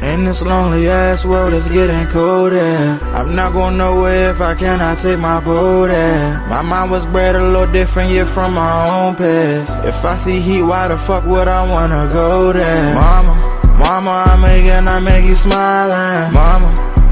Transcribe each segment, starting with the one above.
In this lonely ass world, it's getting colder. I'm not going nowhere if I cannot take my boat there. My mind was bred a little different, yeah, from my own past. If I see heat, why the fuck would I wanna go there? Mama, I make you smile.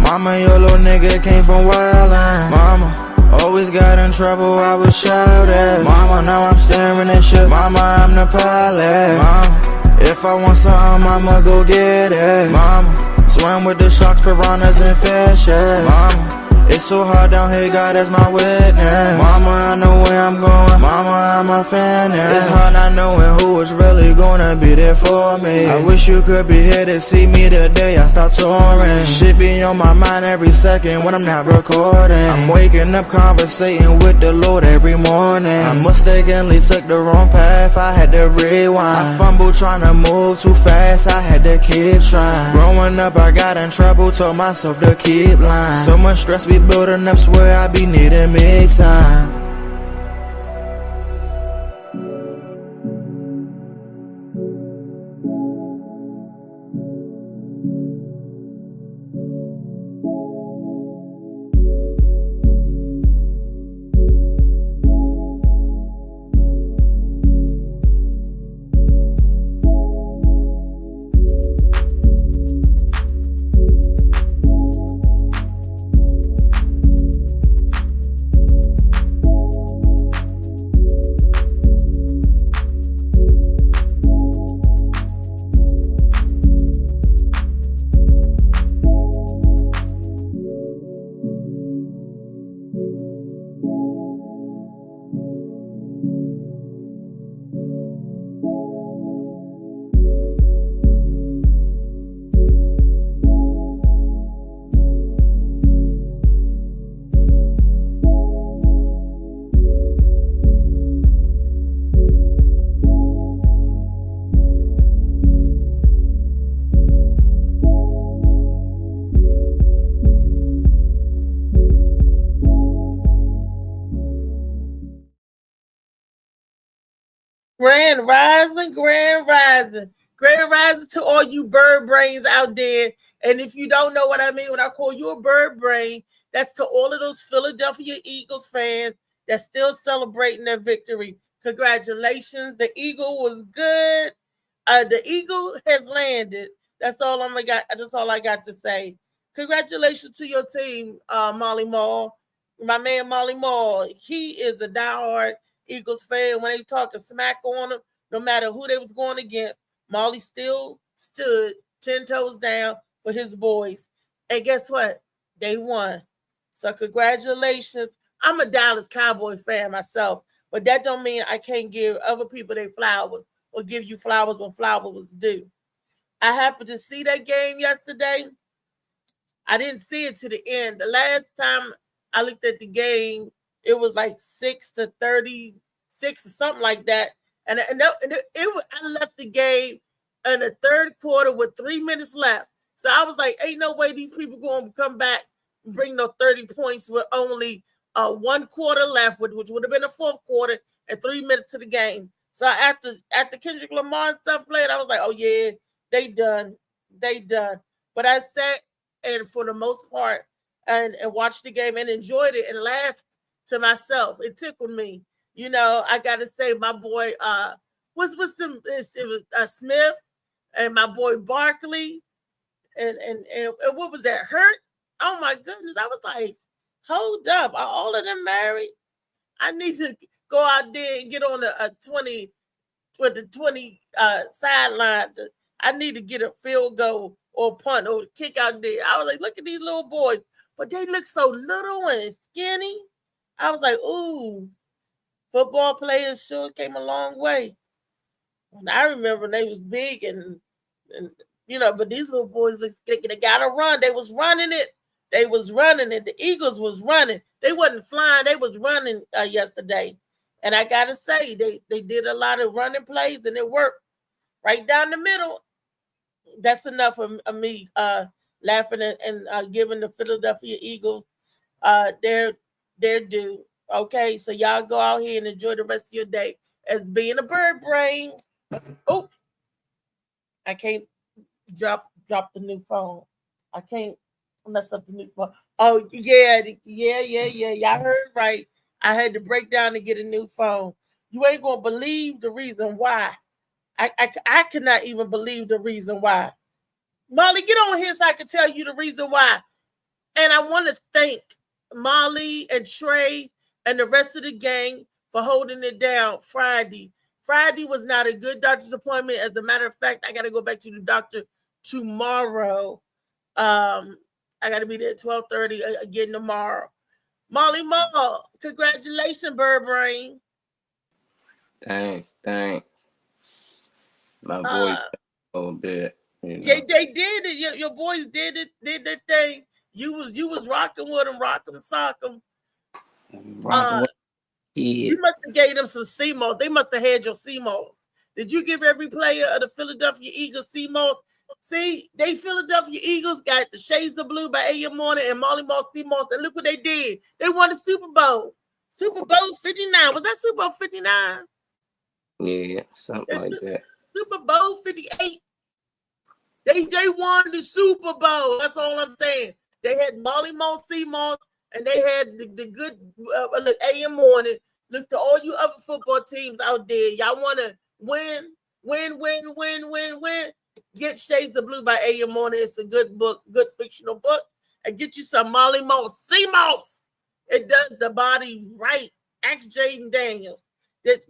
Mama, your little nigga came from wildin'. Mama, always got in trouble, I was shouted. Mama, now I'm staring at shit. Mama, I'm the pilot. Mama, if I want something, I'ma go get it. Mama, swim with the sharks, piranhas, and fishes. Mama, it's so hard down here, God is my witness. Mama, I know where I'm going. Mama, I'm a fan. It's hard not knowing who is really gonna be there for me. I wish you could be here to see me the day I start touring. Shit be on my mind every second when I'm not recording. I'm waking up conversating with the Lord every morning. I mistakenly took the wrong path, I had to rewind. I fumbled trying to move too fast, I had to keep trying. Growing up I got in trouble, told myself to keep lying. So much stress be building up, swear I be needing me time. Grand rising to all you bird brains out there. And if you don't know what I mean when I call you a bird brain, that's to all of those Philadelphia Eagles fans that's still celebrating their victory. Congratulations. The Eagle was good. The Eagle has landed. That's all I got to say. Congratulations to your team, Molly Mall. My man Molly Mall. He is a diehard Eagles fan. When they talking smack on him, no matter who they was going against, Molly still stood 10 toes down for his boys. And guess what? They won. So congratulations. I'm a Dallas Cowboy fan myself, but that don't mean I can't give other people their flowers or give you flowers when flowers was due. I happened to see that game yesterday. I didn't see it to the end. The last time I looked at the game, it was like 6-36 or something like that. And I left the game in the third quarter with 3 minutes left. So I was like, ain't no way these people going to come back and bring no 30 points with only 1 quarter left, which would have been the fourth quarter and 3 minutes to the game. So after Kendrick Lamar and stuff played, I was like, oh yeah, they done. But I sat and for the most part and watched the game and enjoyed it and laughed to myself. It tickled me. You know, I gotta say, my boy, it was Smith and my boy Barkley, and what was that? Hurt? Oh my goodness! I was like, hold up, are all of them married? I need to go out there and get on a 20 with the 20 sideline. I need to get a field goal or punt or kick out there. I was like, look at these little boys, but they look so little and skinny. I was like, ooh. Football players sure came a long way. And I remember when they was big and but these little boys they gotta run. They was running it. The Eagles was running. They wasn't flying. They was running yesterday. And I gotta say, they did a lot of running plays and it worked right down the middle. That's enough of me. laughing and giving the Philadelphia Eagles their due. Okay, so y'all go out here and enjoy the rest of your day as being a bird brain. Oh, I can't drop the new phone. I can't mess up the new phone. Oh yeah. Y'all heard right. I had to break down and get a new phone. You ain't gonna believe the reason why. I cannot even believe the reason why. Molly, get on here so I can tell you the reason why. And I want to thank Molly and Trey and the rest of the gang for holding it down Friday. Friday was not a good doctor's appointment. As a matter of fact, I got to go back to the doctor tomorrow. I got to be there at 12:30 again tomorrow. Molly Mo, congratulations, Bird Brain. Thanks. My voice a little bit. You know. Yeah, they did it. Your boys did it. Did that thing. You was rocking with them, rock them, sock them. You must have gave them some CMOS. They must have had your CMOS. Did you give every player of the Philadelphia Eagles CMOS? See, they Philadelphia Eagles got the Shades of Blue by A.M. Morning and Molly Moss CMOS. And look what they did. They won the Super Bowl. Super Bowl 59. Was that Super Bowl 59? Yeah, something like that. Super Bowl 58. They won the Super Bowl. That's all I'm saying. They had Molly Moss CMOS. And they had the good A.M. Morning. Look to all you other football teams out there. Y'all want to win. Get Shades of Blue by A.M. Morning. It's a good book, good fictional book. And get you some Molly Moss CMOS. It does the body right. Ask Jaden Daniels. Get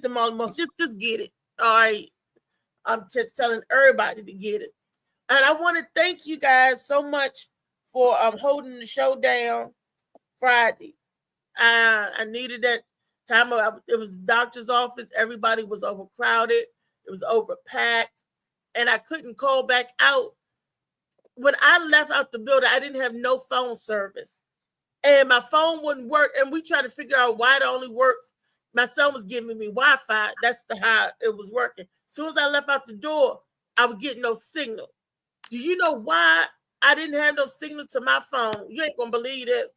the Molly Moss. Just get it. All right. I'm just telling everybody to get it. And I want to thank you guys so much for holding the show down Friday. I needed that time. It was doctor's office. Everybody was overcrowded. It was overpacked. And I couldn't call back out. When I left out the building, I didn't have no phone service. And my phone wouldn't work. And we tried to figure out why it only works. My son was giving me Wi-Fi. That's how it was working. As soon as I left out the door, I would get no signal. Do you know why I didn't have no signal to my phone? You ain't gonna believe this.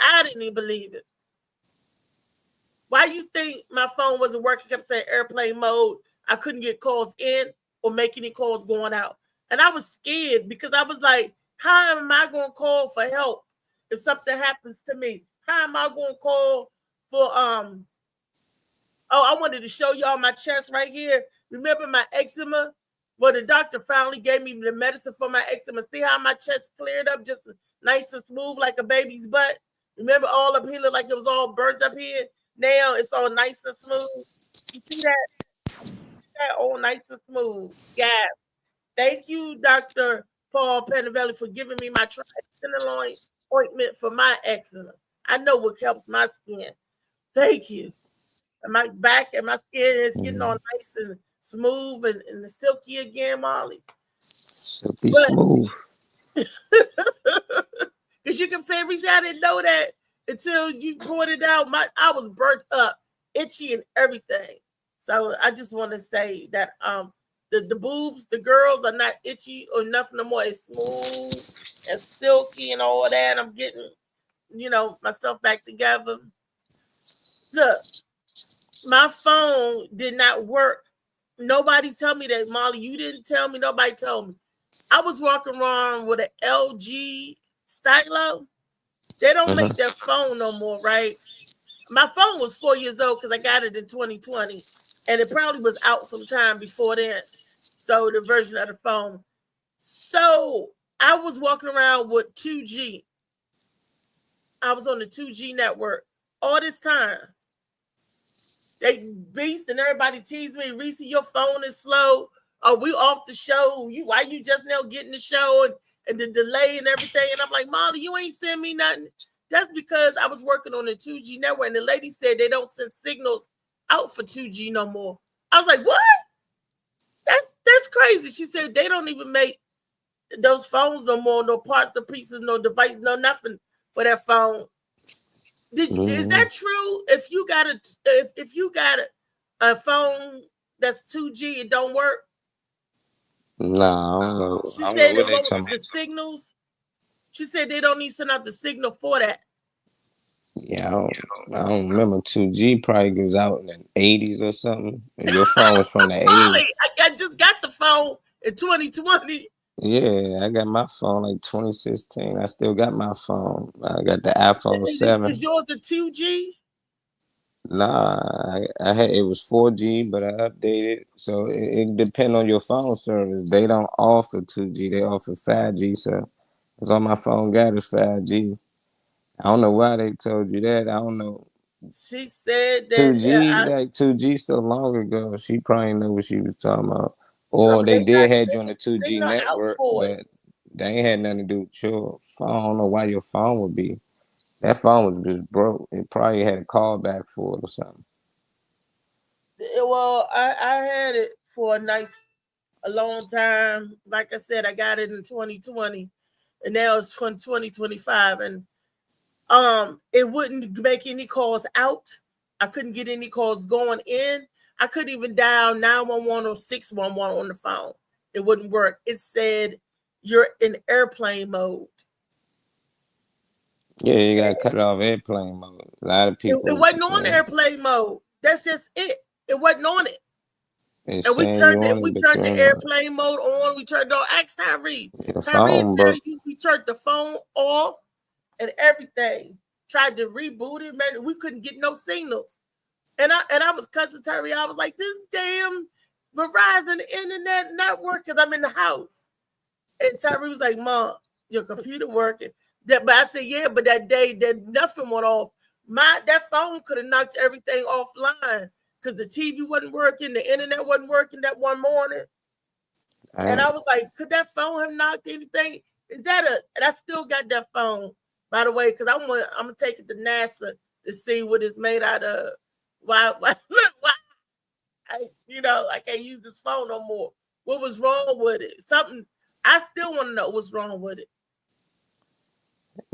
I didn't even believe it. Why you think my phone wasn't working? Kept saying airplane mode. I couldn't get calls in or make any calls going out. And I was scared because I was like, how am I going to call for help if something happens to me? How am I going to call for, I wanted to show y'all my chest right here. Remember my eczema? Well, the doctor finally gave me the medicine for my eczema. See how my chest cleared up just nice and smooth like a baby's butt? Remember all up here looked like it was all burnt up here? Now it's all nice and smooth. You see that? All nice and smooth. Yeah. Thank you, Dr. Paul Panavelli, for giving me my triamcinolone ointment for my eczema. I know what helps my skin. Thank you. And my back and my skin is getting all nice and smooth and silky again, Molly. Silky smooth. Because you can say, Reese, I didn't know that until you pointed out. I was burnt up, itchy and everything. So I just want to say that the boobs, the girls are not itchy or nothing no more. It's smooth and silky and all that. I'm getting, myself back together. Look, my phone did not work. Nobody told me that, Molly. You didn't tell me. Nobody told me. I was walking around with an LG Stylo. They don't make that phone no more, right? My phone was 4 years old because I got it in 2020. And it probably was out sometime before then. So the version of the phone. So I was walking around with 2G. I was on the 2G network all this time. They beast and everybody teased me, Reese, your phone is slow. Oh, we off the show. Why you just now getting the show and the delay and everything? And I'm like, Molly, you ain't send me nothing. That's because I was working on the 2G network. And the lady said they don't send signals out for 2G no more. I was like, what? That's crazy. She said they don't even make those phones no more, no parts, no pieces, no device, no nothing for that phone. Is that true? If you got a phone that's 2G, it don't work? Nah, I don't know. She I don't said know what they talking the about. signals. She said they don't need to send out the signal for that. Yeah, I don't remember. 2G probably goes out in the 80s or something. And your phone was from the 80s. I just got the phone in 2020. Yeah, I got my phone like 2016. I still got my phone. I got the iPhone Is 7. yours the 2G? Nah, I had it was 4G, but I updated. So it depends on your phone service. They don't offer 2G, they offer 5G. So that's all my phone got is 5G. I don't know why they told you that. I don't know. She said that 2G, like 2G so long ago. She probably know what she was talking about. Or but they they got did have you on the 2G signal out network, for it. but they ain't had nothing to do with your phone. I don't know why your phone would be. That phone was just broke. It probably had a callback for it or something. Well, I had it for a long time. Like I said, I got it in 2020, and now it's 2025, and it wouldn't make any calls out. I couldn't get any calls going in. I couldn't even dial 911 or 611 on the phone. It wouldn't work. It said you're in airplane mode. Yeah, you gotta cut it off airplane mode. A lot of It people, wasn't on airplane mode. That's just it. It wasn't on it. it's And saying you on it, we but you turned the ain't on it. airplane mode on. We turned on. Ask Tyree. Your Tyree phone tell broke. you we turned the phone off and everything. Tried to reboot it, man. We couldn't get no signals. And I was cussing Tyree. I was like, this damn Verizon internet not working. I'm in the house. And Tyree was like, Mom, your computer working. But I said, yeah, but that day that nothing went off. That phone could have knocked everything offline because the TV wasn't working, the internet wasn't working that one morning. And I was like, could that phone have knocked anything? And I still got that phone, by the way, because I'm gonna take it to NASA to see what it's made out of. Why I can't use this phone no more. What was wrong with it? Something I still want to know what's wrong with it.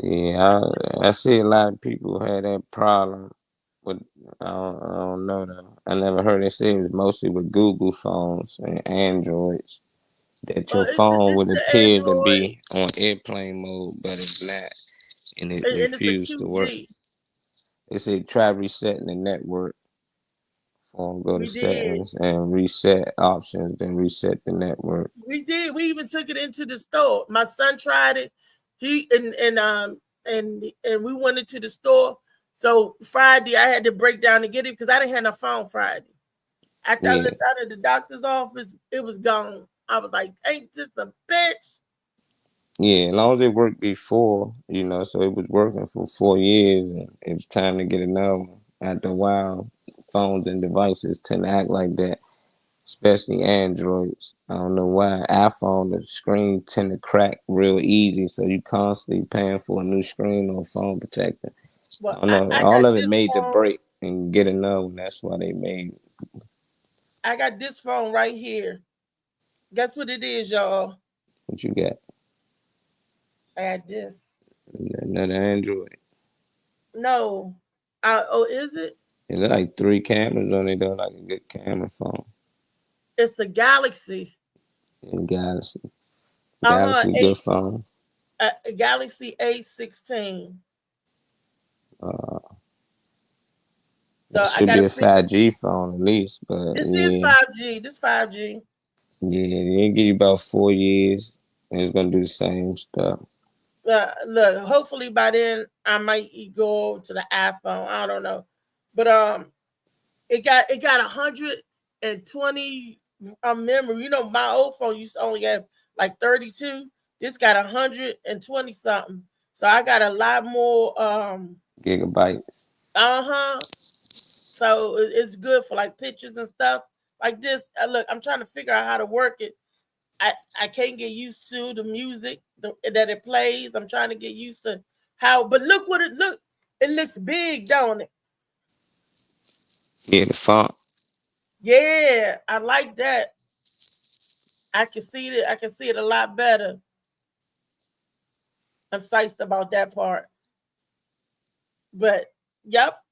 Yeah, I see a lot of people had that problem with. I don't know though. I never heard it say it was mostly with Google phones and Androids that your phone It's would the appear to Android be on airplane mode, but it's not, and it and it's a refused to work. 2G. It said try resetting the network. Phone go to We did. settings and reset options, then reset the network. We did. We even took it into the store. My son tried it. He and we went into the store. So Friday I had to break down and get it because I didn't have no phone Friday. After I left out of the doctor's office, it was gone. I was like, ain't this a bitch? Yeah, as long as it worked before, so it was working for 4 years, and it was time to get another one. After a while, phones and devices tend to act like that, especially Androids. I don't know why. iPhone, the screen tend to crack real easy, so you constantly paying for a new screen or phone protector. Well, I don't know. I All got of it this made the phone. break and get another one. That's why they made it. I got this phone right here. Guess what it is, y'all? What you got? I got this. Another Android. No. Is it? There's like 3 cameras on it, though, like a good camera phone. It's a Galaxy. And Galaxy. Uh-huh. Galaxy, good phone. A Galaxy A16. So It I should got be a a picture. 5G phone at least, but This is yeah. 5G. This 5G. Yeah, they give you about 4 years, and it's gonna do the same stuff. Look, hopefully by then I might go to the iPhone. I don't know, but it got 120 memory. You know, my old phone used to only have like 32. This got 120 something. So I got a lot more. Gigabytes. So it's good for like pictures and stuff like this. Look, I'm trying to figure out how to work it. I can't get used to the music that it plays. I'm trying to get used to how, but look what it look. It looks big, don't it? Yeah, the font. Yeah, I like that. I can see it. I can see it a lot better. I'm psyched about that part. But yep,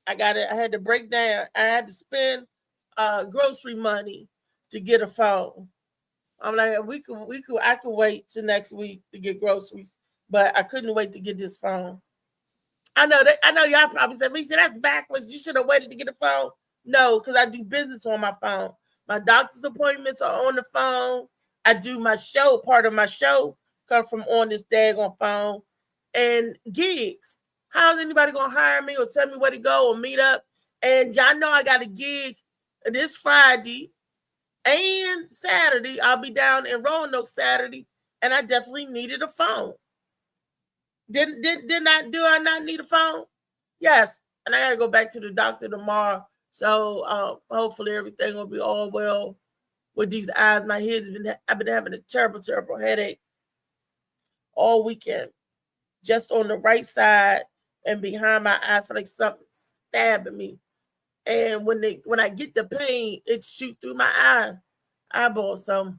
I got it. I had to break down. I had to spend grocery money to get a phone. I'm like, I could wait till next week to get groceries, but I couldn't wait to get this phone. I know y'all probably said, Lisa, that's backwards. You should have waited to get a phone. No, because I do business on my phone. My doctor's appointments are on the phone. I do my show, part of my show come from on this daggone phone. And gigs. How's anybody gonna hire me or tell me where to go or meet up? And y'all know I got a gig this Friday and Saturday. I'll be down in Roanoke Saturday, and I definitely needed a phone. Do I not need a phone? Yes. And I gotta go back to the doctor tomorrow. So hopefully everything will be all well with these eyes. My head's I've been having a terrible, terrible headache all weekend. Just on the right side and behind my eye, I feel like something stabbing me. And when I get the pain, it shoot through my eyeball. So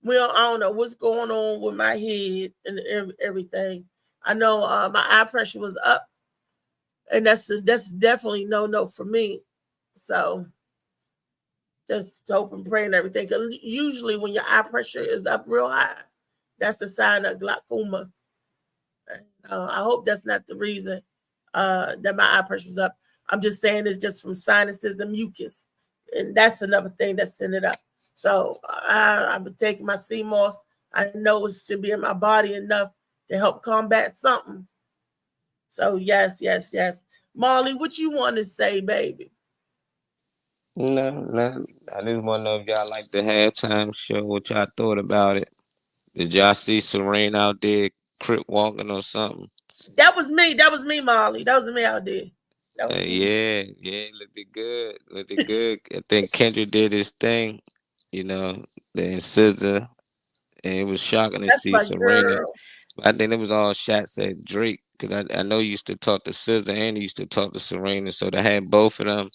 I don't know what's going on with my head and everything. I know my eye pressure was up, and that's definitely no for me. So just hope and pray and everything. Because usually when your eye pressure is up real high, that's the sign of glaucoma. I hope that's not the reason that my eye pressure was up. I'm just saying it's just from sinuses and mucus, and that's another thing that's sending it up. So I've been taking my CMOS. I know it should be in my body enough to help combat something. So yes. Marley, what you want to say, baby? No. I just want to know if y'all like the halftime show. What y'all thought about it? Did y'all see Serena out there crip walking or something? That was me, Marley. That was me out there. That was me. Yeah, looked good. I think Kendrick did his thing, then SZA, and it was shocking to That's see my Serena. girl. I think it was all shots at Drake, because I know he used to talk to SZA and he used to talk to Serena, so to have both of them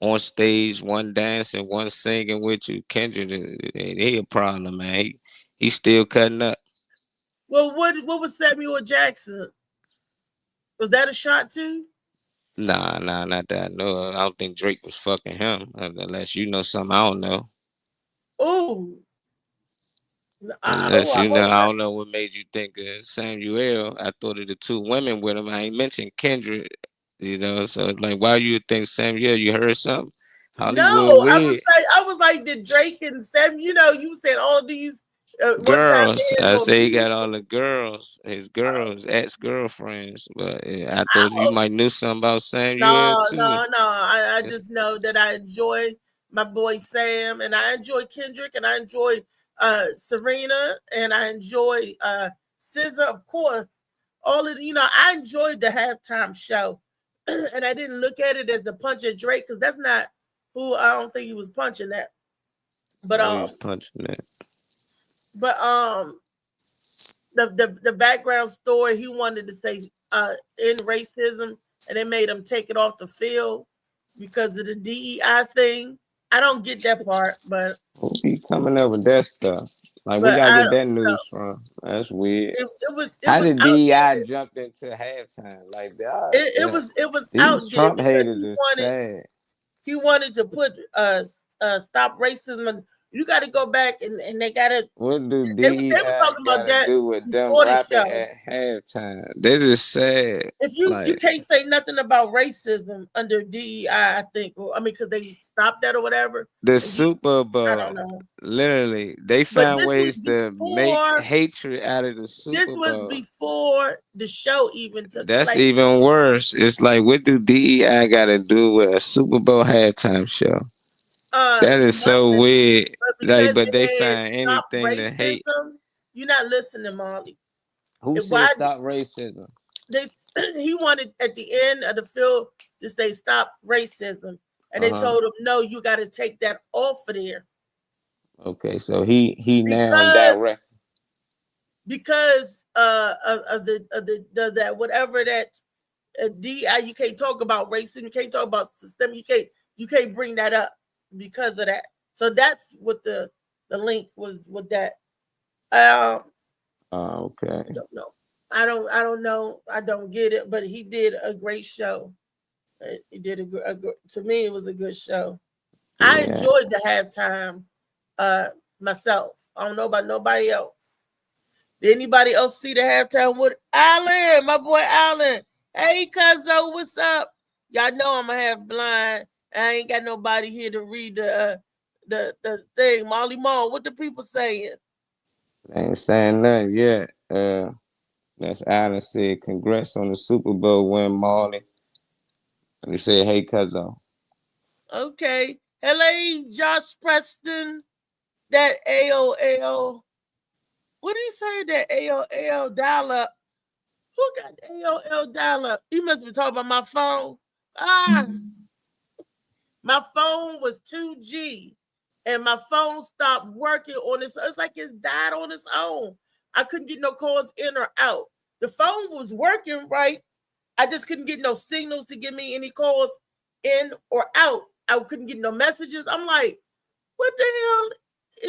on stage, one dancing, one singing with you, Kendrick, he a problem, man. He's still cutting up. Well, what was Samuel Jackson? Was that a shot too? Nah, not that. No, I don't think Drake was fucking him, unless you know something I don't know. Oh, I Unless you know, hope I not. don't know what made you think of Samuel. I thought of the two women with him. I ain't mentioned Kendrick, so it's like, why you think Samuel? You heard something? No, Hollywood weird. I was like, did Drake and Sam? You said all of these one time Girls, men I gonna say he be. got all the girls, his girls, ex-girlfriends. But I I thought you hope might knew something about Samuel no, too. no, no. I It's just know that I enjoy my boy Sam, and I enjoy Kendrick, and I enjoy Serena, and I enjoy SZA, of course. All of I enjoyed the halftime show, and I didn't look at it as a punch at Drake because that's not who I don't think he was punching at. But he was punching that. but the background story he wanted to say in racism, and they made him take it off the field because of the DEI thing. I don't get that part, but Who be coming up with that stuff? Like, we but gotta I get don't that know. news from. That's weird. It How was did DEI outdated. jumped into halftime like that? It was These outdated Trump because haters is sad. he wanted to put stop racism. You got to go back and they got to What do they was DEI talking about gotta that do with them before the rapping show. at halftime? They just sad. If you Like, can't say nothing about racism under DEI, I think, or I mean, because they stopped that or whatever. the And Super I don't Bowl, know, literally, they but found ways to make hatred out of the this Super was Bowl. before the show even took That's place. even worse. It's like, what do DEI gotta do with a Super Bowl halftime show? That is so Nothing, weird. but Like, because but they it had find stop anything to hate. racism, you're not listening, Molly. Who Why said stop racism? they he wanted at the end of the field to say stop racism, and they Uh-huh. told him no, you got to take that off of there Okay, so he now because direct. of the that whatever that DI, you can't talk about racism, you can't talk about system, you can't bring that up because of that. So that's what the link was with that. Okay. I don't know. I don't know. I don't get it, but he did a great show. He did to me it was a good show. I Yeah. enjoyed the halftime myself. I don't know about nobody else. Did anybody else see the halftime with Alan? My boy Alan. Hey, Cuzzo, what's up? Y'all know I'm a half blind. I ain't got nobody here to read the thing. Molly Mall, what the people saying? They ain't saying nothing yet. That's Allen said, congrats on the Super Bowl win, Marley. And he said, hey, Cuzzo. Okay. Hello, Josh Preston. That AOL. What did he say? That AOL dial-up. Who got the AOL dial-up? He must be talking about my phone. My phone was 2G. And my phone stopped working on its. It's like it died on its own. I couldn't get no calls in or out. The phone was working right. I just couldn't get no signals to give me any calls in or out. I couldn't get no messages. I'm like, what the hell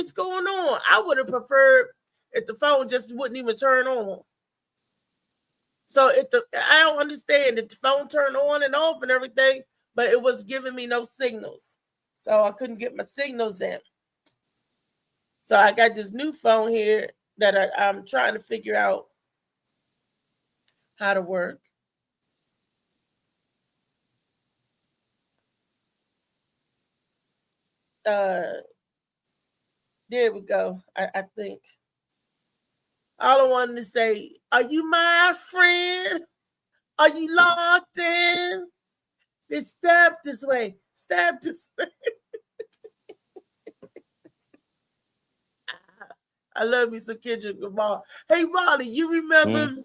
is going on? I would have preferred if the phone just wouldn't even turn on. So I don't understand. The phone turned on and off and everything, but it was giving me no signals. So I couldn't get my signals in. So I got this new phone here that I'm trying to figure out how to work. There we go. I think. All I wanted to say, are you my friend? Are you locked in? It's step this way. Step this way. I love me some Kendrick Lamar. Hey, Ronnie, you remember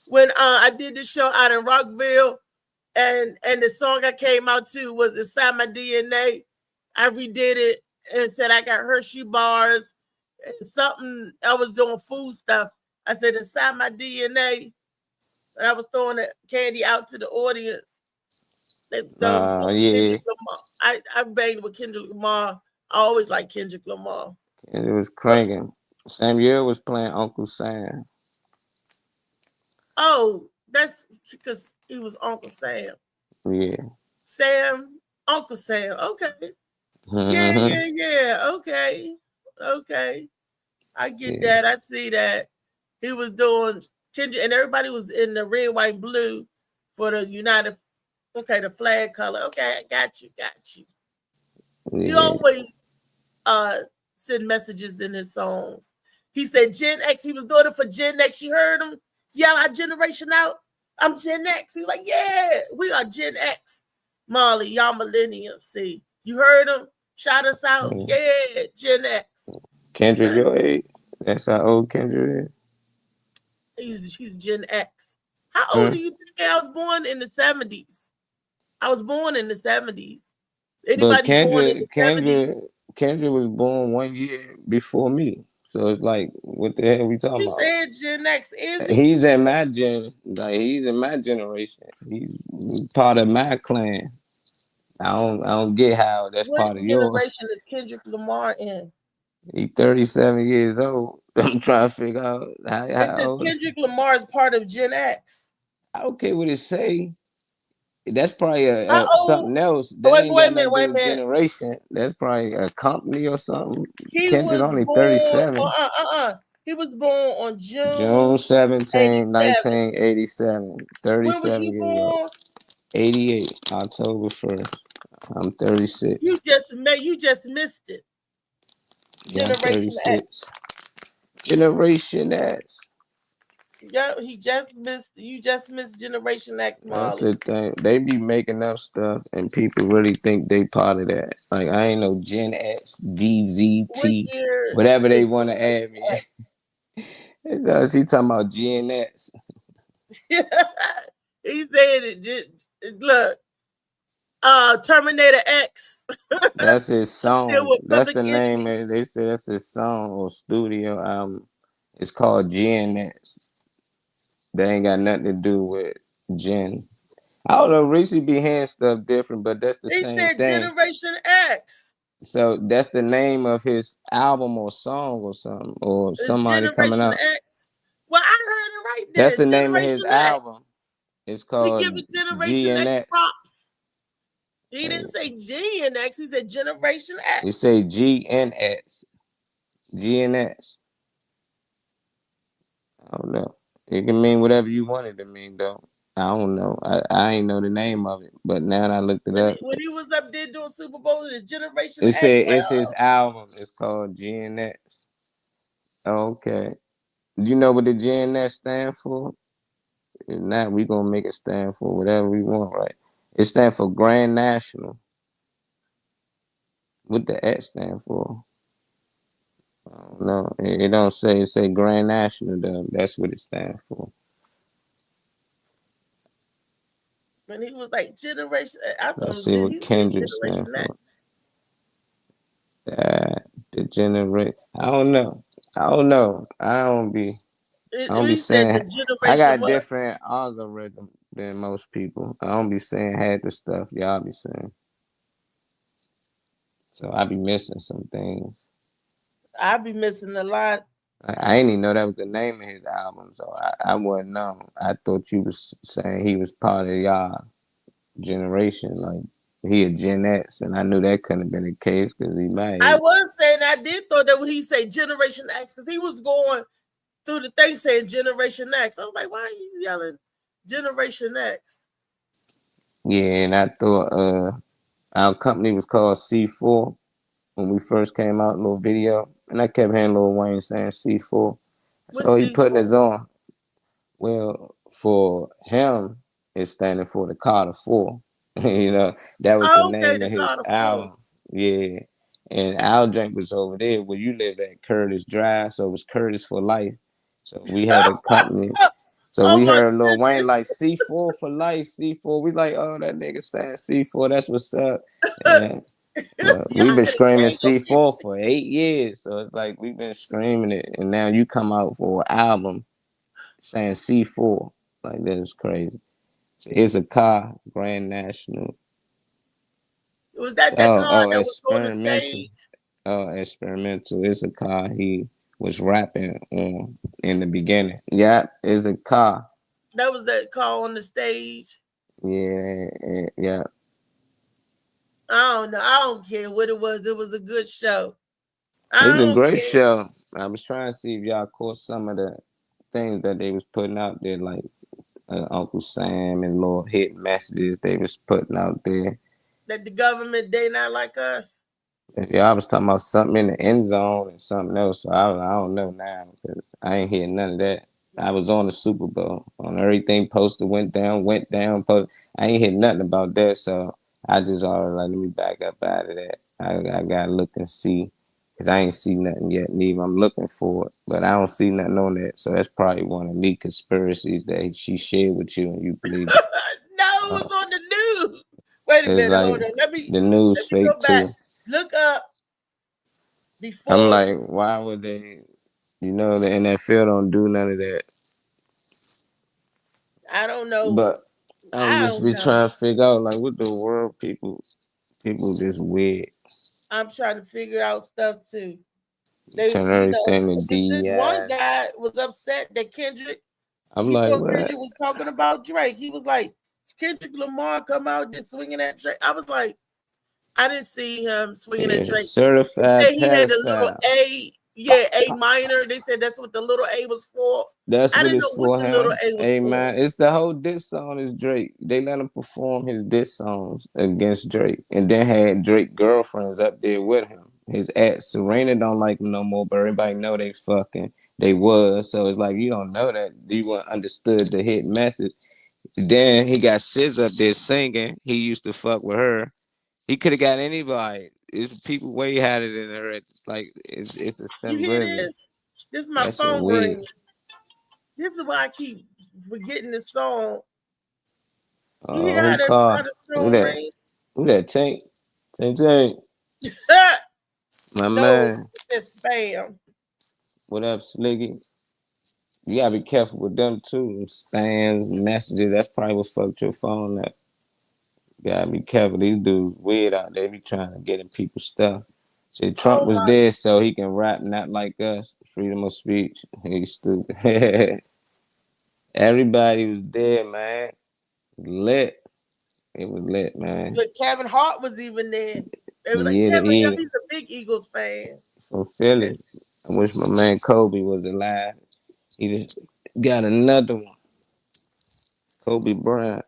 when I did the show out in Rockville and the song I came out to was Inside My DNA? I redid it and said I got Hershey bars and something. I was doing food stuff. I said Inside My DNA. And I was throwing the candy out to the audience. Yeah. I banged with Kendrick Lamar. I always like Kendrick Lamar. And it was cranking. Samuel was playing Uncle Sam. Oh, that's because he was Uncle Sam. Yeah. Sam, Uncle Sam. Okay. Yeah. Okay. I get that. I see that. He was doing Kendrick, and everybody was in the red, white, blue for the United. Okay, the flag color. Okay, I got you. Yeah. He always send messages in his songs. He said Gen X. He was doing it for Gen X. You heard him yell our generation out. I'm Gen X. He's like, yeah, we are Gen X. Molly, y'all millennials. See, you heard him shout us out. Yeah, Gen X. Kendrick, your age. That's how old Kendrick is. He's Gen X. How old do you think I was born in the 70s? I was born in the 70s. Anybody born in the 70s? Kendrick was born 1 year before me. So it's like, what the hell are we talking about? He said Gen X. He's in my he's in my generation. He's part of my clan. I don't get how that's part of yours. What generation is Kendrick Lamar in? He's 37 years old. I'm trying to figure out how old. Kendrick Lamar is part of Gen X. I don't care what it say. That's probably something else. That wait a minute. Generation. That's probably a company or something. Kendrick only 37. He was born on June 17, 1987. 37 years old. 88, October 1st. I'm 36. You just missed it. Generation X. Generation X. Yeah, you just missed Generation X, Molly. That's the thing. They be making up stuff and people really think they part of that. Like, I ain't know Gen X, DZT, whatever they want to add me. She talking about Gen X. He said it. Look, Terminator X. That's his song. That's the name. They say that's his song or studio album. It's called Gen X. They ain't got nothing to do with Gen. I don't know. Reese be hearing stuff different, but that's the same thing. Generation X. So that's the name of his album or song or something, or somebody coming out. X. Well, I heard it right there. That's the name of his album. It's called Generation X props. He didn't say Gen X. He said Generation X. He said GNX. GNX. I don't know. It can mean whatever you want it to mean, though. I don't know. I ain't know the name of it, but now that I looked it up, When he was up there doing Super Bowl, the Generation it X. said it's his album. It's called GNX. Okay. Do you know what the GNX stand for? If not, we gonna make it stand for whatever we want, right? It stands for Grand National. What the X stand for? I don't know. It don't say. It say Grand National though. That's what it stands for. When he was like Generation, I thought it Let's was see good. what He said Kendrick stand Generation for. X. Degenerate. I don't know. I don't know. I don't be He said the saying. I Generation got what? different algorithm than most people. I don't be saying half the stuff y'all be saying. So I be missing some things. I be missing a lot. I ain't even know that was the name of his album, so I wouldn't know. I thought you was saying he was part of y'all generation, like he a Gen X, and I knew that couldn't have been the case because he my I age. was saying I did thought that when he said Generation X, because he was going through the thing saying Generation X. I was like, why are you yelling Generation X? Yeah, and I thought our company was called C4 when we first came out, little video, and I kept hearing Lil Wayne saying C4. What's So he putting C4? us on. Well, for him, it's standing for the Carter Four. You know, that was the Oh, okay, name the of his Carter 4. album. Yeah. And Al Drink was over there where you lived at Curtis Drive, so it was Curtis for life. So we had a company. So Oh we my heard Lil Wayne goodness. like C4 for life, C4. We like, oh, that nigga saying C4, that's what's up. And but we've Y'all been had a screaming gang up here. C4 for 8 years. So it's like we've been screaming it. And now you come out for an album saying C4. Like that's crazy. It's a car, Grand National. Was that car that was on the Experimental. stage? Experimental. It's a car he was rapping on in the beginning. Yeah, it's a car. That was that car on the stage. Yeah, yeah. I don't know. I don't care what it was. It was a good show. I It's a don't great care. show. I was trying to see if y'all caught some of the things that they was putting out there, like Uncle Sam and little hit messages they was putting out there. That the government, they not like us. Yeah, I was talking about something in the end zone and something else. So I don't know now because I ain't hear none of that. I was on the Super Bowl on everything posted went down. Posted. I ain't hear nothing about that. So I just already like let me back up out of that. I gotta look and see because I ain't see nothing yet. Neither I'm looking for it, but I don't see nothing on that. So that's probably one of the conspiracies that she shared with you and you believe it. No, it was on the news. Wait a It's minute, like hold on. the news Let me fake go back. too. Look up I'm before. like, why would they? You know, the NFL don't do none of that. I don't know. But I'm I just don't be know. trying to figure out like what the world people just weird. I'm trying to figure out stuff too. They, Turn everything to this one DEI. guy was upset that Kendrick. I'm He like, thought what? Kendrick was talking about Drake. He was like, Kendrick Lamar come out just swinging at Drake. I was like, I didn't see him swinging at Yeah, Drake. They certified said he had a little pedophile. A, yeah, A minor. They said that's what the little A was for. That's I what didn't it's know what for the little him. A was Hey for. man, it's the whole diss song is Drake. They let him perform his diss songs against Drake, and then had Drake girlfriends up there with him. His ex Serena don't like him no more, but everybody know they fucking. They was so it's like you don't know that you weren't understood the hit message. Then he got Sis up there singing. He used to fuck with her. He could have got anybody. It's people way hotter than her. Like it's a You hear symbolism. this? This is my That shit phone weird. ring. This is why I keep forgetting this song. You hear Who how called? the Who song that? ring? Who that? Tank. Tank. Tank. My No, man. it's spam. What up, Sliggy? You gotta be careful with them too. Spams, messages. That's probably what fucked your phone up. You gotta be careful. These dudes weird out there. Be trying to get in people's stuff. See, Trump Oh was my! there so he can rap not like us. Freedom of speech. He's stupid. Everybody was there, man. Lit. It was lit, man. Look, Kevin Hart was even there. They were like, Yeah, the Kevin, yo, Eagle he's a big Eagles fan. from Philly. I wish my man Kobe was alive. He just got another one. Kobe Bryant.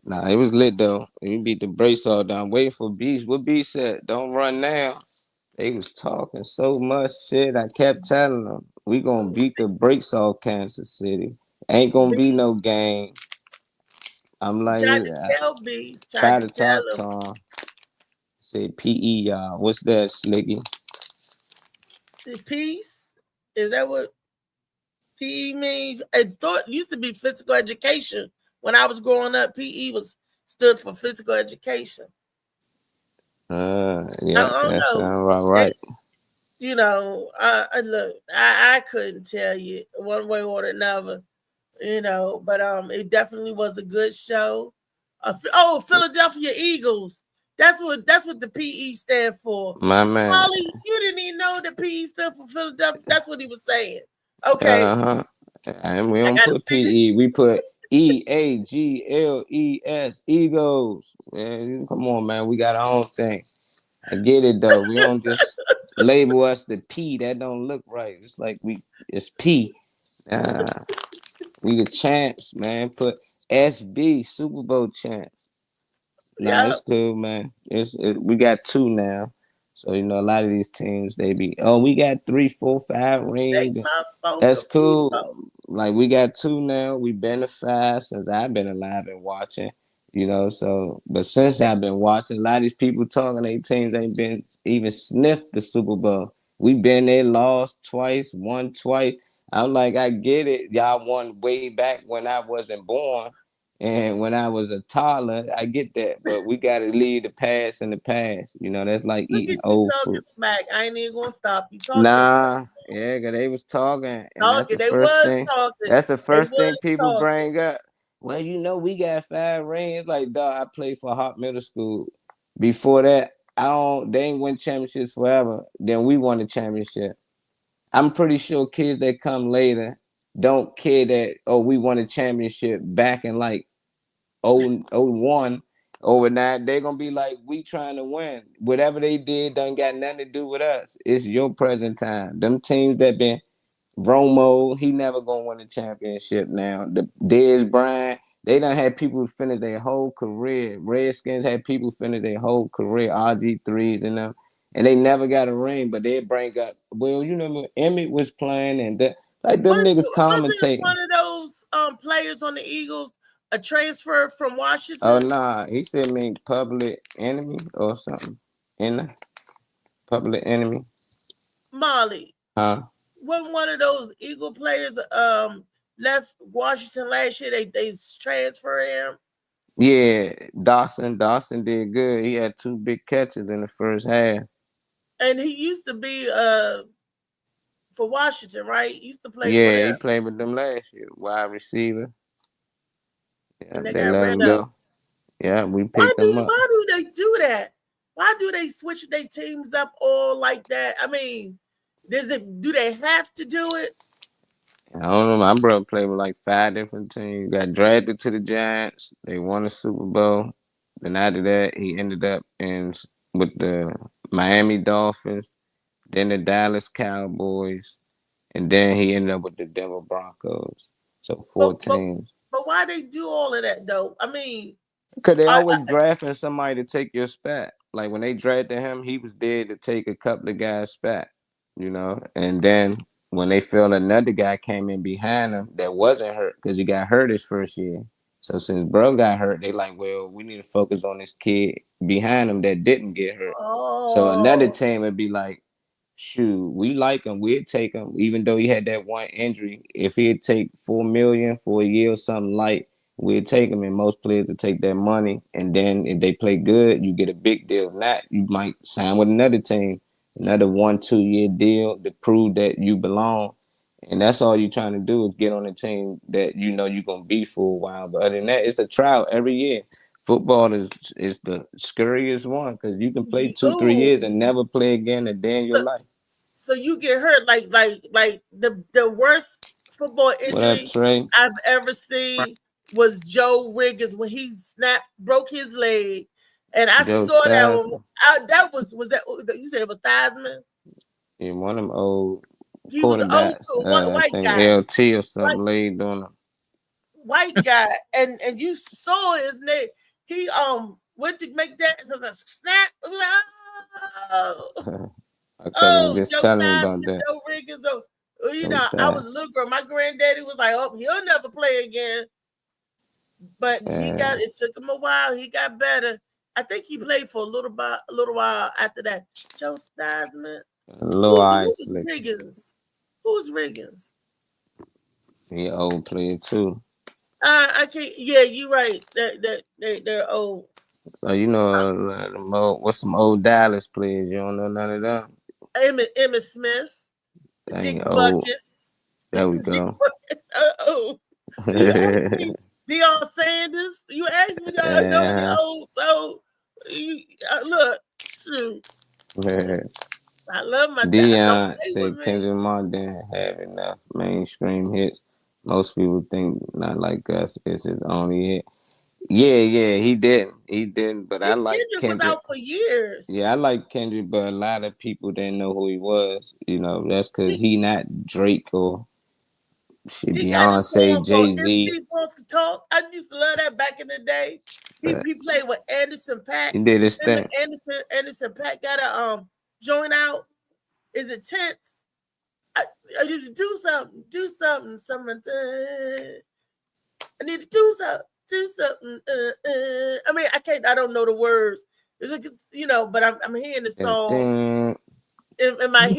Nah, it was lit though. We beat the brace all down. Waiting for Beast. What Beast said? Don't run now. They was talking so much shit. I kept telling them, we gonna beat the brakes off Kansas City. Ain't gonna be B no game. I'm like, tried to I tell B, tried try to to tell talk him. to him. Say PE, y'all. What's that, Slicky? The peace, is that what PE means? I thought it used to be physical education. When I was growing up, PE was stood for physical education. I Yeah, don't that know. sound about They, right. look, I couldn't tell you one way or another, but it definitely was a good show. Philadelphia Eagles. That's what the PE stand for. My man. Molly, you didn't even know the PE stood for Philadelphia. That's what he was saying. Okay, Uh-huh. And we I don't got to put figure. PE, we put EAGLES, Egos. Man, come on, man. We got our own thing. I get it though. We don't just label us the P. That don't look right. It's like it's P. Uh, we the champs, man. Put SB, Super Bowl champs. Nah, Yeah, it's cool, man. We got two now. So a lot of these teams we got 3, 4, 5 they rings. That's motherfucker cool. people. Like we got two now. We been a five since I've been alive and watching. So but since I've been watching, a lot of these people talking their teams ain't been even sniffed the Super Bowl. We been there, lost twice, won twice. I'm like, I get it. Y'all won way back when I wasn't born and when I was a toddler. I get that. But we gotta leave the past in the past. That's like Look eating at you old talking food. smack. I ain't even gonna stop you. Talk your Nah, yeah, cause they was talking, and that's talking. the They first was thing. talking. That's the They first thing was people talking. bring up. Well, we got 5 rings. Like, dog, I played for Hot Middle School. Before that, I don't. They ain't win championships forever. Then we won the championship. I'm pretty sure kids that come later don't care that we won a championship back in like 01 over that. They're gonna be like, we trying to win. Whatever they did done got nothing to do with us. It's your present time. Them teams that been Romo, he never gonna win a championship now. The Dez Bryant, they done had people finish their whole career. Redskins had people finish their whole career, RG3s and them, and they never got a ring, but they bring up, well, when Emmett was playing and that, like them niggas Wasn't commentating. one of those players on the Eagles a transfer from Oh Washington? nah, he said me public enemy or something. In the public enemy. Molly. Huh? Wasn't one of those Eagle players left Washington last year? They transferred him. Yeah, Dawson. Dawson did good. He had 2 big catches in the first half. And he used to be for Washington, right? He used to play for Yeah, them, he played with them last year. Wide receiver. Yeah, and they they got let rid him of him. go. Yeah, we Why picked him do up. why do they do that? Why do they switch their teams up all like that? I mean, do they have to do it? I don't know. My brother played with like 5 different teams. Got drafted to the Giants. They won a Super Bowl. Then after that, he ended up with the Miami Dolphins, then the Dallas Cowboys, and then he ended up with the Denver Broncos. So But 4 but teams. but why they do all of that though? I mean, Cause they I always drafting somebody to take your spot. Like when they drafted him, he was there to take a couple of guys' spot. And then when they felt another guy came in behind him that wasn't hurt, because he got hurt his first year. So since bro got hurt, they like, well, we need to focus on this kid behind him that didn't get hurt. So another oh team would be like, shoot, we like him. We'd take him, even though he had that one injury. If he'd take $4 million for a year or something light, we'd take him. And most players would take that money. And then if they play good, you get a big deal. If not, you might sign with another team, another 1-2 year deal to prove that you belong. And that's all you're trying to do is get on a team that you're gonna be for a while. But other than that, it's a trial every year. Football is the scariest one because you can play 2-3 years ooh. and never play again a day in your So, life. so you get hurt like the worst football What up, injury Trey? I've ever seen was Joe Riggins when he broke his leg, And I Joe saw that one. Theismann. That was that you said it was Theismann? Yeah, one of them old He was an old quarterbacks. school I white think guy. LT or something White, laid on him. white guy. And you saw his name. He went to make that as a snap. I couldn't just Joe tell him about Theismann, that. Joe Riggins. You Joe know, I was Theismann. a little girl. My granddaddy was like, "Oh, he'll never play again." But it took him a while. He got better. I think he played for a little while after that. Joe Theismann. Who's Riggins? Who's Riggins? He old player too. I can't. Yeah, you're right. They're old. So you know what's some old Dallas players? You don't know none of them. Emmitt Smith, Dick Butkus. There we go. You asked me Deion Sanders. You asked me that. I know any old. So look, shoot. I love my Deion said Kendrick Lamar didn't have enough mainstream hits. Most people think Not Like Us is his only hit. Yeah, he didn't. But I like Kendrick. Was out for years. Yeah, I like Kendrick, but a lot of people didn't know who he was. You know, that's because he not Drake or Beyonce, Jay-Z. Talk. I used to love that back in the day. He played with Anderson .Paak. He did his thing. Anderson .Paak got a joint out. Is it tense? I need to do something. I need to do something. I mean, I don't know the words. But I'm hearing the song in my head.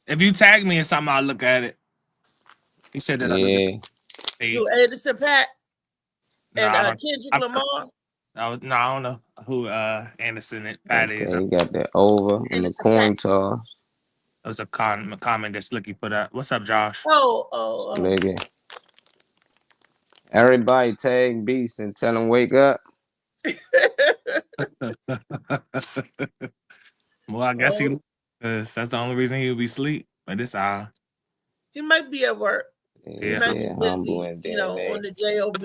If you tag me in something, I'll look at it. He said that. Yeah. You Anderson .Paak and Kendrick Lamar. I don't know who Anderson .Paak is. He got that over in the coin toss. That was a comment that Slicky put up. What's up, Josh? Maybe. Everybody tag Beast and tell him wake up. Well, I guess that's the only reason he'll be asleep at this hour. He might be at work. He might be busy, on the job.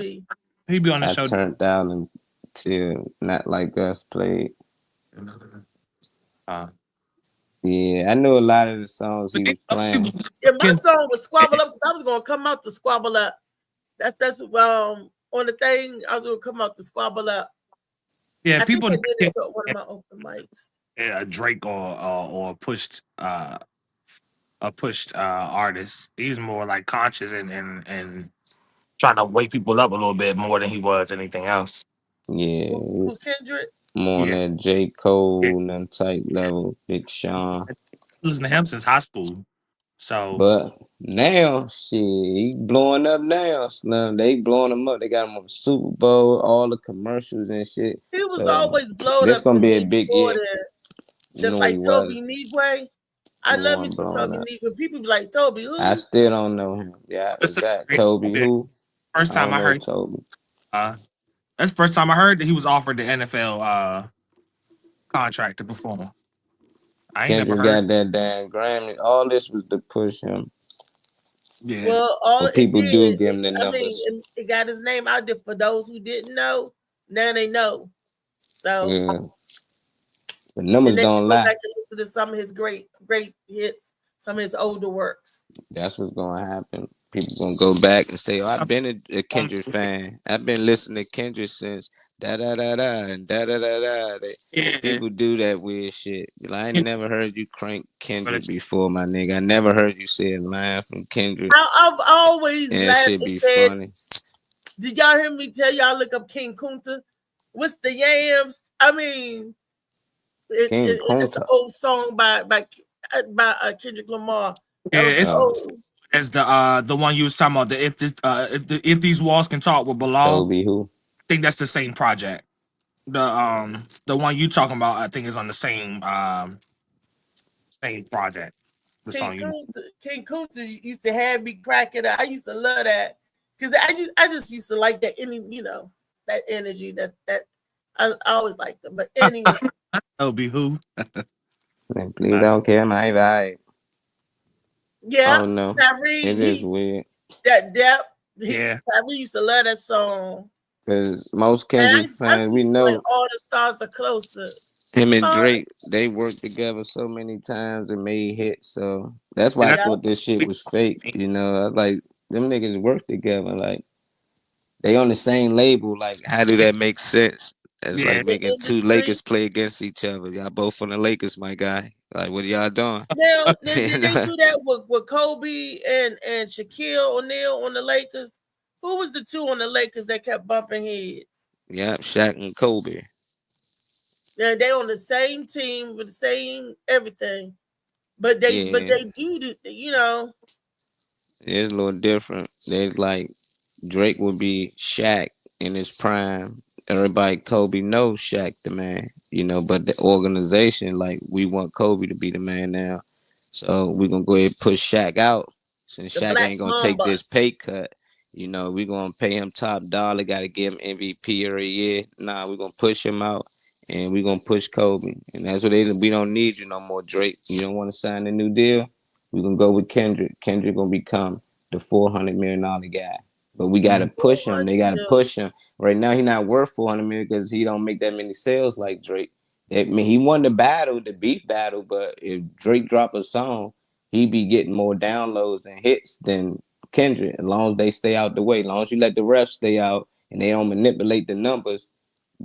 He be on the show. I turned down until Not Like Us played. Yeah, I know a lot of the songs he was playing. Yeah, my song was Squabble Up because I was gonna come out to Squabble Up. That's on the thing. I was gonna come out to Squabble Up. Yeah, I people did it to one of my open mics. Yeah, Drake or pushed artists. He's more like conscious and trying to wake people up a little bit more than he was anything else. Yeah, who's Kendrick? More on that J. Cole and type level, Big Sean. Listen to him since high school. So, but now, he blowing up now. They blowing him up. They got him on the Super Bowl, all the commercials and shit. He was always blowing up. This gonna be a big year. Just like Toby Nigwe. I love me some Toby Nigwe. People be like, Toby who? I still don't know him. Yeah, that Toby who? First time I heard Toby. That's the first time I heard that he was offered the NFL contract to perform. I ain't never heard. Got that damn Grammy. All this was to push him. Yeah. Well, all people do give him the numbers. I mean, it got his name out there for those who didn't know. Now they know. So yeah. The numbers don't lie. Back and listen to some of his great hits, some of his older works. That's what's gonna happen. People gonna go back and say, "Oh, I've been a Kendrick fan. I've been listening to Kendrick since da da da da and da da da da." People do that weird shit. I ain't never heard you crank Kendrick before, my nigga. I never heard you say a line from Kendrick. I've always that shit be funny. Did y'all hear me tell y'all look up King Kunta? What's the yams? I mean, it's an old song by Kendrick Lamar. It's the one you was talking about. If these walls can talk with Bilal. Who? I think that's the same project. The one you talking about, I think, is on the same project. King Kunta used to have me cracking up. I used to love that because I just used to like that that energy that I always liked them. But anyway, who? Please don't care, my vibe. Yeah, oh, no. Tyree. It is weird. That depth. Yeah, Tyree used to love that song. Because most And Kendrick I fans, we just feel like know all the stars are closer. him and Uh, Drake, they worked together so many times and made hits. So that's And why I that's yeah. thought this shit was fake. You know, like them niggas work together. Like they on the same label. Like how do that make sense? That's yeah. like The making two industry. Lakers play against each other. Y'all both from the Lakers, my guy. Like what are y'all doing? Now did You they know? do that with Kobe and Shaquille O'Neal on the Lakers? Who was the two on the Lakers that kept bumping heads? Yeah, Shaq and Kobe. Now they on the same team with the same everything, but Yeah, they do you know. it's a little different. They like Drake would be Shaq in his prime. Everybody Kobe knows Shaq the man, you know, but the organization, like we want Kobe to be the man now. So we're gonna go ahead and push Shaq out. Since The Shaq Black ain't gonna take Mamba. this pay cut, you know, we're gonna pay him top dollar, gotta give him MVP every year. Nah, we're gonna push him out and we're gonna push Kobe. And that's what we don't need you no more, Drake. You don't wanna sign a new deal? We're gonna go with Kendrick. Kendrick gonna become the $400 million guy. But we gotta push him. 400 They gotta mil. push him. Right now, he not worth 400 million because he don't make that many sales like Drake. I mean, he won the battle, the beef battle. But if Drake drop a song, he be getting more downloads and hits than Kendrick. As long as they stay out the way, as long as you let the refs stay out and they don't manipulate the numbers,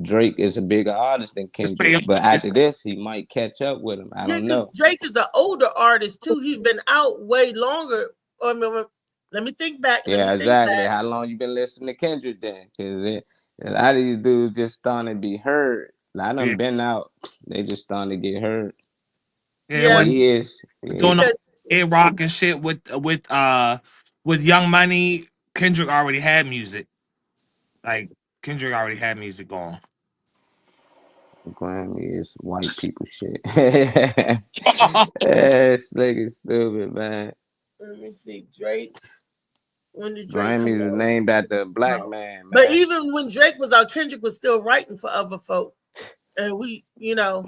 Drake is a bigger artist than Let's pay Kendrick. him. But after this, he might catch up with him. I Yeah, don't because know. Drake is an older artist too. He's been out way longer. I mean, let me think back. Let Yeah, me think exactly. back. How long you been listening to Kendrick then? Because a lot of these dudes just starting to be heard. A lot of Yeah, them been out. They just starting to get heard. yeah. But Yeah, When he is. doing Yeah. all because A Rock and shit with Young Money, Kendrick already had music. Like Kendrick already had music going. Grammy is white people shit. This nigga stupid, man. let me see, Drake. When did Drake come Grammy is out? named after a black No. man, But man. even when Drake was out, Kendrick was still writing for other folk. And we, how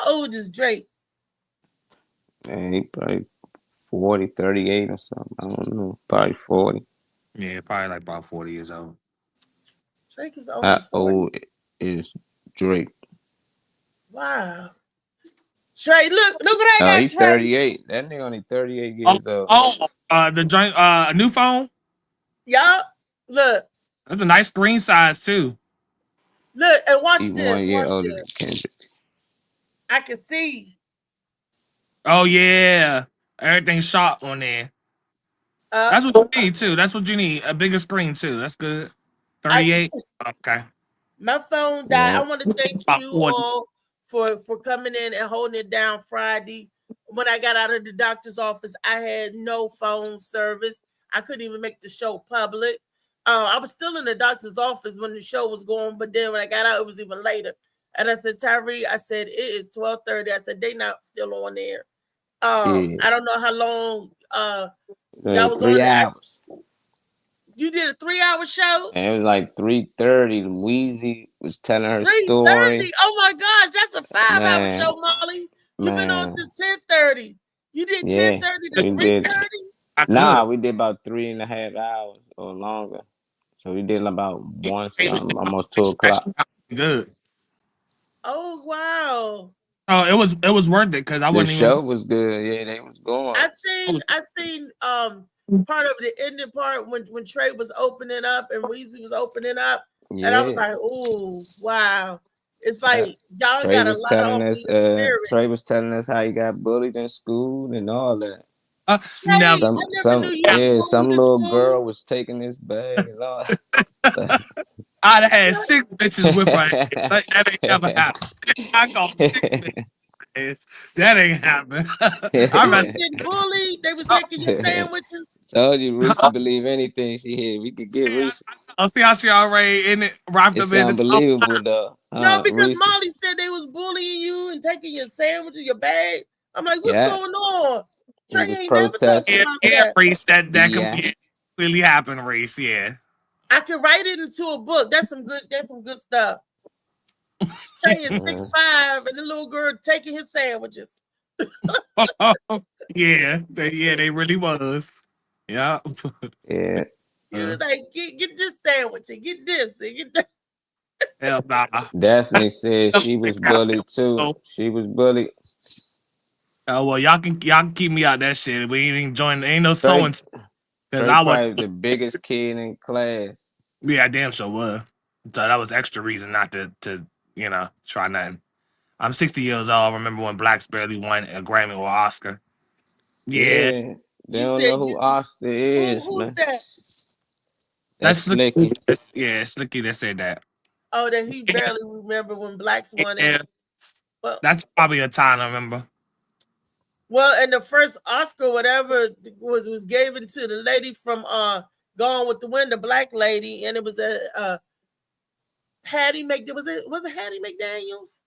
old is Drake? Man, he probably 40, 38 or something. I don't know. Probably 40. Yeah, probably like about 40 years old. Drake is only How 40. old is Drake? Wow. Trey, look what I Oh, got, he Trey. 38. That nigga only 38 Oh, years old. the joint, a new phone. Y'all, look, That's a nice screen size too. look, and He watch this. 1 year Watch older than this. Kendrick. I can see. Oh yeah, everything shot on there. Uh, That's what you need too. That's what you need. A bigger screen too. That's good. I 38. Okay. my phone died. I Yeah. want to thank About you 40. all for coming in and holding it down Friday. When I got out of the doctor's office, I had no phone service. I couldn't even make the show public. I was still in the doctor's office when the show was going, but then when I got out, it was even later. And I said, Tyree, I said, it is 12:30. I said, they not still on there. Shit. I don't know how long y'all was on 3 there. hours. You did a 3-hour show? And it was like 3:30. Weezy was telling her 3:30. story. Oh my gosh, that's a 5-hour Man, show, Molly. You've been on man. since 10:30. You did Yeah, 10:30 to we did. 3:30? Not Nah, good. we did about 3.5 hours or longer. So we did about one something, almost 2 o'clock. Good. Oh wow. Oh, it was worth it because I The wasn't even. show was good. Yeah, they was going. I seen part of the ending part when Trey was opening up and Weezy was opening up, and I was Yeah. like, oh wow. It's Yeah. like y'all Trey got a was lot telling off of us, your Trey spirits. was telling us how he got bullied in school and all that. Now, Trey, I never knew you was Some bullied in little girl school. was taking his bag and all. I'd have had 6 bitches whip her ass. That ain't never happened. I called 6 bitches. That ain't happened. You I'd rather. was getting bullied. They was taking your sandwiches. Told you, Reese believe anything she hear. We could get Yeah, Reese. I'll see how she already in it, wrapped up It's in the top. unbelievable though. No, because Reese. Molly said they was bullying you and taking your sandwiches, your bag. I'm like, what's Yeah, going on? he Trey was ain't never talked protesting. Yeah, about yeah, that. race that can Yeah. be clearly happen, race. Yeah. I could write it into a book. That's some good stuff. Trey is 6'5" and the little girl taking his sandwiches. Yeah, they really was. Yeah. Yeah. He was like, get this sandwich and get this and get that. Hell nah. Daphne said she was bullied too. She was bullied. Oh well, y'all can keep me out that shit. We ain't join. Ain't no Trey, sewing because Trey I probably would. the biggest kid in class. Yeah, I damn sure was. So that was extra reason not to try nothing. I'm 60 years old. I remember when Blacks barely won a Grammy or Oscar. Yeah, Yeah, they You don't said know who Oscar is, who's man. that? That's that's Slicky. Slicky that said that. Oh, that he barely remember when Blacks won it. Yeah, Well, that's probably a time I remember. well, and the first Oscar, whatever, was given to the lady from Gone with the Wind, the black lady, and it was a Hattie was it Hattie McDaniels?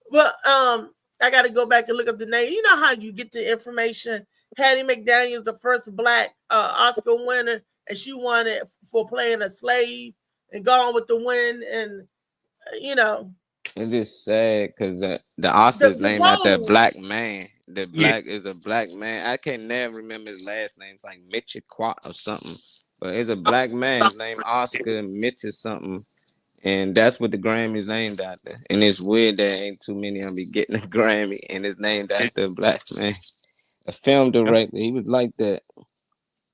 Well, I got to go back and look up the name. You know how you get the information. Hattie McDaniels, the first black Oscar winner, and she won it for playing a slave and Gone with the Wind, and you know It's just sad because the Oscar is the named after a role. black man. The Yeah, black is a black man. I can never remember his last name. It's like Mitchell Quat or something. But it's a black man. His name Oscar Mitchell something. And that's what the Grammy's named after. And it's weird that ain't too many of them be getting a Grammy and it's named after a black man. A film director. He was like that.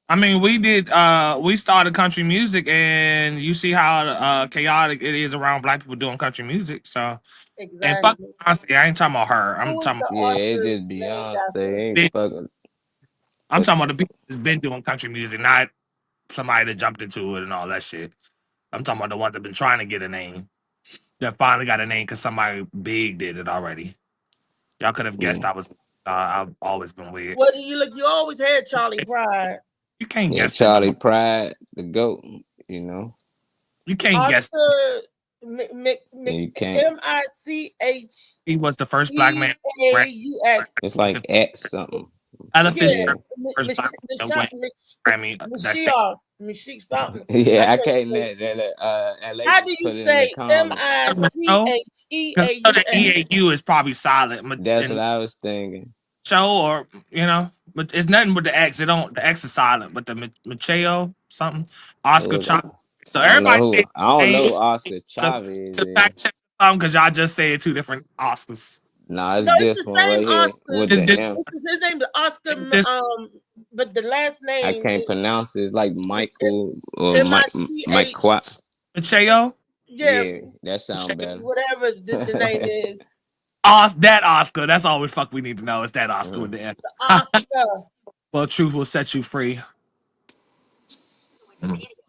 I mean, we started country music, and you see how chaotic it is around black people doing country music. So, and fuck Exactly. Beyonce, I ain't talking about her. I'm Who is talking the Yeah, it Oscars just named Beyonce. after? Ain't fucking. about the people that's been doing country music, not somebody that jumped into it and all that shit. I'm talking about the ones that been trying to get a name that finally got a name because somebody big did it already. Y'all could have guessed Yeah, I've always been weird. What do you look? You always had Charlie Pride. You can't yeah. guess that Charlie number. Pride, the goat. You know, You can't guess. Oscar and you can't. Micheux. He was the first black man. It's like X something. Ella Yeah, Yeah. Fitzgerald, first black man to win Grammy. That same Michelle something. Yeah, I I can't can't say. LA How do put you it in the say comments. no, because the Micheaux? EAU is probably silent, That's what and I was thinking. show or but it's nothing with the X. It don't the X is silent, but the Mateo something Oscar Hold Chavez. on. So I don't know everybody who. say I don't know who names Oscar Chavez to is. fact check something because y'all just said two different Oscars. Nah, it's No, it's this the one same right here with Oscars. Is the this M. His name is Oscar. this But the last I name can't is pronounce it. It's like Michael or Mike Michh. Quat. Mateo? Yeah, Yeah, that sound better. whatever the name is. That Oscar. That's all we fuck we need to know is that Oscar with the M. Oscar. Well, truth will set you free.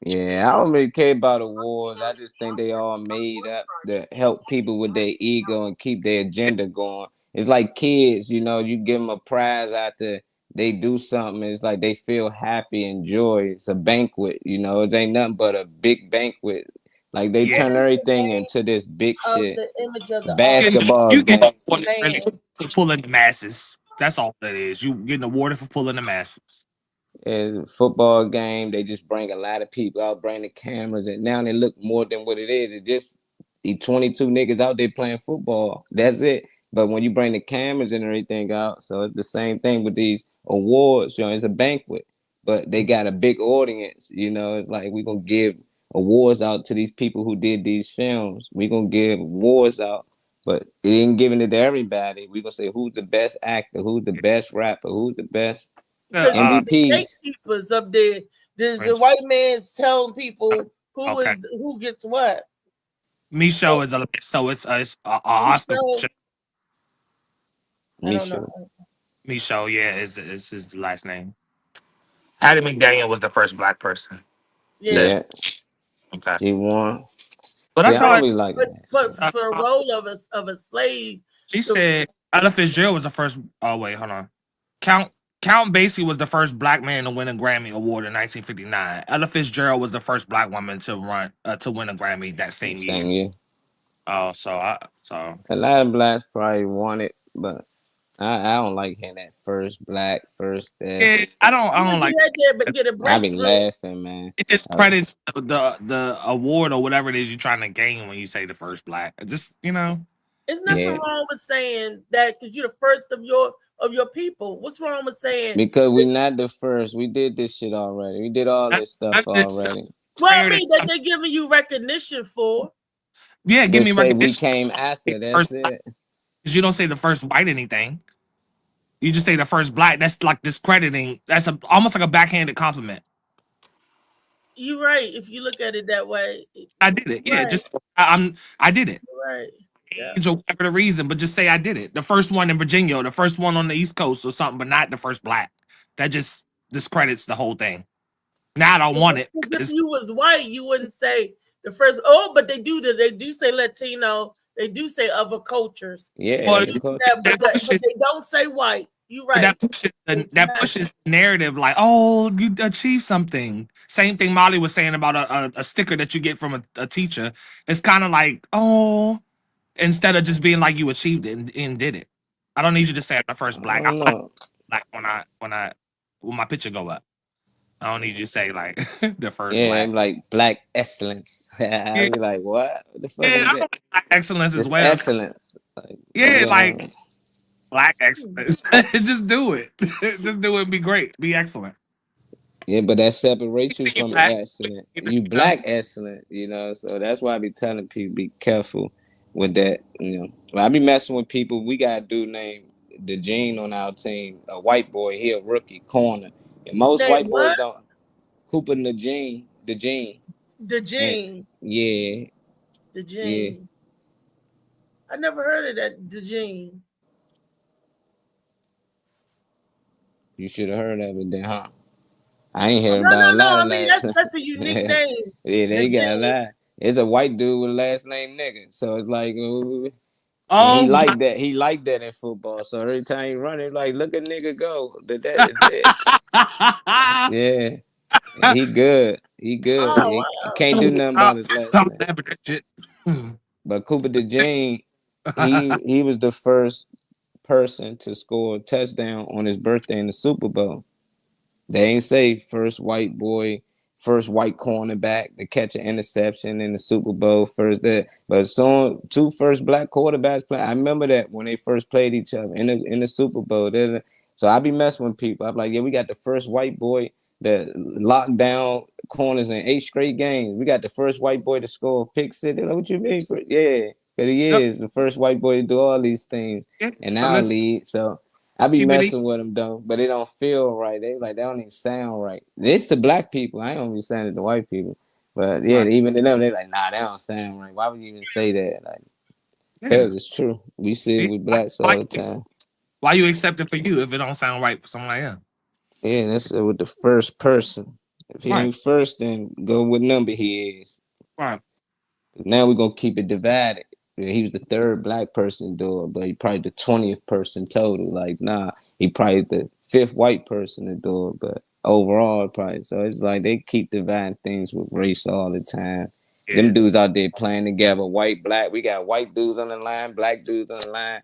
Yeah, I don't really care about awards. I just think they all made up to help people with their ego and keep their agenda going. It's like kids, you give them a prize after they do something. It's like they feel happy and joy. It's a banquet, it ain't nothing but a big banquet. Like they Yeah. What turn is the everything name into this big of shit. the image of the Basketball You get game. awarded really man? for pulling the masses. That's all that is. You getting awarded for pulling the masses. Football game, they just bring a lot of people out, bring the cameras, and now they look more than what it is. It just the 22 niggas out there playing football. That's it. But when you bring the cameras and everything out, so it's the same thing with these awards. It's a banquet, but they got a big audience. It's like we're gonna give awards out to these people who did these films. We're gonna give awards out, but it ain't giving it to everybody. We're gonna say who's the best actor, who's the best rapper, who's the best Because the MVPs. gatekeepers up there, the French. white man's telling people Okay. who gets what. Micho is it's a Oscar. Michelle, I don't Misha. know. Micho, yeah, is his last name. Hattie McDaniel was the first black person. Yeah, Says Yeah, okay, she won. but See, I I don't thought really like but for a role of a slave, she the, said Ella Fitzgerald was the first. Oh wait, hold on. Count Basie was the first black man to win a Grammy Award in 1959. Ella Fitzgerald was the first black woman to win a Grammy that same that. year. Same year. Oh, so A lot of blacks probably won it, but I don't like hearing that first black, first this. yeah, I don't like you had to but get a I be breakthrough. laughing, man. it. Discredits the award or whatever it is you're trying to gain when you say the first black. Just It's Yeah. nothing wrong with saying that because you're the first of your of your people. What's wrong with saying? Because we're not the first. We did this shit already. We did all this stuff already. Well, I mean that they're giving you recognition for. Yeah, give me Just say we recognition. came after. That's it. Because you don't say the first white anything. You just say the first black. That's like discrediting. That's almost like a backhanded compliment. You're right. If you look at it that way, I did it. Yeah, right. just I did it. You're right. Yeah. Age or whatever the reason, but just say I did it. The first one in Virginia, or the first one on the East Coast, or something, but not the first black. That just discredits the whole thing. Now I don't want it. If you was white, you wouldn't say the first. Oh, but they do. They do say Latino. They do say other cultures. Yeah, but they don't say white. You're right. That pushes the narrative like, oh, you achieved something. Same thing Molly was saying about a sticker that you get from a teacher. It's kind of like, oh, instead of just being like you achieved it and did it. I don't need you to say I'm the first black. I'm like when my picture go up. I don't need you to say like the first black. Like black excellence. I'd be like, what? What the fuck is that? Black excellence as well. Excellence. Like, like black excellence. Just do it. Just do it and be great. Be excellent. Yeah, but that separates you from excellent. You black excellent, you know. So that's why I be telling people be careful with that. You know, I be messing with people. We got a dude named DeJean on our team, a white boy. He a rookie corner, and most white boys don't. Cooper DeJean. DeJean. Yeah. DeJean. Yeah. I never heard of that DeJean. You should have heard of it then, huh? I ain't heard about a lot of that's a unique name. Yeah, they got a lot. It's a white dude with a last name nigga. So it's like, he like that. He like that in football. So every time he run, it's like, look at nigga go. Yeah. And he good. He good. He can't do nothing about his last name. But Cooper DeJean, he was the first person to score a touchdown on his birthday in the Super Bowl. They ain't say first white boy, first white cornerback to catch an interception in the Super Bowl first that, but soon two first black quarterbacks play. I remember that when they first played each other in the Super Bowl. So I be messing with people. I'm like, yeah, we got the first white boy that locked down corners in 8 straight games. We got the first white boy to score a pick six. Like, what you mean? Yeah, but he is the first white boy to do all these things in our league. So I be messing with them though, but it don't feel right. They don't even sound right. It's the black people. I ain't gonna be saying it to white people, but yeah, even to them, they like, nah, they don't sound right. Why would you even say that? Like, hell, it's true. We see it with blacks all the time. Why you accept it for you if it don't sound right for somebody else? Yeah, that's with the first person. If he ain't first, then go what number he is. Right. Now we're gonna keep it divided. He was the third black person to do it, but he probably the 20th person total. Like, nah, he probably the 5th white person to do it, but overall, probably. So it's like they keep dividing things with race all the time. Yeah. Them dudes out there playing together, white, black. We got white dudes on the line, black dudes on the line.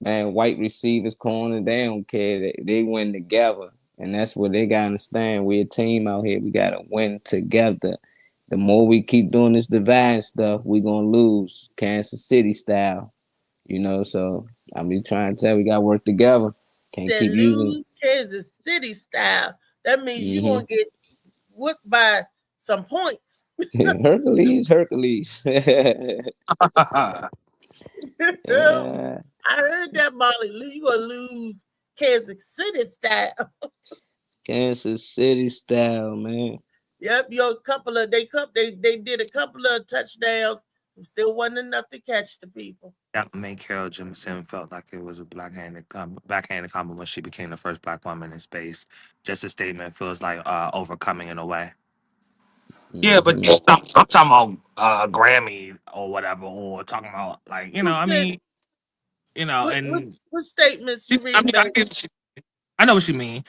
Man, white receivers, corner, they don't care. They win together. And that's what they got to understand. We're a team out here. We got to win together. The more we keep doing this divide stuff, we're going to lose Kansas City style. You know, so I be trying to tell we got to work together. Can't keep using Kansas City style. That means you're going to get whipped by some points. Hercules. Yeah. I heard that, Molly. You're going to lose Kansas City style. Kansas City style, man. Yep, they did a couple of touchdowns. Still wasn't enough to catch the people. That made Carol Jemison felt like it was a backhanded comment when she became the first black woman in space. Just a statement feels like overcoming in a way. Yeah, but I'm talking about Grammy or whatever, or talking about like what statements you read? I know what you mean.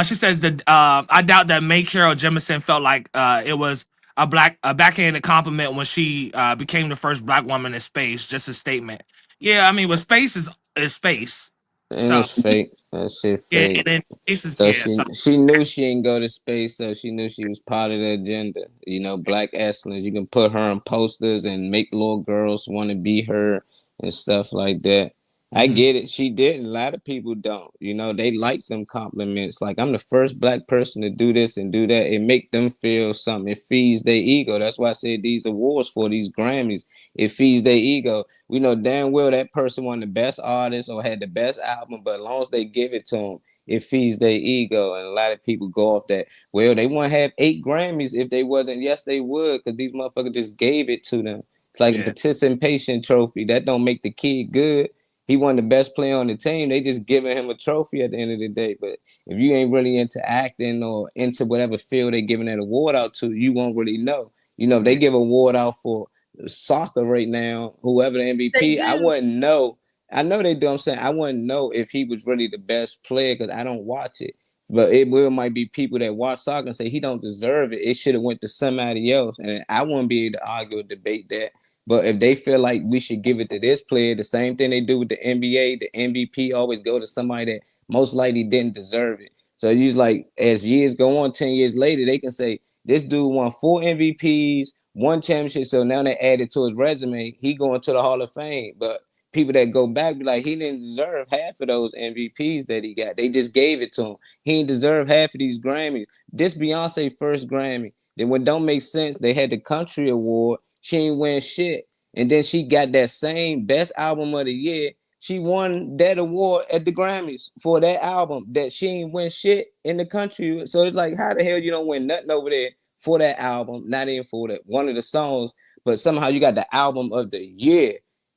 She says that I doubt that May Carol Jemison felt like it was a backhanded compliment when she became the first black woman in space. Just a statement. Yeah, I mean, but space is space. And it's fake. That shit fake. Yeah, and then so she knew she didn't go to space, so she knew she was part of the agenda. You know, black excellence. You can put her on posters and make little girls want to be her and stuff like that. I get it. She didn't. A lot of people don't. You know, they like them compliments. Like, I'm the first black person to do this and do that. It make them feel something. It feeds their ego. That's why I said these awards for these Grammys, it feeds their ego. We know damn well that person won the best artist or had the best album, but as long as they give it to them, it feeds their ego. And a lot of people go off that, well, they wouldn't have 8 Grammys if they wasn't. Yes, they would, because these motherfuckers just gave it to them. It's like a participation trophy. That don't make the kid good. He won the best player on the team. They just giving him a trophy at the end of the day. But if you ain't really into acting or into whatever field they giving that award out to, you won't really know. You know, if they give an award out for soccer right now, whoever the MVP, I wouldn't know. I know they do. I'm saying I wouldn't know if he was really the best player because I don't watch it. But it might be people that watch soccer and say he don't deserve it. It should have went to somebody else, and I wouldn't be able to argue or debate that. But if they feel like we should give it to this player, the same thing they do with the NBA, the MVP always go to somebody that most likely didn't deserve it. So you like, as years go on, 10 years later, they can say this dude won 4 MVPs, 1 championship. So now they add it to his resume. He going to the Hall of Fame. But people that go back be like, he didn't deserve half of those MVPs that he got. They just gave it to him. He didn't deserve half of these Grammys. This Beyonce first Grammy. Then what don't make sense, they had the country award. She ain't win shit. And then she got that same best album of the year. She won that award at the Grammys for that album that she ain't win shit in the country. So it's like, how the hell you don't win nothing over there for that album, not even for that one of the songs, but somehow you got the album of the year.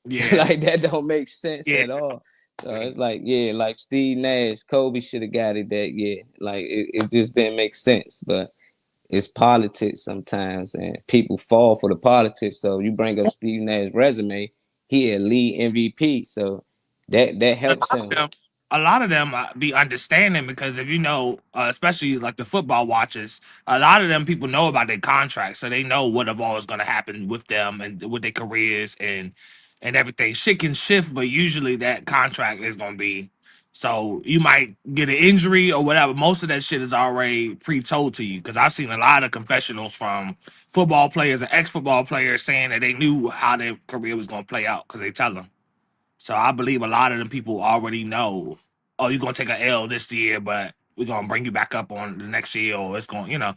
Yeah. Like that don't make sense at all. So it's like, yeah, like Steve Nash, Kobe should have got it that year. Like it just didn't make sense. But it's politics sometimes, and people fall for the politics. So you bring up Steve Nash's resume, he a lead MVP, so that helps him. A lot of them be understanding because if you know, especially like the football watchers, a lot of them people know about their contracts, so they know what of all is going to happen with them and with their careers and everything. Shit can shift, but usually that contract is going to be. So you might get an injury or whatever. Most of that shit is already pre-told to you because I've seen a lot of confessionals from football players and ex-football players saying that they knew how their career was going to play out because they tell them. So I believe a lot of them people already know, oh, you're gonna take an L this year, but we're gonna bring you back up on the next year, or it's going, you know.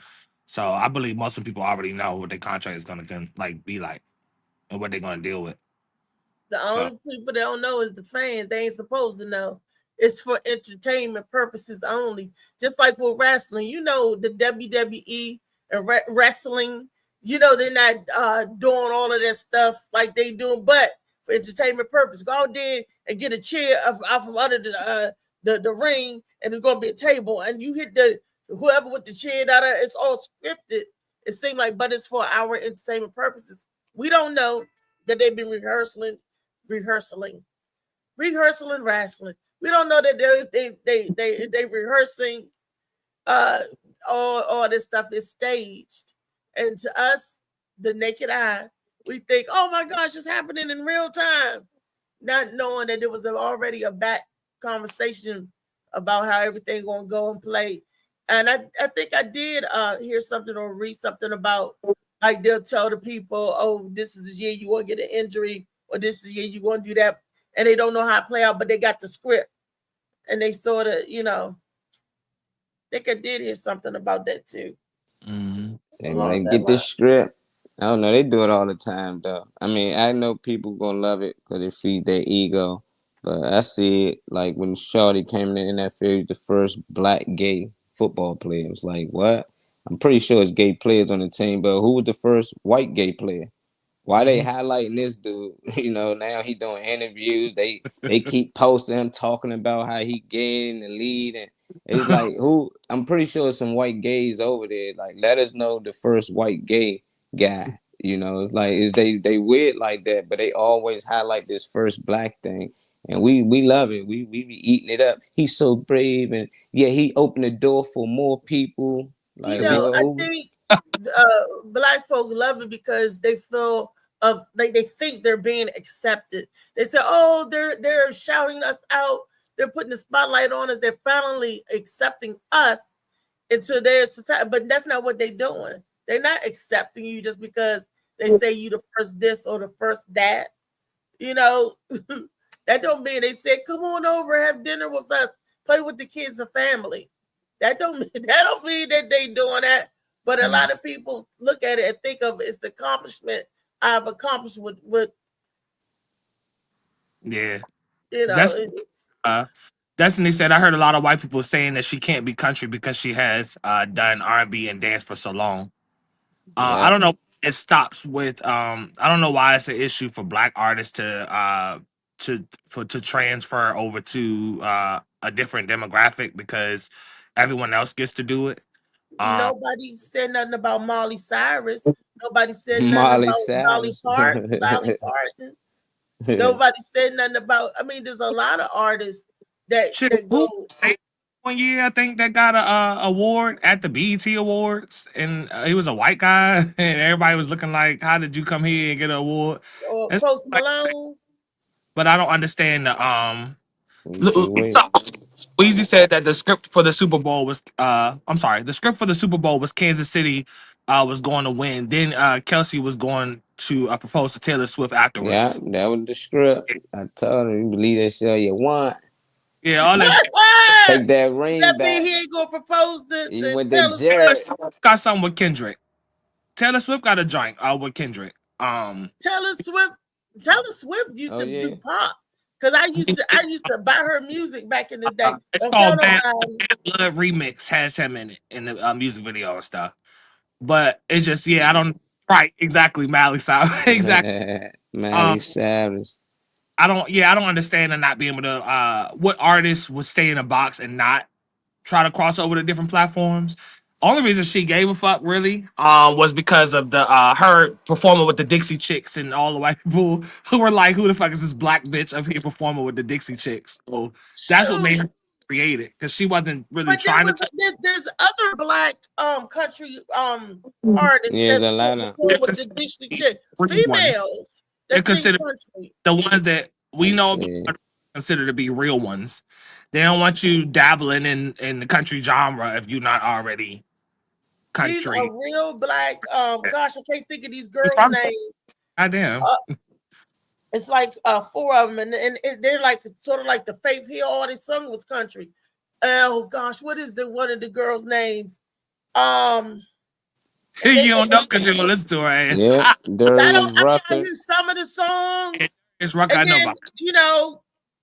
So I believe most of the people already know what their contract is gonna like be like and what they're gonna deal with. The only people that don't know is the fans. They ain't supposed to know. It's for entertainment purposes only. Just like with wrestling, you know, the WWE and wrestling, you know, they're not doing all of that stuff like they doing, but for entertainment purpose. Go out there and get a chair out from under the ring, and there's gonna be a table, and you hit the whoever with the chair out there. It's all scripted. It seemed like, but it's for our entertainment purposes. We don't know that they've been rehearsing wrestling. We don't know that they rehearsing all this stuff is staged. And to us, the naked eye, we think, oh my gosh, it's happening in real time, not knowing that there was already a back conversation about how everything gonna go and play. And I think I did hear something or read something about like they'll tell the people, oh, this is the year you want to get an injury, or this is the year you want to do that, and they don't know how to play out, but they got the script, and they sort of, you know, I think I did hear something about that too. Mm-hmm. And when they get this script, I don't know, they do it all the time though. I mean, I know people gonna love it because it feeds their ego, but I see it like when Shawty came in the NFL, the first black gay football player. It was like, what? I'm pretty sure it's gay players on the team, but who was the first white gay player? Why they highlighting this dude? You know, now he doing interviews. They keep posting him talking about how he gay in the lead, and it's like, who? I'm pretty sure some white gays over there. Like, let us know the first white gay guy. You know, it's like is they weird like that, but they always highlight this first black thing, and we love it. We be eating it up. He's so brave, and yeah, he opened the door for more people. Like, you know, I think black folk love it because they feel like they think they're being accepted. They say, oh, they're shouting us out. They're putting the spotlight on us. They're finally accepting us into their society. But that's not what they're doing. They're not accepting you just because they say you the first this or the first that. You know, That don't mean they said, "Come on over, have dinner with us, play with the kids and family." That don't mean, that don't mean that they doing that. But a lot of people look at it and think of it as the accomplishment I've accomplished with Yeah. you know. That's Destiny said I heard a lot of white people saying that she can't be country because she has done R&B and dance for so long. I Yeah. don't know. It stops with I don't know why it's an issue for black artists to transfer over to a different demographic because everyone else gets to do it. Um, Nobody said nothing about Molly Cyrus. Nobody said nothing Miley about Cyrus. Dolly Parton. Nobody said nothing about. I mean, there's a lot of artists shit, that who go. say 1 year I think that got a award at the BET Awards, and he was a white guy, and everybody was looking like, "How did you come here and get an award?" Or It's Post like, Malone. but I don't understand the You see, wait. Weezy said that the script for the Super Bowl was I'm sorry, the script for the Super Bowl was Kansas City was going to win. Then Kelsey was going to propose to Taylor Swift Yeah, afterwards. that was the script. I told her, you believe that shit all you want. Yeah, all that shit. Take that Does ring that mean back. he ain't gonna propose You to went to Taylor Taylor Swift? Jared. Swift got something with Kendrick. Taylor Swift got a joint with Kendrick. Taylor Swift. Taylor Swift used Oh to yeah. do pop because I used to buy her music back in the day. It's Don't tell called Bad nobody. Blood Remix has him in it in the music video and stuff. But it's just I don't right exactly Miley Cyrus exactly. Miley Um, Cyrus. I don't understand and not being able to what artists would stay in a box and not try to cross over to different platforms. Only reason she gave a fuck really was because of the her performing with the Dixie Chicks and all the white people who were like, who the fuck is this black bitch up here performing with the Dixie Chicks? So that's what Shoot. made her create it because she wasn't really But trying to touch there's other black country artists Yeah, that the Atlanta. perform with the Dixie Chick. ones. Females They're that sing considered country. the ones that we Let's know about see. are considered to be real ones. They don't want you dabbling in the country genre if you're not already These country. are real black. Gosh, I can't think of these If girls' I'm names. goddamn. It's like 4 of them, and they're like sort of like the Faith Hill. All they sung was country. Oh gosh, what is the one of the girls' names? You don't know because you're gonna listen to her ass. Yep. I Darius I Rucker. hear some of the songs, It's rock I and know then about.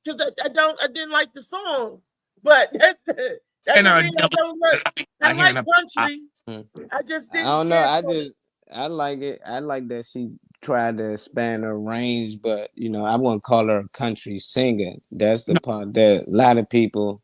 because I didn't like the song, but that And doesn't mean I don't like. I I hearing like about. country. I just I didn't don't know. care for it. I like it. I like that she tried to expand her range, but I wouldn't call her a country singer. That's the No, part that a lot of people,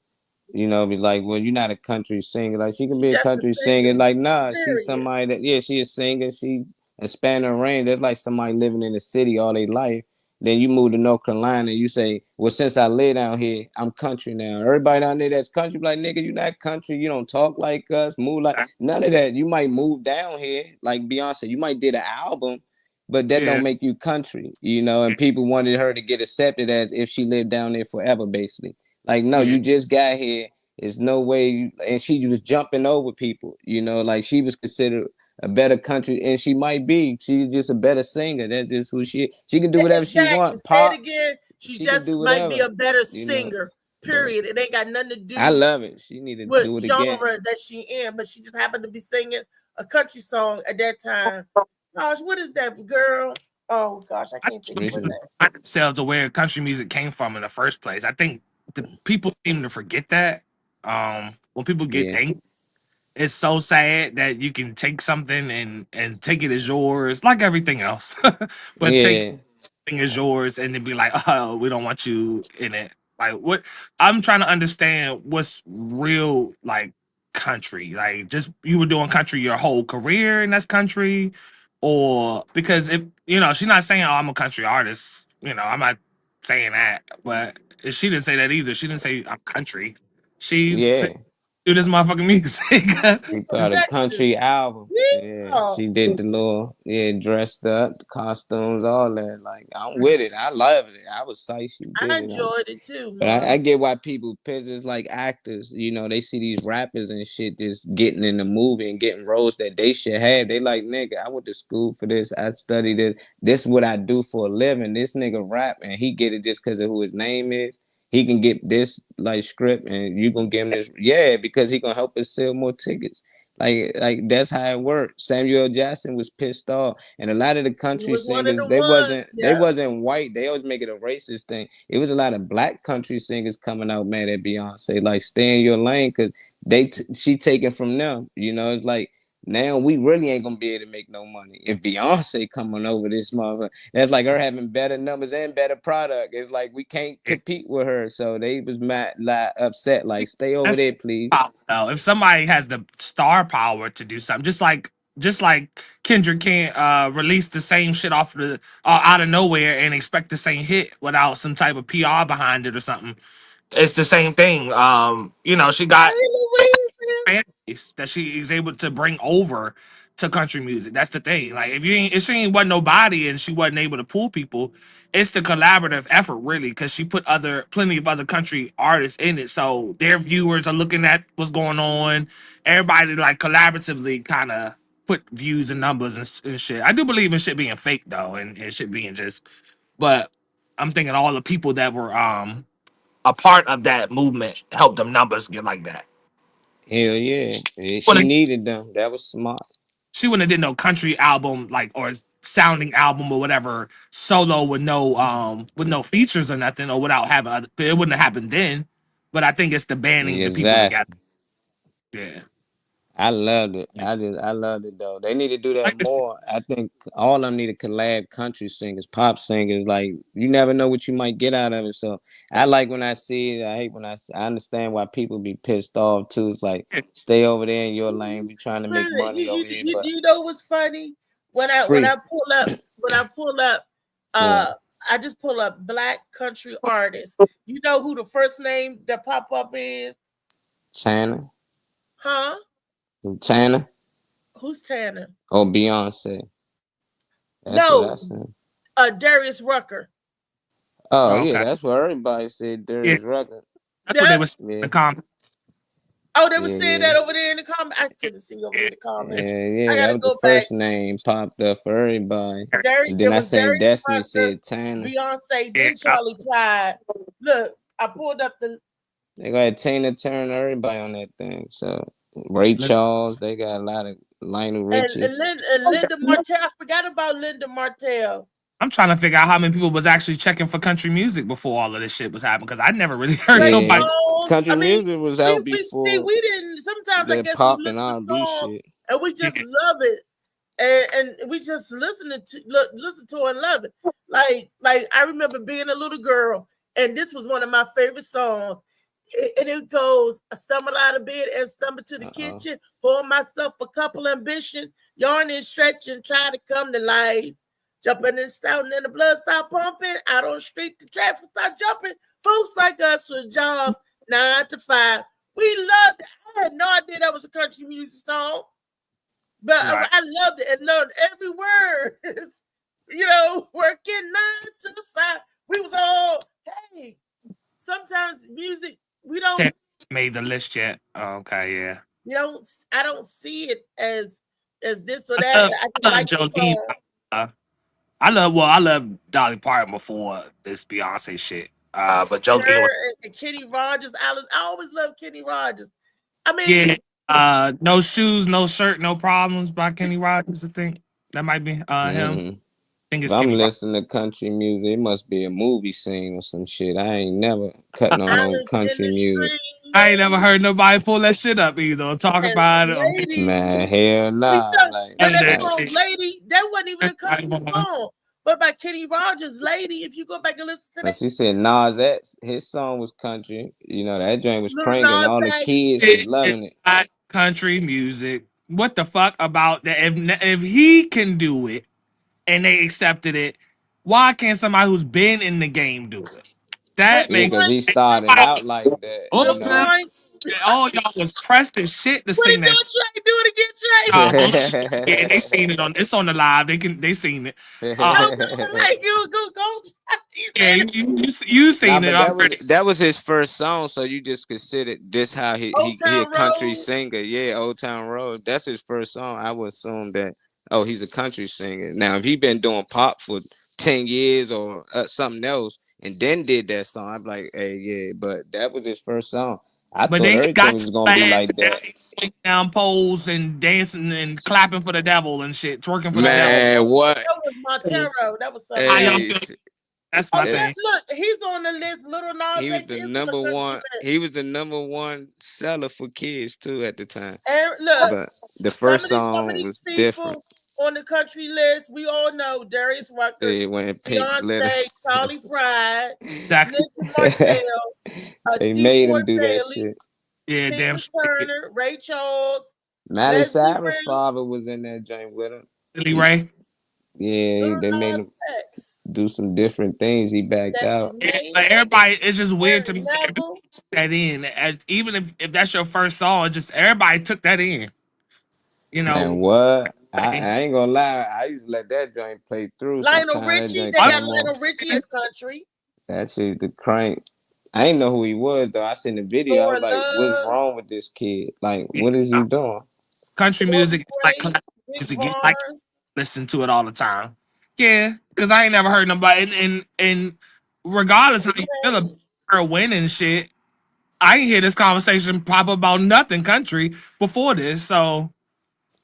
be like, well, you're not a country singer. Like she can She be a just a country singer. singer. Like, nah, she's Period. somebody that she a singer. She expand her range. That's like somebody living in the city all their life. Then you move to North Carolina and you say, well, since I live down here, I'm country now. Everybody down there that's country, like, nigga, you not country. You don't talk like us, move like none of that. You might move down here, like Beyonce. You might did an album, but that yeah, don't make you country, and people wanted her to get accepted as if she lived down there forever, basically. Like, no, yeah, you just got here. There's no way and she was jumping over people, like she was considered a better country, and she might be. She's just a better singer. That's just who she is. She can do whatever she Exactly. want. Say it Pop, again. She she can just do might be whatever, a better you know. singer. But Period. It ain't got nothing to do I love it. She need to with do it again. genre that she in, but she just happened to be singing a country song at that time. Gosh, what is that girl? Oh gosh, I can't think of her name. themselves to where country music came from in the first place. I think the people seem to forget that. When people get Yeah, angry, it's so sad that you can take something and take it as yours, like everything else. But take yeah, something as yours and then be like, oh, we don't want you in it. Like what I'm trying to understand what's real like country. Like just you were doing country your whole career and that's country. Or because if she's not saying, oh, I'm a country artist. I'm not saying that. But she didn't say that either. She didn't say I'm country. She said yeah. do this motherfucking music. We thought a Sexy. country album. Yeah, Yeah. she did the little, dressed up, the costumes, all that. Like, I'm with it. I love it. I was psyched she I did it. enjoyed it too, But man. I get why people pictures like actors, they see these rappers and shit just getting in the movie and getting roles that they should have. They like, nigga, I went to school for this. I studied this. This is what I do for a living. This nigga rap and he get it just because of who his name is. He can get this like script and you gonna give him this. Yeah, because he gonna help us sell more tickets. Like that's how it worked. Samuel Jackson was pissed off, and a lot of the He country was one of singers the they ones. wasn't they Yeah. wasn't white. They always make it a racist thing. It was a lot of black country singers coming out mad at Beyonce, like stay in your lane, cause she taking from them. It's like now we really ain't gonna be able to make no money if Beyonce coming over this motherfucker. That's like her having better numbers and better product. It's like we can't compete with her, so they was mad, like upset, like stay over That's there, please. power, though. If somebody has the star power to do something, just like Kendrick can't release the same shit off the out of nowhere and expect the same hit without some type of PR behind it or something. It's the same thing. She got Hey, Louise. fan base that she is able to bring over to country music. That's the thing. Like if she ain't wasn't nobody and she wasn't able to pull people, it's the collaborative effort really because she put plenty of other country artists in it. So their viewers are looking at what's going on. Everybody like collaboratively kind of put views and numbers and shit. I do believe in shit being fake though and shit being just but I'm thinking all the people that were a part of that movement helped them numbers get like that. Hell yeah. She Well, needed them. That was smart. she wouldn't have did no country album like or sounding album or whatever solo with no features or nothing or without having it wouldn't have happened then. But I think it's the banding the people together. Exactly. Yeah. I loved it. Yeah. I loved it though. They need to do that Like I said, more. I think all of them need to collab country singers, pop singers. Like you never know what you might get out of it. So I like when I see it. I hate when I understand why people be pissed off too. It's like stay over there in your lane. We trying to make money over here, but You know what's funny? When I free. pull up, Yeah. I just pull up black country artists. You know who the first name that pop up is? Tanner. Huh? Tanner Who's Tanner? or Beyonce. That's what I No, said. Darius Rucker. Oh oh, yeah, okay. that's what everybody said. Yeah, Darius Rucker. that's what they That, was in Yeah. the comments. oh, they were Yeah, saying yeah. that over there in the comment. I couldn't see over there in the comments. Yeah, I that gotta was the go back. first name popped up for everybody. And There then I was seen Darius Destiny Rucker, said Tanner. Beyonce, Yeah. then Charlie Pride. Look, I pulled up the They got Tina Turner, everybody on that thing. So Ray Charles, they got a lot of Lionel Richie. and Linda Martell. I forgot about Linda Martell. I'm trying to figure out how many people was actually checking for country music before all of this shit was happening because I never really heard Play Yeah, nobody. songs. country I mean, music was out we see before we didn't. Sometimes I that guess we pop and listen to R&B songs shit. and we just love it, and we just listen to and love it. Like I remember being a little girl, and this was one of my favorite songs. And it goes, I stumbled out of bed and stumbled to the kitchen, pour myself a couple ambition, yawn and stretch and try to come to life. Jumping and shouting and the blood start pumping. Out on the street, the traffic start jumping. Folks like us with jobs, 9 to 5. We loved it. I had no idea that was a country music song. But Right. I loved it and learned every word. Working 9 to 5. We was all, hey, sometimes music, we don't, Tanner made the list yet. Oh, okay, yeah. I don't see it as this or I that. love, I just I love like the Jolene. song. I love Dolly Parton before this Beyonce shit. But Jolene was Her and Kenny Rogers, Alice. I always love Kenny Rogers. I yeah. mean, No shoes, no shirt, no problems by Kenny Rogers. I think that might be him. I think If it's I'm Kenny Rogers. listening to country music, it must be a movie scene or some shit. I ain't never cutting on no Alice in country the music. Stream, I ain't never heard nobody pull that shit up either or talk and about it or Lady. Man, hell nah. Like, And none of that that I, song, shit. Lady, that wasn't even a country song. But by Kenny Rogers, Lady, if you go back and listen to but that, she said Nas X, his song was country. That joint was Lil cranking. Nas All the X, kids was loving it. Not country music. What the fuck about that? If he can do it and they accepted it, why can't somebody who's been in the game do it? the That Yeah, makes because point, he started out like that. the Old time point, Oh, y'all was pressed as shit to What sing it do, that shit. Trey? Do it again, Trey. Yeah, they seen it on. It's on the live. They seen it. No, but like you go. He Yeah, said, you Nah, seen it but already. that was his first song, so you just considered this how Old he a Town country Road. singer. Yeah, Old Town Road. That's his first song. I would assume that. Oh, he's a country singer. Now, if he been doing pop for 10 years or something else, and then did that song, I'd be like, hey, yeah. But that was his first song. I But thought they everything got was you gonna be ass like and now that. they swing down poles and dancing and clapping for the devil and shit, twerking for the devil. Man, what? That was Montero. That was something How y'all else. Hey, feel? That's Oh my yeah, eh, thing. look, he's on the list. Little Nas he was X the is on the number country one. list. He was the number one seller for kids too at the time. And look, But the some first of song these was different. people on the country list, we all know Darius Rucker, See, when pink glitter. Beyonce, Charlie Pride, Exactly. Lindsey Martell, They D. made him do that Forte, shit. Yeah, Tina damn straight. Turner, Ray Charles, Miley Leslie Cyrus' Ray, father was in that joint with him. Billy He, Ray. yeah, Little they made Nas him X, do some different things. He backed Stephanie out. Yeah, May, but everybody, it's just weird to Aaron me. Everybody Neville. took that in. Even if that's your first song, just everybody took that in. You Man, know, what? hey, I ain't gonna lie. I used to let that joint play through. Lionel Sometimes that Richie, joint they what? got come on. Lionel Richie as country. That shit, the crank. I ain't know who he was though. I seen the video. I Laura was like, "What's Love, wrong with this kid? Like, Yeah, what is he doing?" country Bobby music is like Gray, classic Big music. You like Barn. listen to it all the time. Yeah, because I ain't never heard nobody. And regardless how you feel about her winning shit, I ain't hear this conversation pop up about nothing country before this. So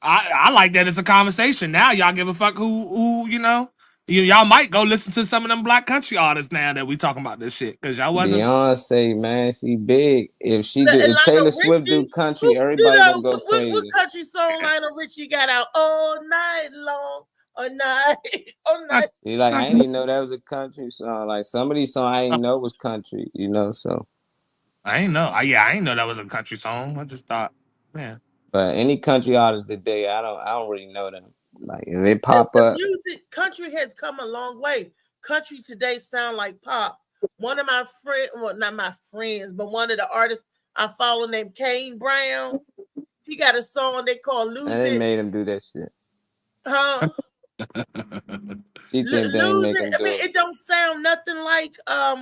I like that it's a conversation. Now y'all give a fuck who you know. Y'all might go listen to some of them black country artists now that we talking about this shit because y'all wasn't. Beyonce, man, she big. And If Taylor Lionel Swift do Richie, country, who you everybody gonna know go what crazy. country song Lionel Richie got out all night long, all night, all night. See, like I didn't even know that was a country song. Like some of these songs I didn't know was country, you know. So, I ain't know. I ain't know that was a country song. I just thought, man. but any country artist today, I don't really know them. Like if they The, pop the up, music country has come a long way. Country today sound like pop. One of my friends, well, not my friends, but one of the artists I follow named Kane Brown. He got a song they call and "Lose they It," made him do that shit. huh? She think they ain't Lose make It. him I do mean, it. it don't sound nothing like a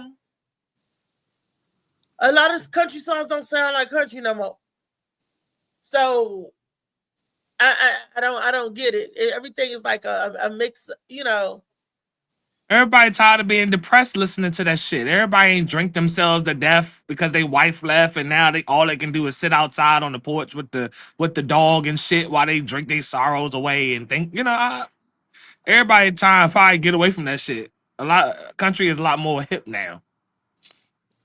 lot of country songs don't sound like country no more. So I don't get it. Everything is like a mix, you know. Everybody tired of being depressed listening to that shit. Everybody ain't drink themselves to death because they wife left, and now they all they can do is sit outside on the porch with the dog and shit while they drink their sorrows away and think. Everybody trying to probably get away from that shit. A lot country is a lot more hip now.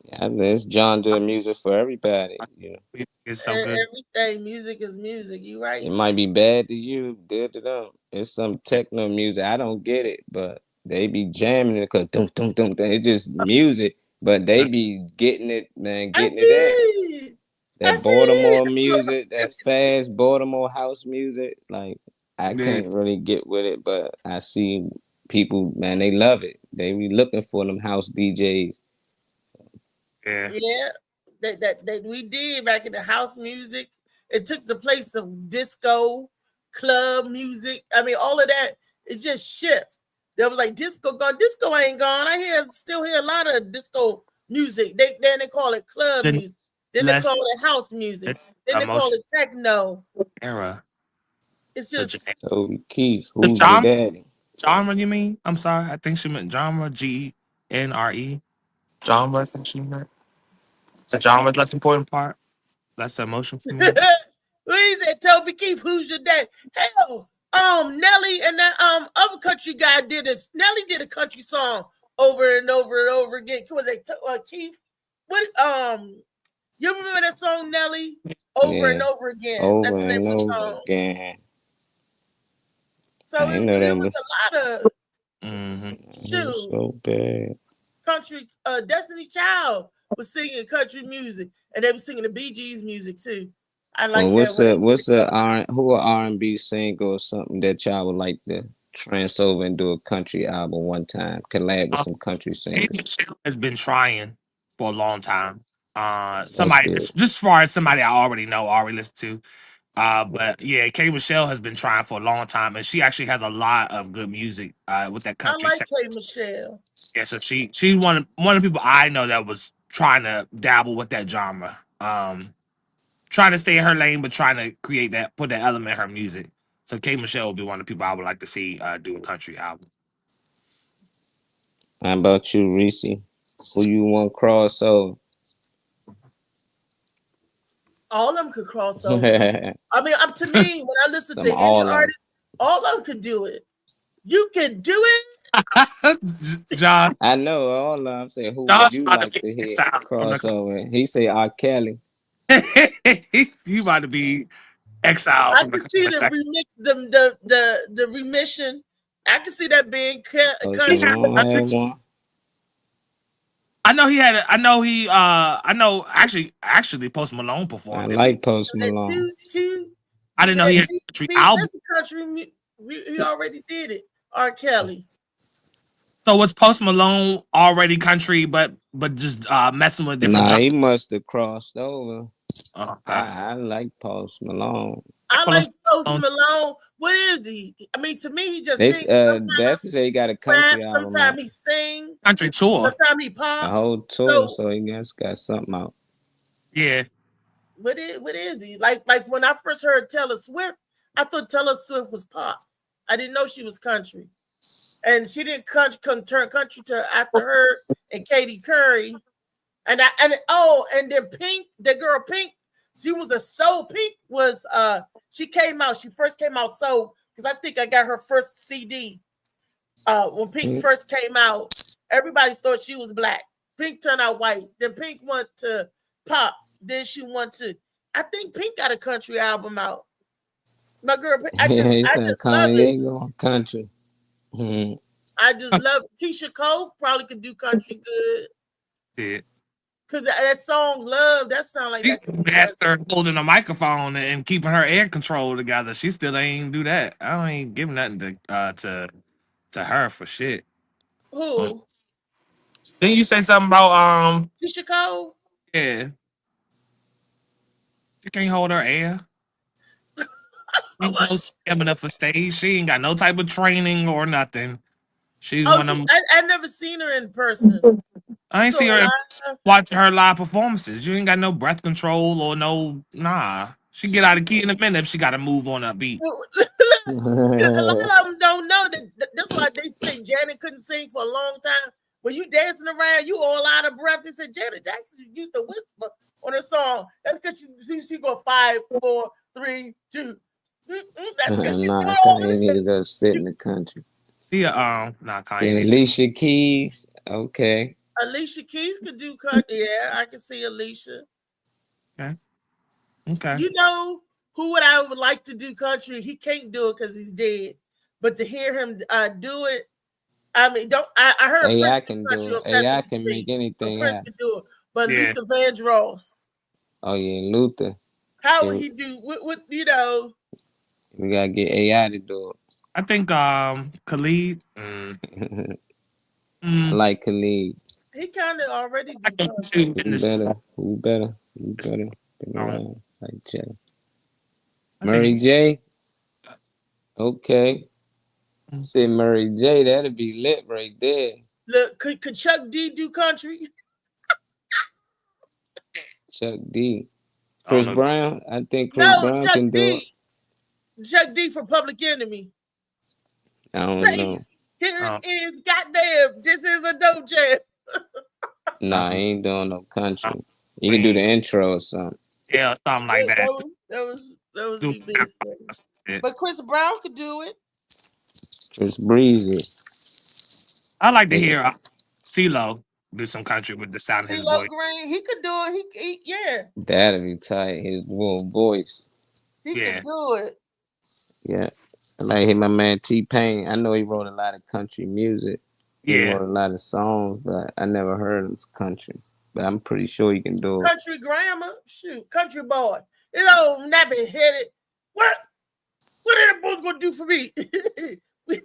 Yeah, it's genre music for everybody. You know, It's so good. Everything music is music. You right? it might be bad to you, good to them. It's some techno music. I don't get it, but they be jamming it because dum dum dum dum. It's just music, but they be getting it, man, I getting it in. see. I That see. Baltimore music, that fast Baltimore house music, like I Yeah, can't really get with it, but I see people, man, they love it. They be looking for them house DJs. yeah. Yeah, that we did back in the house music. It took the place of disco, club music. I mean, all of that. It just shifts. There was like disco gone. Disco ain't gone. Still hear a lot of disco music. They call it club Gen- music. Then they Less call it house music. it's Then they call emotion it techno. era. It's The just Toby Keith, the who's your genre daddy? genre you mean? I'm sorry. I think she meant genre. GNRE. Genre. I think she meant. The genre is less important part. That's the emotion for me. we said Toby Keith, who's your dad? Hell, Nelly and that other country guy did this. Nelly did a country song over and over and over again. Was it Keith? What you remember that song Nelly? Over and Yeah, over again. That's over the name of and the over song. again. So I ain't know it that was was a lot of shoot so bad. country. Destiny Child was singing country music, and they were singing the Bee Gees music too. I Well, like that when they did what's a the R who a R&B singer or something that y'all would like to trans over and do a country album one time, collab with country. some country Dave singers? Chappelle has been trying for a long time. Somebody good. just as far as somebody I already know, already listen to. But yeah, K Michelle has been trying for a long time, and she actually has a lot of good music with that I country like sound. K. Michelle. Yeah, so she's one of the people I know that was trying to dabble with that genre. Trying to stay in her lane, but trying to create that, put that element in her music. So K Michelle would be one of the people I would like to see do a country album. How about you, Reese? Who you want crossover? All of them could cross over. Them I mean, up to me, when I listen to any all of 'em. artist, all of them could do it. You can do it. John, I know all of them. Say, who would John's you about to like be to hear exiled from the crossover? He say R. Kelly. you about to be exiled I from the can see comment the section. remix, the remission. I can see that being Post He country. had Malone country. had one. I know he had. I know actually Post Malone I performed it. like Post That Malone. two. I didn't know he had a country album. That's a country. He already did it. R. Kelly. So was Post Malone already country, but just messing with different Nah, genres? he must have crossed over. Okay. I like Post Malone. I like Post Post Malone, Malone. What is he? I mean, to me, he just They sings. That's say he got a Rap. country album Sometimes out, he sing. country tour. Sometimes he a pops. whole tour. So So he got something out. Yeah. what is he? Like when I first heard Taylor Swift, I thought Taylor Swift was pop. I didn't know she was country. And she didn't turn country to after her and Katy Curry. And then Pink, the girl Pink, she was a soul. Pink was she first came out soul because I think I got her first CD. When Pink first came out, everybody thought she was black. Pink turned out white. Then Pink went to pop. Then she went to. I think Pink got a country album out. My girl, I He said just love it. Kanye going country. Mhm. I just love Keisha Cole. Probably could do country good Yeah. because that song "Love" that sound like She that could be country. mastered holding a microphone and keeping her air control together. She still ain't do that. I ain't giving nothing to her for shit. Who? Didn't you say something about Keisha Cole? yeah, she can't hold her air. She ain't no stamina for stage. She ain't got no type of training or nothing. She's Oh, one of them. I never seen her in person. I ain't So see her live. watching her live performances. You ain't got no breath control or no nah. She get out of key in a minute if she got to move on a beat. A lot of them don't know that. That's why they say Janet couldn't sing for a long time. When you dancing around, you all out of breath. They said Janet Jackson used to whisper on her song. That's because she go 5, 4, 3, 2. That's because she Nah, doing all Kanye need to this. go sit in the country. See, nah, Kanye. Then Alicia Keys, okay. Alicia Keys could do country. Yeah, I can see Alicia. Okay. You know who I would like to do country? He can't do it because he's dead. But to hear him do it, I mean, I heard AI Prince can country do on it. AI Sesame can make Street, so anything Prince happen. can do it. But Yeah. Luther Vandross, Oh yeah, Luther. how would he do? What you know? We gotta get AI to do I think Khalid. it. I like Khalid. He kind of already I do can country. see in Who this. better? Who better? Who better? Been around like Jay. I Murray think J. Okay. Say Murray J. That'd be lit right there. Look, could Chuck D do country? Chuck D. I don't Chris know. Brown. I think Chris No, Brown Chuck can do it. D. Chuck D for Public Enemy. I don't know. Face, here it is. Goddamn, this is a dope jam. Nah, he ain't doing no country. You can do the intro or something. Yeah, something like that. That was Do me big. But Chris Brown could do it. Just breezy. I like to hear CeeLo do some country with the sound of his CeeLo voice. Green, he could do it. Yeah, That'd be tight. His little voice. he could do it. Yeah. I like him, my man T-Pain. I know he wrote a lot of country music. He wrote a lot of songs, but I never heard him country. But I'm pretty sure he can do it. Country grammar, shoot, country boy. You know, nappy headed. What are the boys gonna do for me?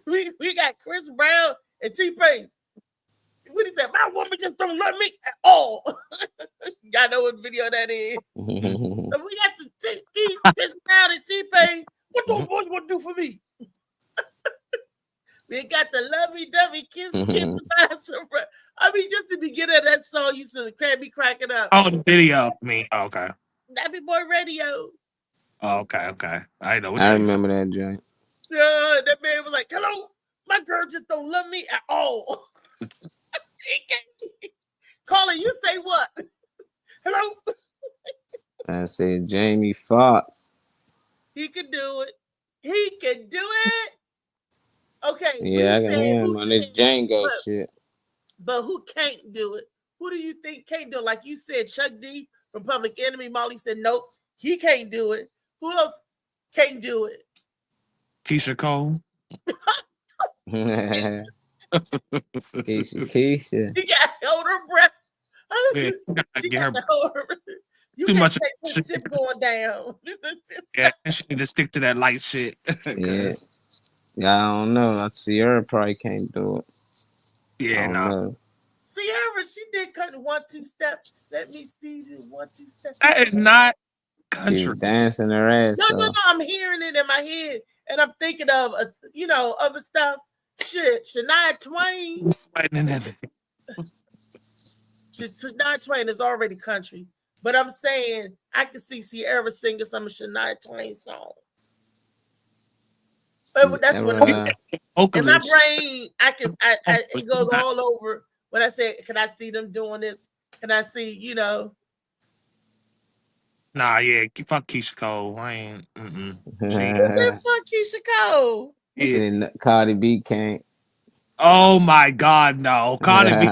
we got Chris Brown and T-Pain. What is that? My woman just don't love me at all. Y'all know what video that is. And we got to keep this out and T-Pain. What those boys want to do for me? We got the lovey-dovey kiss by some. I mean, just the beginning of that song used to be cracking up. Oh, the video. Okay. Nappy Boy Radio. Oh, okay. I know what I that is. remember that joint. Yeah, that man was like, "Hello, my girl just don't love me at all." Colin, you say what? Hello. I said Jamie Foxx. He could do it. He can do it. Okay. Yeah, I got him on this Django shit. But who can't do it? Who do you think can't do it? Like you said, Chuck D from Public Enemy. Molly said, nope, he can't do it. Who else can't do it? Keisha Cole. Keisha. She got to hold her breath. Yeah, she got to hold her breath. You too much sip going down. Yeah, she need to stick to that light shit. Yeah, I don't know. Sierra probably can't do it. Yeah, no. Sierra, she did cut 1-2 steps. Let me see you 1-2 steps. That is not country. She's dancing her ass off. No. I'm hearing it in my head, and I'm thinking of other stuff. Shit, Shania Twain. Shania Twain is already country, but I'm saying I can see Sierra singing some of Shania Twain songs. But that's what in my brain. It goes all over when I say, "Can I see them doing this? Can I see?" Nah, yeah, fuck Keisha Cole. I ain't. Who said fuck Keisha Cole? Yeah. Cardi B can't. Oh my God, no, Cardi B.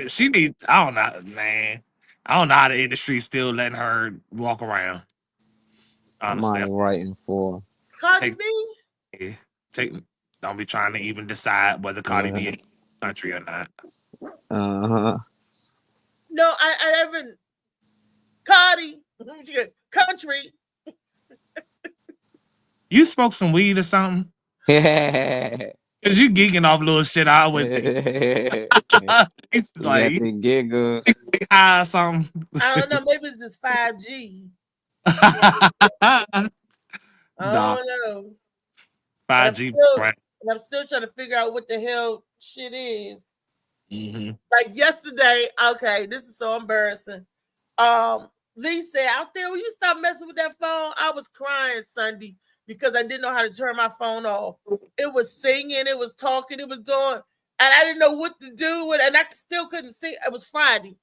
She needs. I don't know, man. I don't know how the industry's still letting her walk around. Somebody writing for Cardi B. Yeah, don't be trying to even decide whether Cardi B is country or not. No, I haven't. Cardi country. You smoked some weed or something? Cause you geeking off little shit I would it's like the giggle. High or something. I don't know, maybe it's this 5G. I don't know. 5G. I'm still trying to figure out what the hell shit is. Mm-hmm. Like yesterday, okay, this is so embarrassing. Lee said, out there, will you stop messing with that phone? I was crying Sunday because I didn't know how to turn my phone off. It was singing, it was talking, it was doing, and I didn't know what to do with it, and I still couldn't see. It was Friday.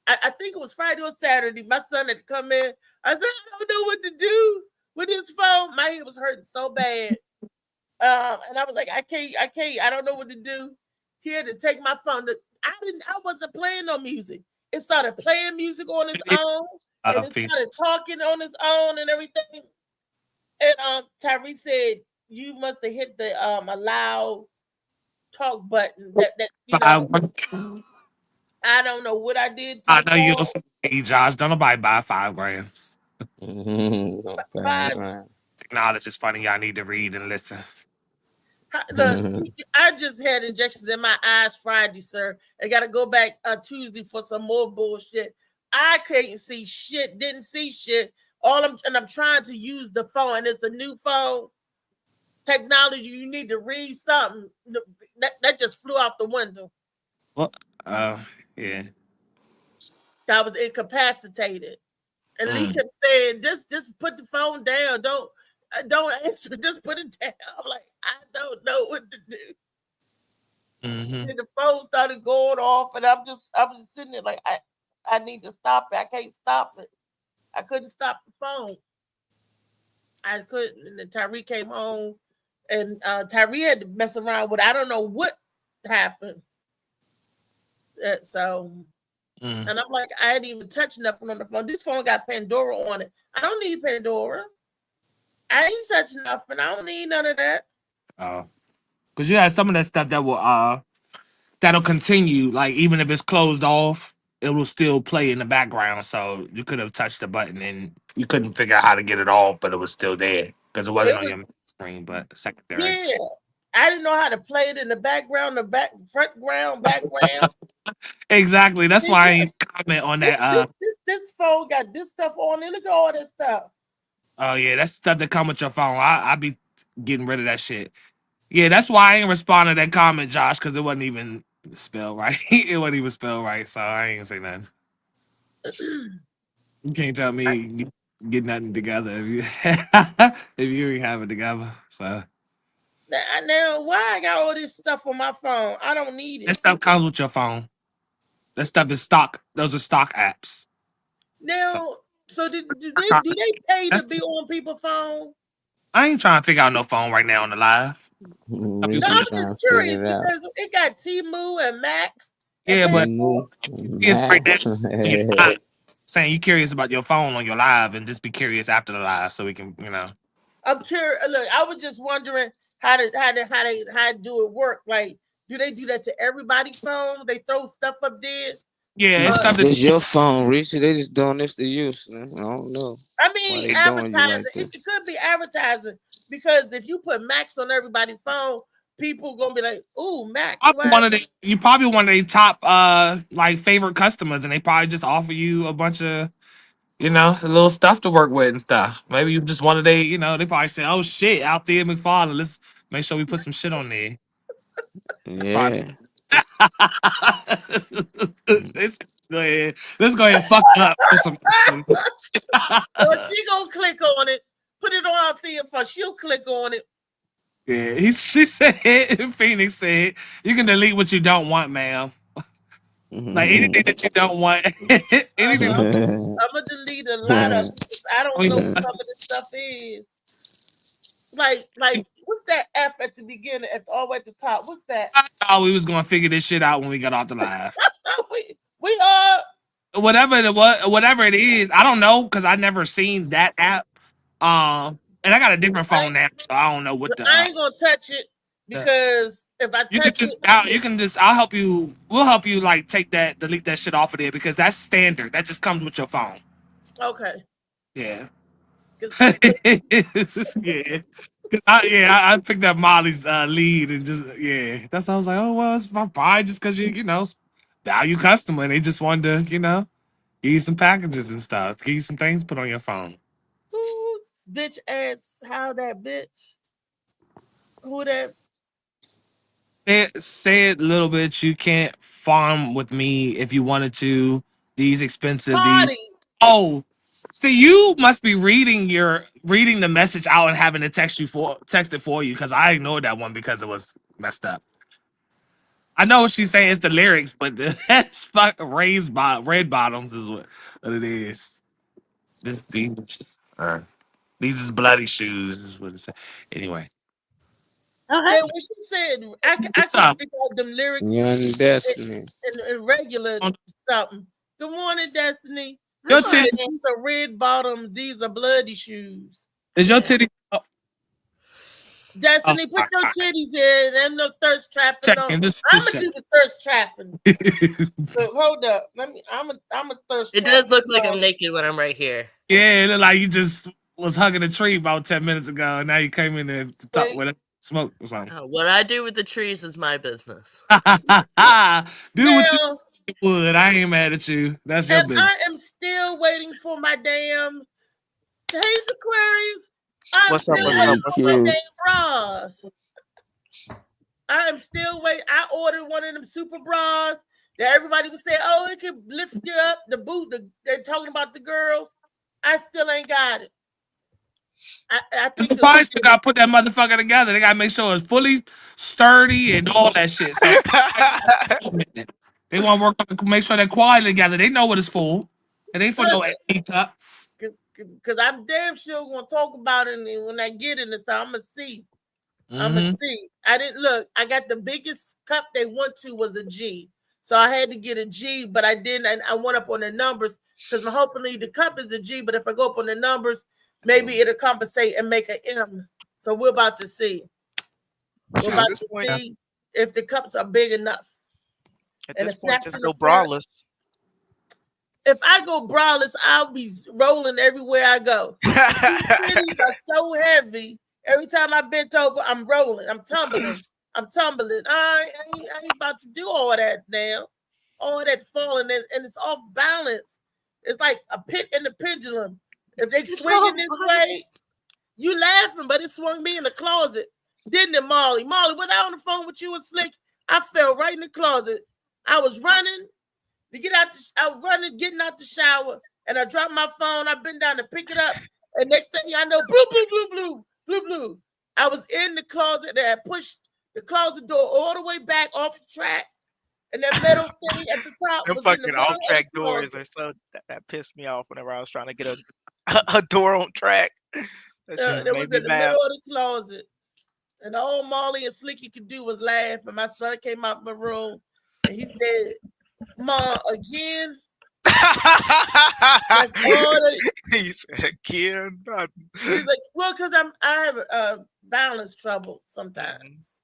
I think it was Friday or Saturday. My son had to come in. I said, I don't know what to do with this phone. My head was hurting so bad. And I was like, I can't, I don't know what to do. He had to take my phone. I wasn't playing no music. It started playing music on its own. And it started talking on its own and everything. And Tyree said, you must have hit the allow talk button. I don't know what I did. I know you also Josh. Don't nobody buy 5 grams. 5 Technology is funny. Y'all need to read and listen. I just had injections in my eyes Friday, sir. I got to go back Tuesday for some more bullshit. I couldn't see shit, didn't see shit. I'm trying to use the phone, and it's the new phone technology. You need to read something. That just flew out the window. Well, yeah. I was incapacitated. And Lee kept saying, just put the phone down. Don't answer. Just put it down. I'm like, I don't know what to do. Mm-hmm. And the phone started going off, and I was just sitting there like, I need to stop it. I can't stop it. I couldn't stop the phone. I couldn't. And then Tyree came home, and Tyree had to mess around with. I don't know what happened. And I'm like, I hadn't even touched nothing on the phone. This phone got Pandora on it. I don't need Pandora. I ain't touching nothing. I don't need none of that. Oh, because you have some of that stuff that will that'll continue. Like even if it's closed off, it will still play in the background. So you could have touched the button and you couldn't figure out how to get it off, but it was still there because it wasn't on your screen, but secondary. Yeah, I didn't know how to play it in the background, front ground, background. Exactly. That's This why I ain't comment on that. this phone got this stuff on it. Look at all this stuff. Oh yeah, that's stuff that come with your phone. I be getting rid of that shit. Yeah, that's why I ain't respond to that comment, Josh, because it wasn't even spelled right. It wasn't even spelled right, so I ain't gonna say nothing. You can't tell me you get nothing together if you if you ain't have it together. So Now, why I got all this stuff on my phone? I don't need that it. stuff comes with your phone. That stuff is stock. Those are stock apps. So Now, so do they pay to that's, be on people's phone? I ain't trying to figure out no phone right now on the live. No, Rich I'm is trying just to figure curious it out. because it got Timu and Max and Yeah, but Facebook. Timu, it's right now. Max. On your live, saying you curious about your phone on your live, and just be curious after the live, so we can, I'm curious. Look, I was just wondering how do it work? Like, do they do that to everybody's phone? They throw stuff up there. Yeah, it's Uh, stuff that. This your phone, Rich. They just doing this to you. Man. I don't know I why mean, they doing you like advertising. this. It could be advertising because if you put Max on everybody's phone, people gonna be like, "Ooh, Max, Probably what?" one of the you probably one of the top like favorite customers, and they probably just offer you a bunch of little stuff to work with and stuff. Maybe you just one of they probably say, "Oh shit, out there McFarland, let's make sure we put some shit on there." That's probably Yeah. let's go ahead and fuck it up. Put some. Or she gonna click on it, put it on out there for she'll click on it. Yeah, she said. Phoenix said, "You can delete what you don't want, ma'am. Like anything that you don't want, anything." I'm gonna delete a lot of. I don't know what some of this stuff is. Like what's that F at the beginning? At all the way at the top. What's that? I thought we was gonna figure this shit out when we got off the live. We are. Whatever it is, I don't know because I never seen that app. And I got a different phone now, so I don't know what I ain't gonna touch it the because if I you can touch just it, I'll help you. We'll help you like delete that shit off of there because that's standard. That just comes with your phone. okay. Yeah. 'Cause Yeah. I picked up Molly's lead and just That's why I was like, oh well, it's fine just because value customer and they just wanted to give you some packages and stuff, give you some things put on your phone. who's bitch ass? How that bitch? Who that Say it a little bit. You can't farm with me if you wanted to. These expensive. These party? oh, see, you must be reading the message out and having to text it for you because I ignored that one because it was messed up. I know what she's saying. It's the lyrics, but that's fuck red bottoms is what it is. This these is bloody shoes is what it says. Anyway, Yeah, what she said, I what's can up? figure out them lyrics Young Destiny. in regular something. Good morning, Destiny. Your She said titty these are red bottoms, these are bloody shoes. is your titty. Oh, Destiny, put your titties in. Them no thirst trapping. No, checking this I'm gonna check. do the thirst trapping. But hold up, let me. I'm a thirst. It does look like I'm naked when I'm right here. Yeah, it looked like you just was hugging a tree about 10 minutes ago, and now you came in there to talk with smoke or something. What I do with the trees is my business. Do what you would. I ain't mad at you. That's your And business. I am still waiting for my damn. Hey, Aquarius. I'm What's up? still What's waiting up? What's for up? my damn bras. I am still waiting. I ordered one of them super bras that everybody would say, "Oh, it can lift you up." The boot. They're talking about the girls. I still ain't got it. I think The price still got to put that motherfucker together. They got to make sure it's fully sturdy and all that shit. So they want to work on make sure that quality together. They know what it's for. It ain't for no cup. Because I'm damn sure gonna talk about it, and when I get in this, I'm gonna see. I'm gonna see. I didn't look. I got the biggest cup they went to was a G, so I had to get a G, but I didn't. And I went up on the numbers because hopefully the cup is a G, but if I go up on the numbers, maybe it'll compensate and make an M. So we're about to see. We're about to see if the cups are big enough. At And this the point, snaps just in go the front. braless. If I go braless, I'll be rolling everywhere I go. These titties are so heavy. Every time I bent over, I'm rolling. I'm tumbling. I ain't about to do all that now. All that falling and it's off balance. It's like a pit in the pendulum. If they swinging this way, you laughing, but it swung me in the closet. Didn't it, Molly? Molly, when I on the phone with you and Slick, I fell right in the closet. I was running to get out. I was running, getting out the shower, and I dropped my phone. I bent down to pick it up, and next thing I know, blue. I was in the closet and I pushed the closet door all the way back off the track, and that metal thing at the top Them was in the fucking middle off of the track doors closet. are so that pissed me off whenever I was trying to get a door on track. That shit It was made in me the mad. middle of the closet. And all Molly and Slicky could do was laugh. And my son came out my room and he said, "Ma, again?" That's all He said again. he's like, well, because I have balance trouble sometimes.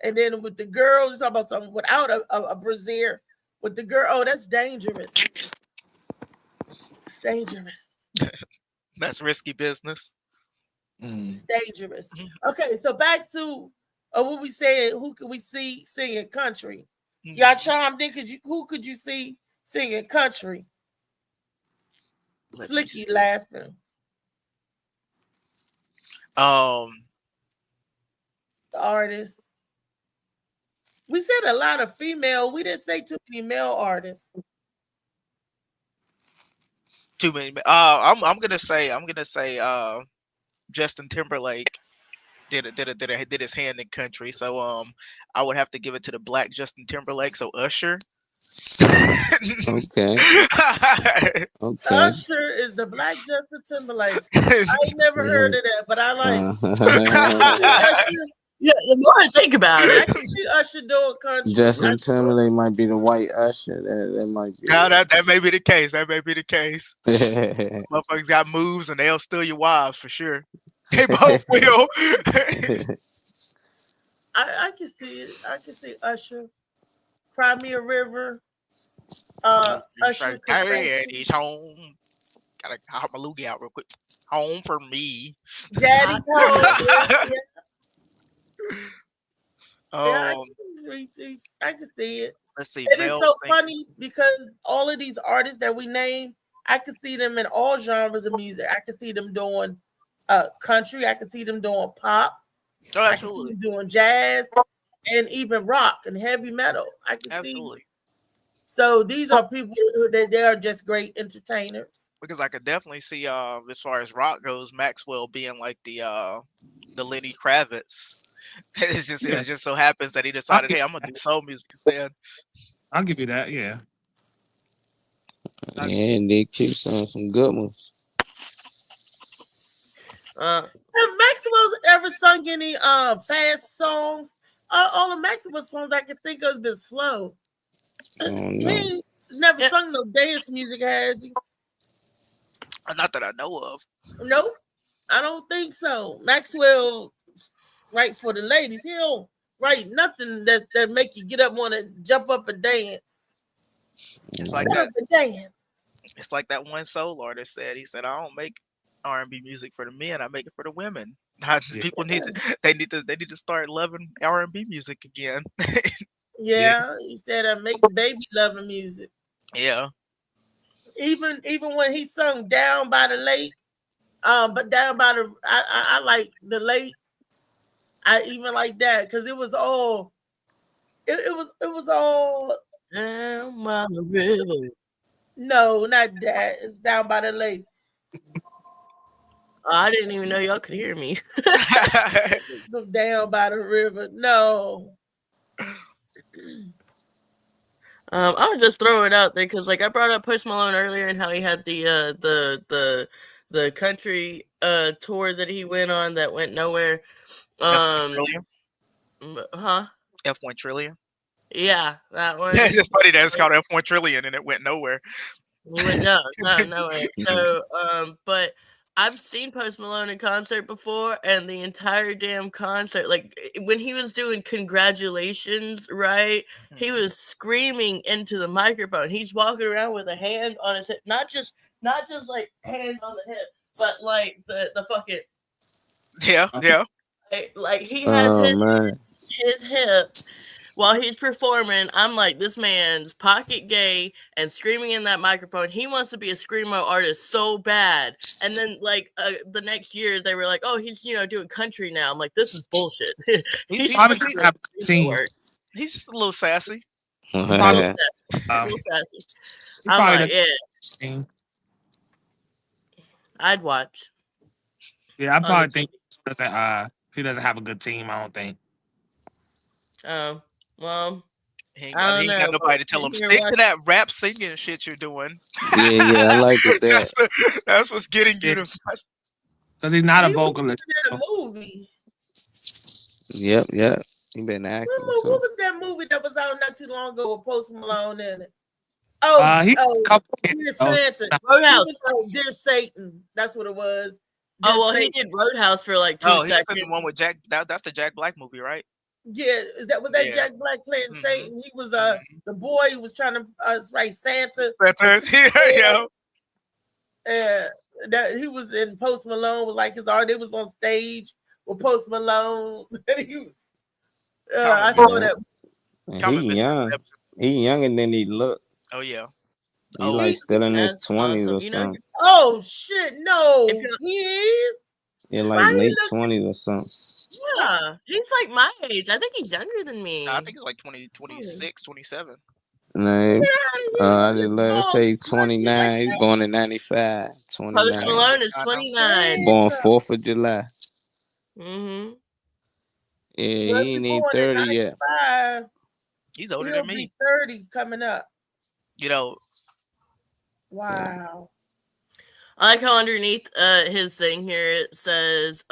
And then with the girls, you talk about something without a brassiere. With the girl, oh, that's dangerous. It's dangerous. That's risky business. It's dangerous. Okay, so back to what we said. Who could we see singing country? Y'all chimed in. Who could you see singing country? Slicky laughing. The artists. We said a lot of female. We didn't say too many male artists. Too many. I'm gonna say Justin Timberlake did his hand in country. So I would have to give it to the black Justin Timberlake. So Usher. Okay. Usher is the black Justin Timberlake. I ain't never heard of that, but I like Usher. Yeah, the more I think about it, I can see Usher doing country. Justin Timberlake might be the white Usher. That might be. No, that may be the case. Motherfuckers got moves and they'll steal your wives for sure. They both will. I can see it. I can see Usher. Cry Me a River. Usher. Daddy's home. Gotta hop my loogie out real quick. Home for me. Daddy's home. Yeah. I can see it. Let's see. It is so funny because all of these artists that we name, I can see them in all genres of music. I can see them doing country. I can see them doing pop. Oh, I can see absolutely. them doing jazz and even rock and heavy metal. I can Absolutely. see. So these are people who they are just great entertainers. Because I could definitely see, as far as rock goes, Maxwell being like the Lenny Kravitz. It just so happens that he decided, hey, I'm gonna do soul music instead. I'll give you that, yeah. Yeah, they keep saying some good ones. Have Maxwell's ever sung any fast songs? All the Maxwell songs I can think of has been slow. He never sung no dance music, has he? Not that I know of. No, I don't think so. Maxwell writes for the ladies. He don't write nothing that make you get up, want to jump up and dance. It's like that. It's like that one soul artist said. He said, "I don't make R&B music for the men. I make it for the women." People need to start loving R&B music again. Yeah, he said, "I make baby loving music." Yeah. Even when he sung "Down by the Lake," but "Down by the," I like the lake. I even like that because it was all. It was all down by the river. No, not that. It's "Down by the Lake." I didn't even know y'all could hear me. Down by the river. No. I'll just throw it out there because, like, I brought up Post Malone earlier and how he had the country tour that he went on that went nowhere. F1 Trillion. Yeah, that one. It's funny that it's called F1 Trillion and it went nowhere. No, not nowhere. So, but I've seen Post Malone in concert before, and the entire damn concert, like when he was doing "Congratulations," right? He was screaming into the microphone. He's walking around with a hand on his hip, not just like hand on the hip, but like the fucking Yeah. Like he has man. his hip while he's performing. I'm like, this man's pocket gay and screaming in that microphone. He wants to be a screamo artist so bad. And then like the next year they were like, oh, he's doing country now. I'm like, this is bullshit. He's just a little sassy. A little sassy. I'm like, yeah. I'd watch. Yeah, I probably think he doesn't have a good team. I don't think. Oh, well, he ain't got nobody to tell him stick to that rap singing shit you're doing. Yeah, I like that. That's what's getting you to. Because he's not a vocalist. In a movie. Yep. He been acting. What was that movie that was out not too long ago with Post Malone in it? Dear Santa. Roadhouse. Dear Satan. That's what it was. Dear Satan. He did Roadhouse for like 2 seconds. He's the one with Jack. That's the Jack Black movie, right? Yeah, was that Jack Black playing Satan? He was the boy who was trying to write Santa. Yeah. That he was in Post Malone was like his art. It was on stage with Post Malone. And he was. I saw that. He younger than he looked. Oh yeah. He like still in his 20s or something. Oh shit! No, he is. Yeah, like late 20s or something. Yeah, he's like my age. I think he's younger than me. I think he's like 26, 27. No, I just let it say 29. He's born in 95. 29. Post Malone is 29. Born 4th of July. Mm-hmm. Yeah, he ain't even 30 yet. He's older than me. 30 coming up. Wow. I like how underneath his thing here it says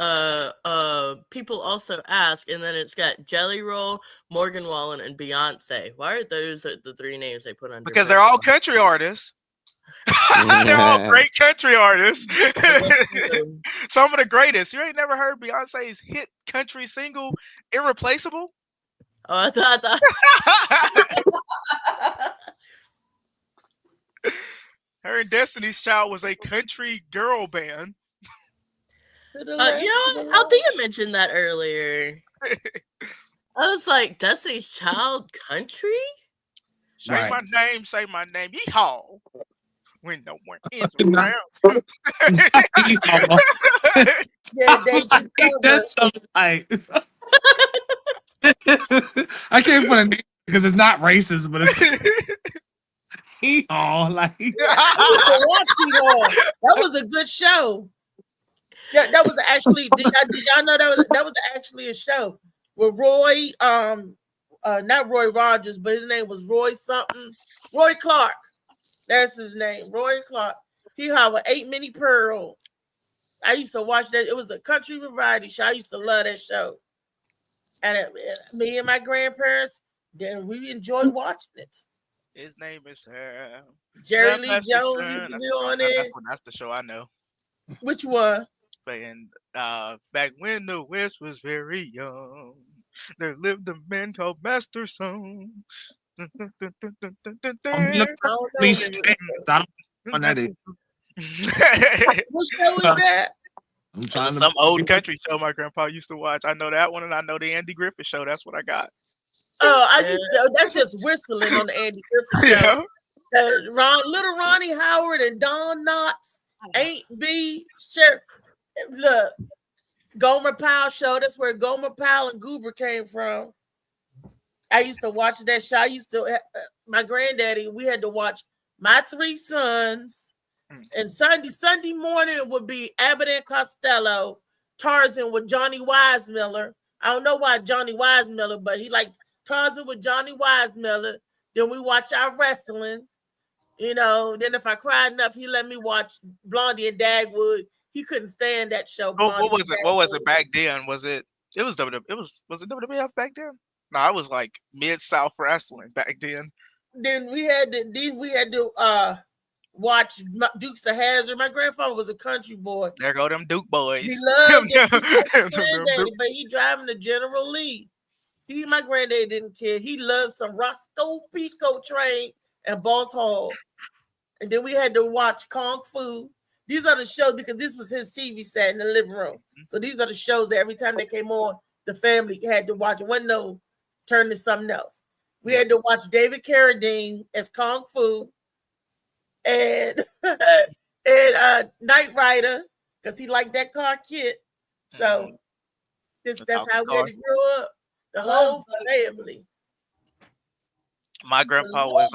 people also ask, and then it's got Jelly Roll, Morgan Wallen, and Beyonce. Why are those the 3 names they put under? Because they're all country artists. They're all great country artists. Some of the greatest. You ain't never heard Beyonce's hit country single "Irreplaceable"? Oh, I thought. Her and Destiny's Child was a country girl band. Althea mentioned that earlier. I was like, Destiny's Child country? Say my name, yeehaw. When no one is around. That's something like I can't put a name because it's not racist, but it's that was a good show. That was actually. Did y'all know that was actually a show with Roy? Not Roy Rogers, but his name was Roy something. Roy Clark. That's his name. Roy Clark. He had an 8 Mini Pearl. I used to watch that. It was a country variety show. I used to love that show. And me and my grandparents, then we enjoyed watching it. His name is Jerry Lee Jones used to be on it. That's the show I know. Which one? And back when the West was very young, there lived a man called Master Song. I don't know. What show is that? Some old country show my grandpa used to watch. I know that one, and I know the Andy Griffith Show. That's what I got. Oh, that's just whistling on the Andy Griffith Show. Little Ronnie Howard and Don Knotts, Ain't B. Sure. Look, Gomer Pyle Show. That's where Gomer Pyle and Goober came from. I used to watch that show. My granddaddy, we had to watch My 3 Sons. And Sunday morning would be Abbott and Costello, Tarzan with Johnny Weissmuller. I don't know why Johnny Weissmuller, but he liked Tarzan with Johnny Weissmuller. Then we watch our wrestling. Then if I cried enough, he let me watch Blondie and Dagwood. He couldn't stand that show. What was it? What was it back then? Was it WWF? Was it WWF back then? No, I was like Mid-South Wrestling back then. Then we had to watch Dukes of Hazzard. My grandfather was a country boy. There go them Duke boys. He loved it. But he driving the General Lee. My granddad didn't care. He loved some Roscoe Pico Train and Boss Hall. And then we had to watch Kung Fu. these are the shows because this was his TV set in the living room. So these are the shows that every time they came on, the family had to watch. It wasn't no turn to something else. We had to watch David Carradine as Kung Fu and Knight Rider because he liked that car kit. So that's how we had to grow up. The whole family. My grandpa was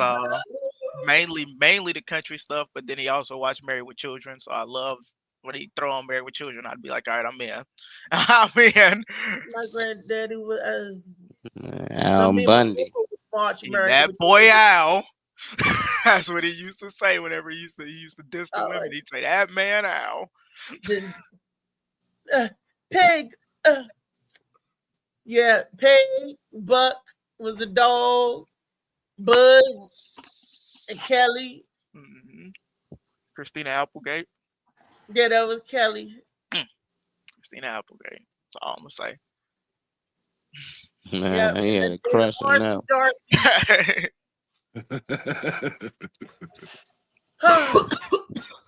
mainly the country stuff, but then he also watched Married with Children. So I love when he throw on Married with Children. I'd be like, all right, I'm in. I'm in. My granddaddy was Al Bundy. That boy Al. That's what he used to say whenever he used to diss the women. He'd say, that man Al. Peg. Yeah, Peg, Buck was the dog. Bud and Kelly. Christina Applegate. Yeah, that was Kelly. Christina Applegate. That's all I'm going to say. Nah, he had a crush on that.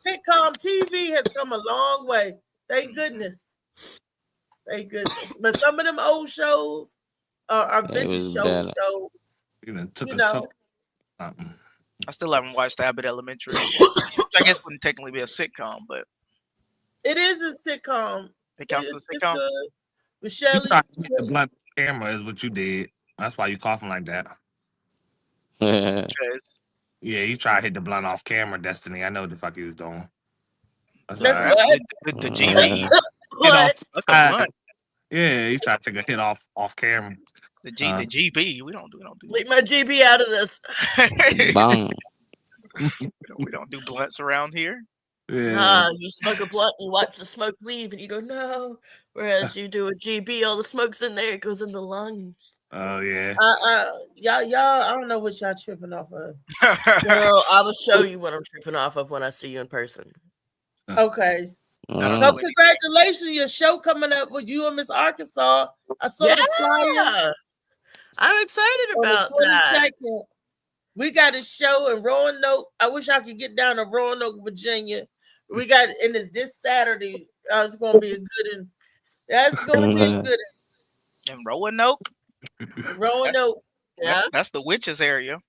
Sitcom TV has come a long way. Thank goodness. Thank goodness. But some of them old shows are vintage shows. I still haven't watched Abbott Elementary, which I guess wouldn't technically be a sitcom, but it is a sitcom. It counts as a sitcom. Michelle, you tried to hit the blunt camera is what you did. That's why you coughing like that. Yeah, you try to hit the blunt off camera, Destiny. I know what the fuck he was doing. That's the GB. Yeah, he tried to take a hit off camera. The GB. We don't do. Leave my GB out of this. Bang. we don't do blunts around here. Yeah. You smoke a blunt, you watch the smoke leave, and you go no. Whereas you do a GB, all the smoke's in there, it goes in the lungs. Oh yeah. Y'all, I don't know what y'all tripping off of. Girl, I will show you what I'm tripping off of when I see you in person. Okay. So congratulations, your show coming up with you and Miss Arkansas. I saw the flyer. I'm excited about that. We got a show in Roanoke. I wish I could get down to Roanoke, Virginia. We got and it's this Saturday. It's gonna be a good one. That's gonna be a good one. In Roanoke? Roanoke. Yeah. That's the witches area.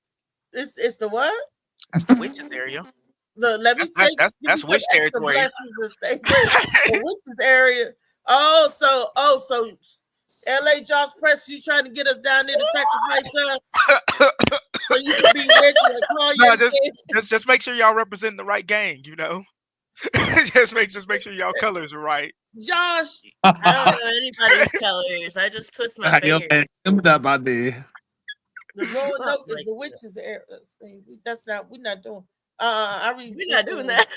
It's the what? That's the witches area. Let me that's witch territory. The witches area. So LA Josh Press, you trying to get us down there to sacrifice us? So you can be rich and call just make sure y'all represent the right gang, you know. just make sure y'all colors are right. Josh, I don't know anybody's colors. I just twist my fingers. Up out there. The Roanoke is the witches area. That's not. We're not doing. We're not doing that.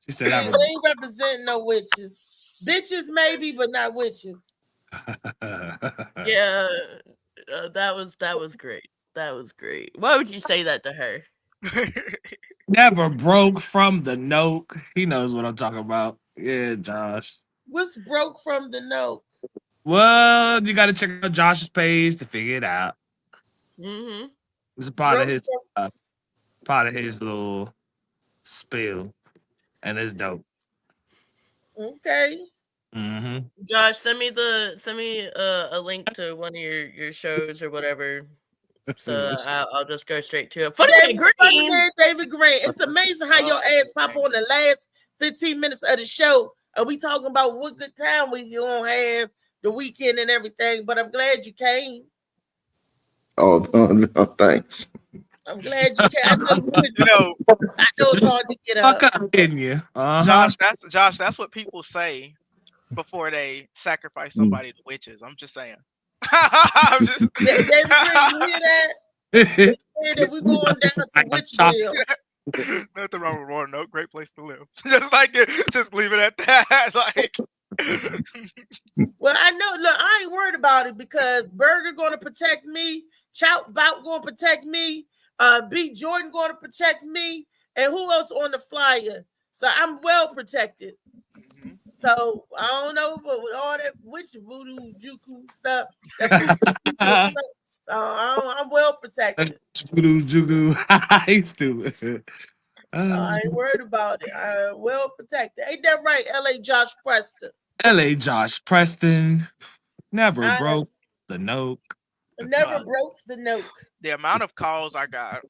She said, "We ain't representing no witches. Bitches maybe, but not witches." Yeah, that was great. That was great. Why would you say that to her? Never broke from the Noke. He knows what I'm talking about. Yeah, Josh. What's broke from the Noke? Well, you got to check out Josh's page to figure it out. Mm-hmm. It's a part of his little spill, and it's dope. Okay. Mm-hmm. Josh, send me a link to one of your shows or whatever. So I'll just go straight to it. David Green. It's amazing how your ass pop on the last 15 minutes of the show. Are we talking about what good time we gonna have the weekend and everything? But I'm glad you came. Oh no, thanks. I'm glad you came. I know it's hard to get up. Josh, that's what people say before they sacrifice somebody to witches. I'm just saying. David Green, you hear that? That we going down to Witchville. Nothing wrong with Roanoke. Great place to live. Just leave it at that. Like, well, I know. Look, I ain't worried about it because Burger going to protect me. Chout Bout going to protect me. B Jordan going to protect me. And who else on the flyer? So I'm well protected. So I don't know, but with all that witch voodoo juku stuff, I'm well protected. Voodoo juku, he's stupid. I ain't worried about it. Well protected. Ain't that right, LA Josh Preston? LA Josh Preston never I broke the note. never broke the note. The amount of calls I got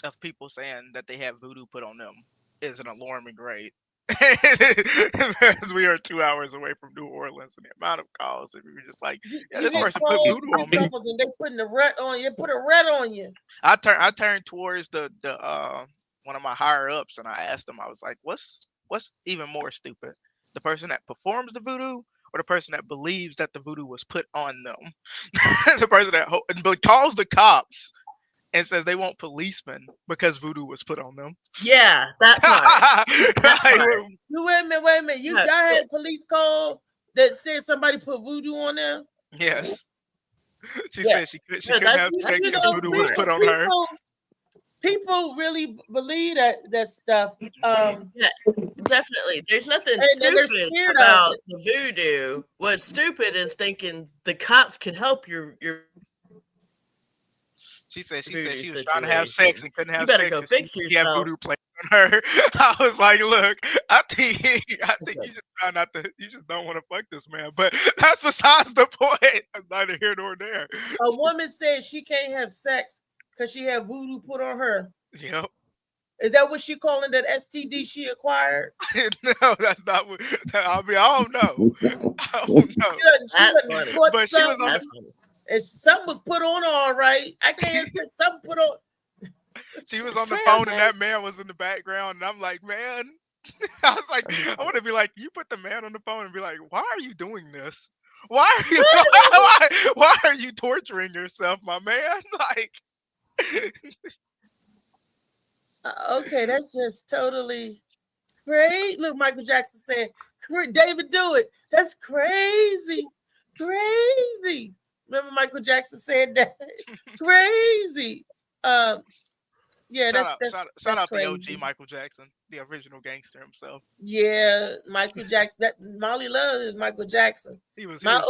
of people saying that they have voodoo put on them is an alarming rate. Because we are 2 hours away from New Orleans, and the amount of calls, and we were just like, yeah, this person put voodoo on me. And they putting a rat on you. Put a rat on you. I turned towards the one of my higher ups, and I asked them, I was like, what's even more stupid, the person that performs the voodoo or the person that believes that the voodoo was put on them? The person that calls the cops and says they want policemen because voodoo was put on them. Yeah, that part. Wait a minute. Y'all had police call that said somebody put voodoo on them? Yes. She said she couldn't have sex because voodoo was put on her. People really believe that stuff. Yeah, definitely. There's nothing stupid about the voodoo. What's stupid is thinking the cops can help your. She said she was trying to have sex and couldn't have sex. You better go fix yourself. Yeah, voodoo played on her. I was like, look, I think you just try not to. You just don't want to fuck this man. But that's besides the point. That's neither here nor there. A woman said she can't have sex because she had voodoo put on her. Yep. Is that what she calling that STD she acquired? No, that's not what. I don't know. I don't know. But she was on. If something was put on her, all right. I can't say something put on. She was on the phone and that man was in the background, and I'm like, man, I was like, I want to be like, you put the man on the phone and be like, why are you doing this? Why are you torturing yourself, my man? Like, okay, that's just totally great. Look, Michael Jackson said, David, do it. That's crazy. Remember Michael Jackson said that? Crazy. Yeah, shout out crazy. The OG Michael Jackson, the original gangster himself. Yeah, Michael Jackson. That Molly Love is Michael Jackson. My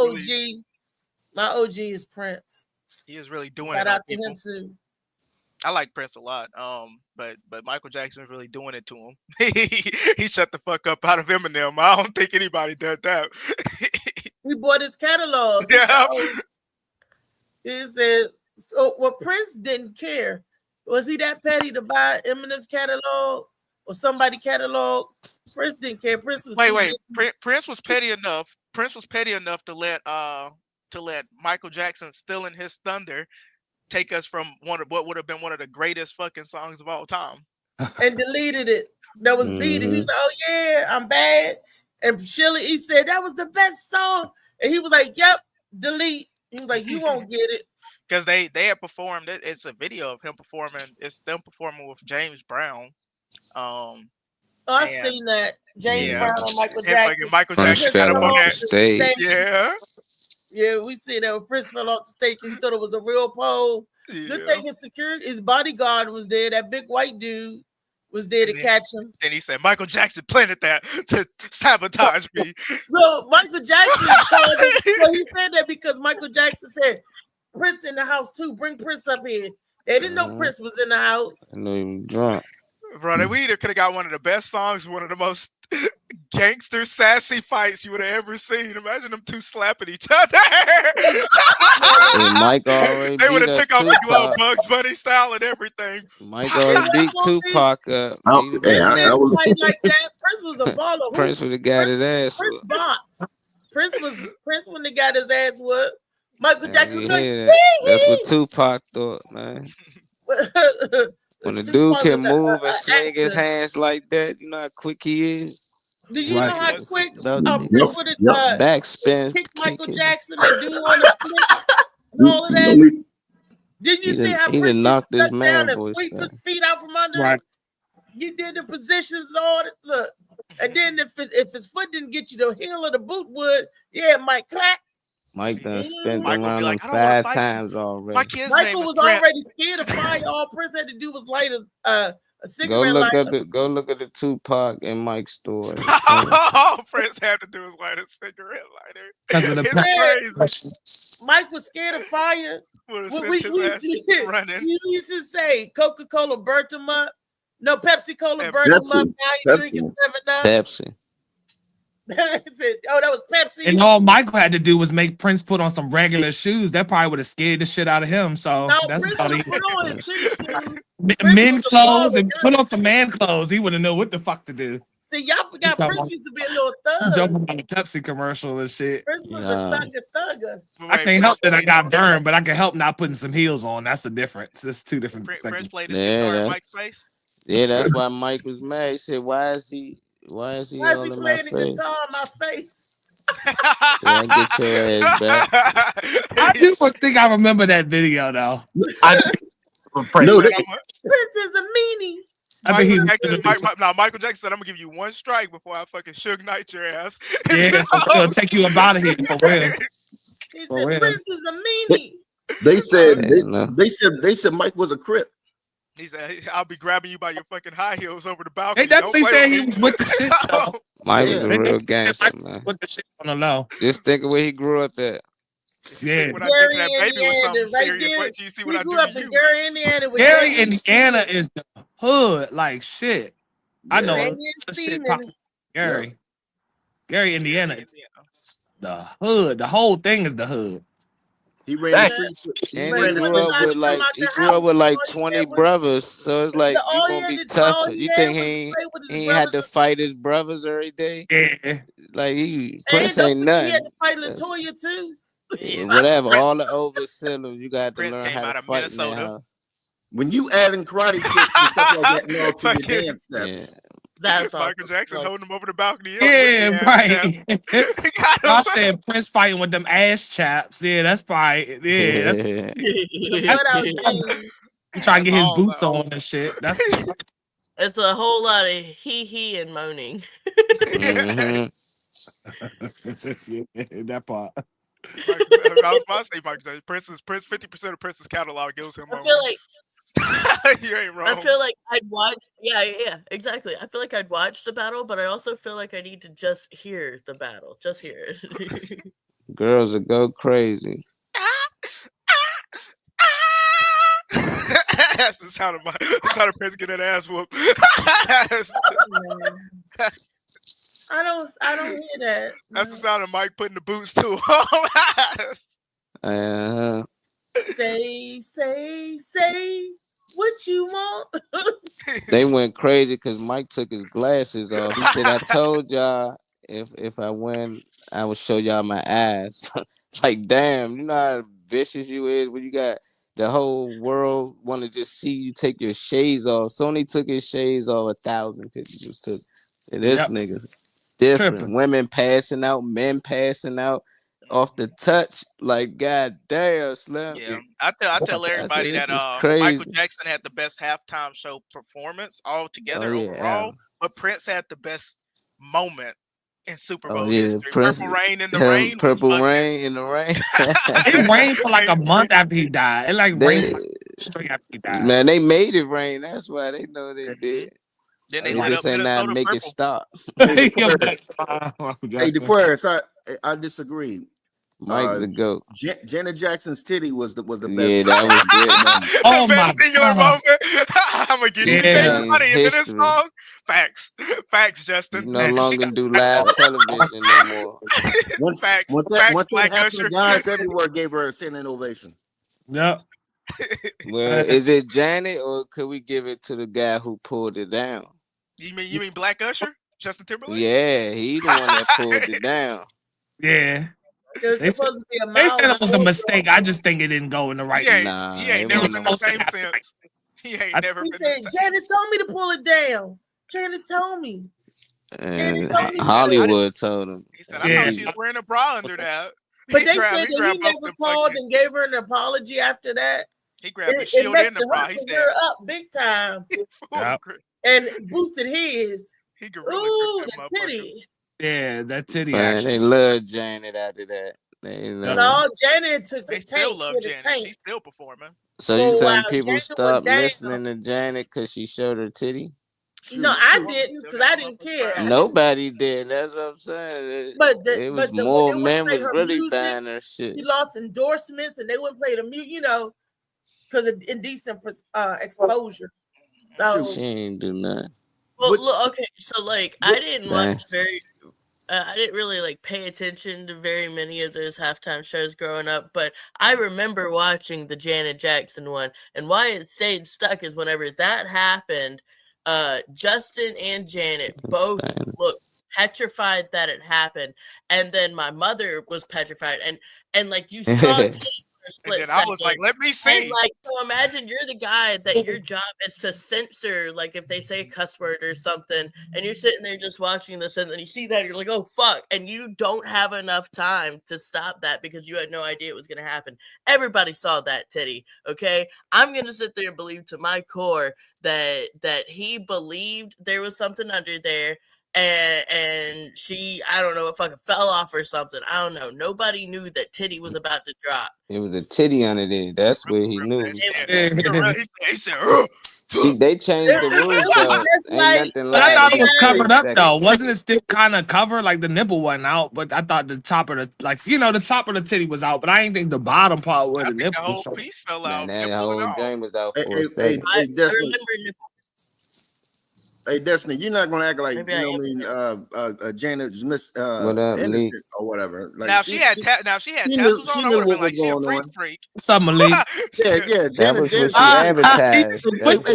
OG is Prince. He was really doing Shout it. out to him too. I like Prince a lot. But Michael Jackson was really doing it to him. He shut the fuck up out of Eminem. I don't think anybody did that. We bought his catalog. Yeah. He said, so, well, Prince didn't care. Was he that petty to buy Eminem's catalog or somebody's catalog? Prince didn't care. Prince was Prince was petty enough. Prince was petty enough to let Michael Jackson steal in his thunder take us from what would have been one of the greatest fucking songs of all time. And deleted it. That was beating. He was like, oh yeah, I'm bad. And Shirley, he said that was the best song. And he was like, yep, delete. He was like, you won't get it. Because they had performed, it's a video of him performing, it's them performing with James Brown. I've seen that. James Brown and Michael Jackson. Michael Jackson fell off the stage. Yeah, we see that when Prince fell off the stage because he thought it was a real pole. Yeah. Good thing his bodyguard was there. That big white dude was there to catch him. Then he said, Michael Jackson planted that to sabotage me. No, Michael Jackson he said that because Michael Jackson said, Prince in the house too. Bring Prince up here. They didn't know Prince was in the house. I know he was drunk. Bro, we either could have got one of the best songs, one of the most gangster sassy fights you would have ever seen. Imagine them two slapping each other. And Mike already they would have took off the glove, Bugs Bunny style and everything. Mike already beat Tupac up. I was like that. Prince was a baller. Prince would have got his ass. Prince boxed. Prince when they got his ass whooped. Michael Jackson was like, that's what Tupac thought, man. When a dude can move and swing his hands like that, you know how quick he is. Do you know how quick backspin kick Michael Jackson and do on the flip and all of that? Didn't you see how Prince knocked this man man and sweep his feet out from under him? You did the positions and all that. Look, and then if his foot didn't get you the heel of the boot wood, it might crack. Mike done spent around like 5 times already. Michael was already scared of fire. All Prince had to do was light a cigarette lighter. Go look at the Tupac and Mike story. All Prince had to do was light a cigarette lighter. It's crazy. Mike was scared of fire. We used to say Coca-Cola burnt him up. No, Pepsi Cola burned him up. Now he's drinking 7-Up. Pepsi. Said, oh, that was Pepsi. And all Michael had to do was make Prince put on some regular shoes. That probably would have scared the shit out of him. So no, that's Prince about would it. put on his tennis shoes. Men clothes and put on some man clothes. He wouldn't know what the fuck to do. See, y'all forgot Prince used to be a little thug. Joking about the Pepsi commercial and shit. Prince was a thugger. I can't help that I got burned, but I can help not putting some heels on. That's the difference. It's two different things. Prince played his guitar in Mike's face. Yeah, that's why Mike was mad. He said, "Why is he all in my playing face? the guitar in my face?" Yeah, get your ass back. I do think I remember that video though. Prince is a meanie. Michael Jackson said, "I'm gonna give you one strike before I fucking Suge Knight your ass." Yeah, it'll take you about here for real. He said, "Prince is a meanie." They said Mike was a Crip. He said, "I'll be grabbing you by your fucking high heels over the balcony." They definitely said he was with the shit though. Mike was a real gangster, man. With the shit on the low. Just think of where he grew up at. Yeah, when I think that baby was something serious, wait till you see what I do to you. Gary, Indiana. Gary, Indiana is the hood, like shit. I know shit. Gary, Indiana is the hood. The whole thing is the hood. He ran the streets. And he grew up with like 20 brothers, so it's like you gonna be tough. You think he ain't had to fight his brothers every day? Yeah, like Prince ain't nothing. He had to fight LaToya too. Yeah, whatever, all the overseers, you got to learn how to fight now. When you adding karate kicks and stuff like that now to your dance steps. That's Michael Jackson holding him over the balcony. Yeah, right. I said Prince fighting with them ass chaps. Yeah, that's fine. Yeah, that's you trying to get his boots on and shit. That's it's a whole lot of he and moaning. That part. I was about to say Michael Jackson. Prince 50% of Prince's catalog gives him. I feel like you ain't wrong. I feel like I'd watch. Yeah, exactly. I feel like I'd watch the battle, but I also feel like I need to just hear the battle. Just hear it. Girls would go crazy. That's the sound of Prince getting that ass whooped. I don't hear that. That's the sound of Mike putting the boots to him. Say what you want. They went crazy because Mike took his glasses off. He said, "I told y'all if I win, I will show y'all my ass." Like, damn, you know how vicious you is when you got the whole world want to just see you take your shades off. Sony took his shades off 1,000 people just took. And this nigga different. Tripping. Women passing out, men passing out. Off the touch, like god damn, Slim. Yeah, I tell everybody that Michael Jackson had the best halftime show performance altogether overall, but Prince had the best moment in Super Bowl history. Purple Rain in the Rain. Purple Rain in the Rain. It rained for like a month after he died. It like rained straight after he died. Man, they made it rain. That's why they know they did. Then they lit up Minnesota make purple. It stop. Hey, DeQuarius, I disagree. Mike the GOAT. Janet Jackson's titty was the best. Yeah, that was it. Oh my singular moment. I'm gonna get you money into this song. Facts, Justin. You no longer do live television no more. Once that happened, guys everywhere gave her a standing ovation. Yep. Well, is it Janet or could we give it to the guy who pulled it down? You mean Black Usher, Justin Timberlake? Yeah, he's the one that pulled it down. Yeah. They said it was a mistake. I just think it didn't go in the right way. He ain't never been the same since. He ain't never been the same. Janet told me to pull it down. Janet told me. Hollywood told him. He said, I thought she was wearing a bra under that. But they said that he never called and gave her an apology after that. He grabbed the shield in the bra. He said, her up big time. And boosted his. He gorilla the titty. Yeah, that titty. Man, they love Janet after that. No, Janet took the tank. They still love Janet. She's still performing. So you saying people stopped listening to Janet because she showed her titty? No, I didn't because I didn't care. Nobody did. That's what I'm saying. It was more men was really buying her shit. She lost endorsements and they wouldn't play the music, because of indecent exposure. So she ain't do nothing. Well, look, okay, so like I didn't watch I didn't really like pay attention to very many of those halftime shows growing up, but I remember watching the Janet Jackson one, and why it stayed stuck is whenever that happened, Justin and Janet both looked petrified that it happened, and then my mother was petrified, and like you saw. And then I was like, let me see. And like, so imagine you're the guy that your job is to censor, like if they say a cuss word or something, and you're sitting there just watching this, and then you see that, you're like, oh fuck, and you don't have enough time to stop that because you had no idea it was gonna happen. Everybody saw that titty, okay? I'm gonna sit there and believe to my core that he believed there was something under there. And she, I don't know, it fucking fell off or something. I don't know. Nobody knew that titty was about to drop. It was a titty under there. That's where he knew. He said, they changed the rules though. Ain't nothing but I thought it was covered up seconds. though. Wasn't it still kind of covered? Like the nipple wasn't out, but I thought the top of the the top of the titty was out. But I didn't think the bottom part where the nipple was. The whole piece fell out. That whole joint was out for a second. I remember nipple. Hey, Destiny, you're not gonna act like Janet Miss innocent or whatever. Like now she had tattooes on. I would have been like, she a freak. What's up, Malik? yeah. That was what she advertised.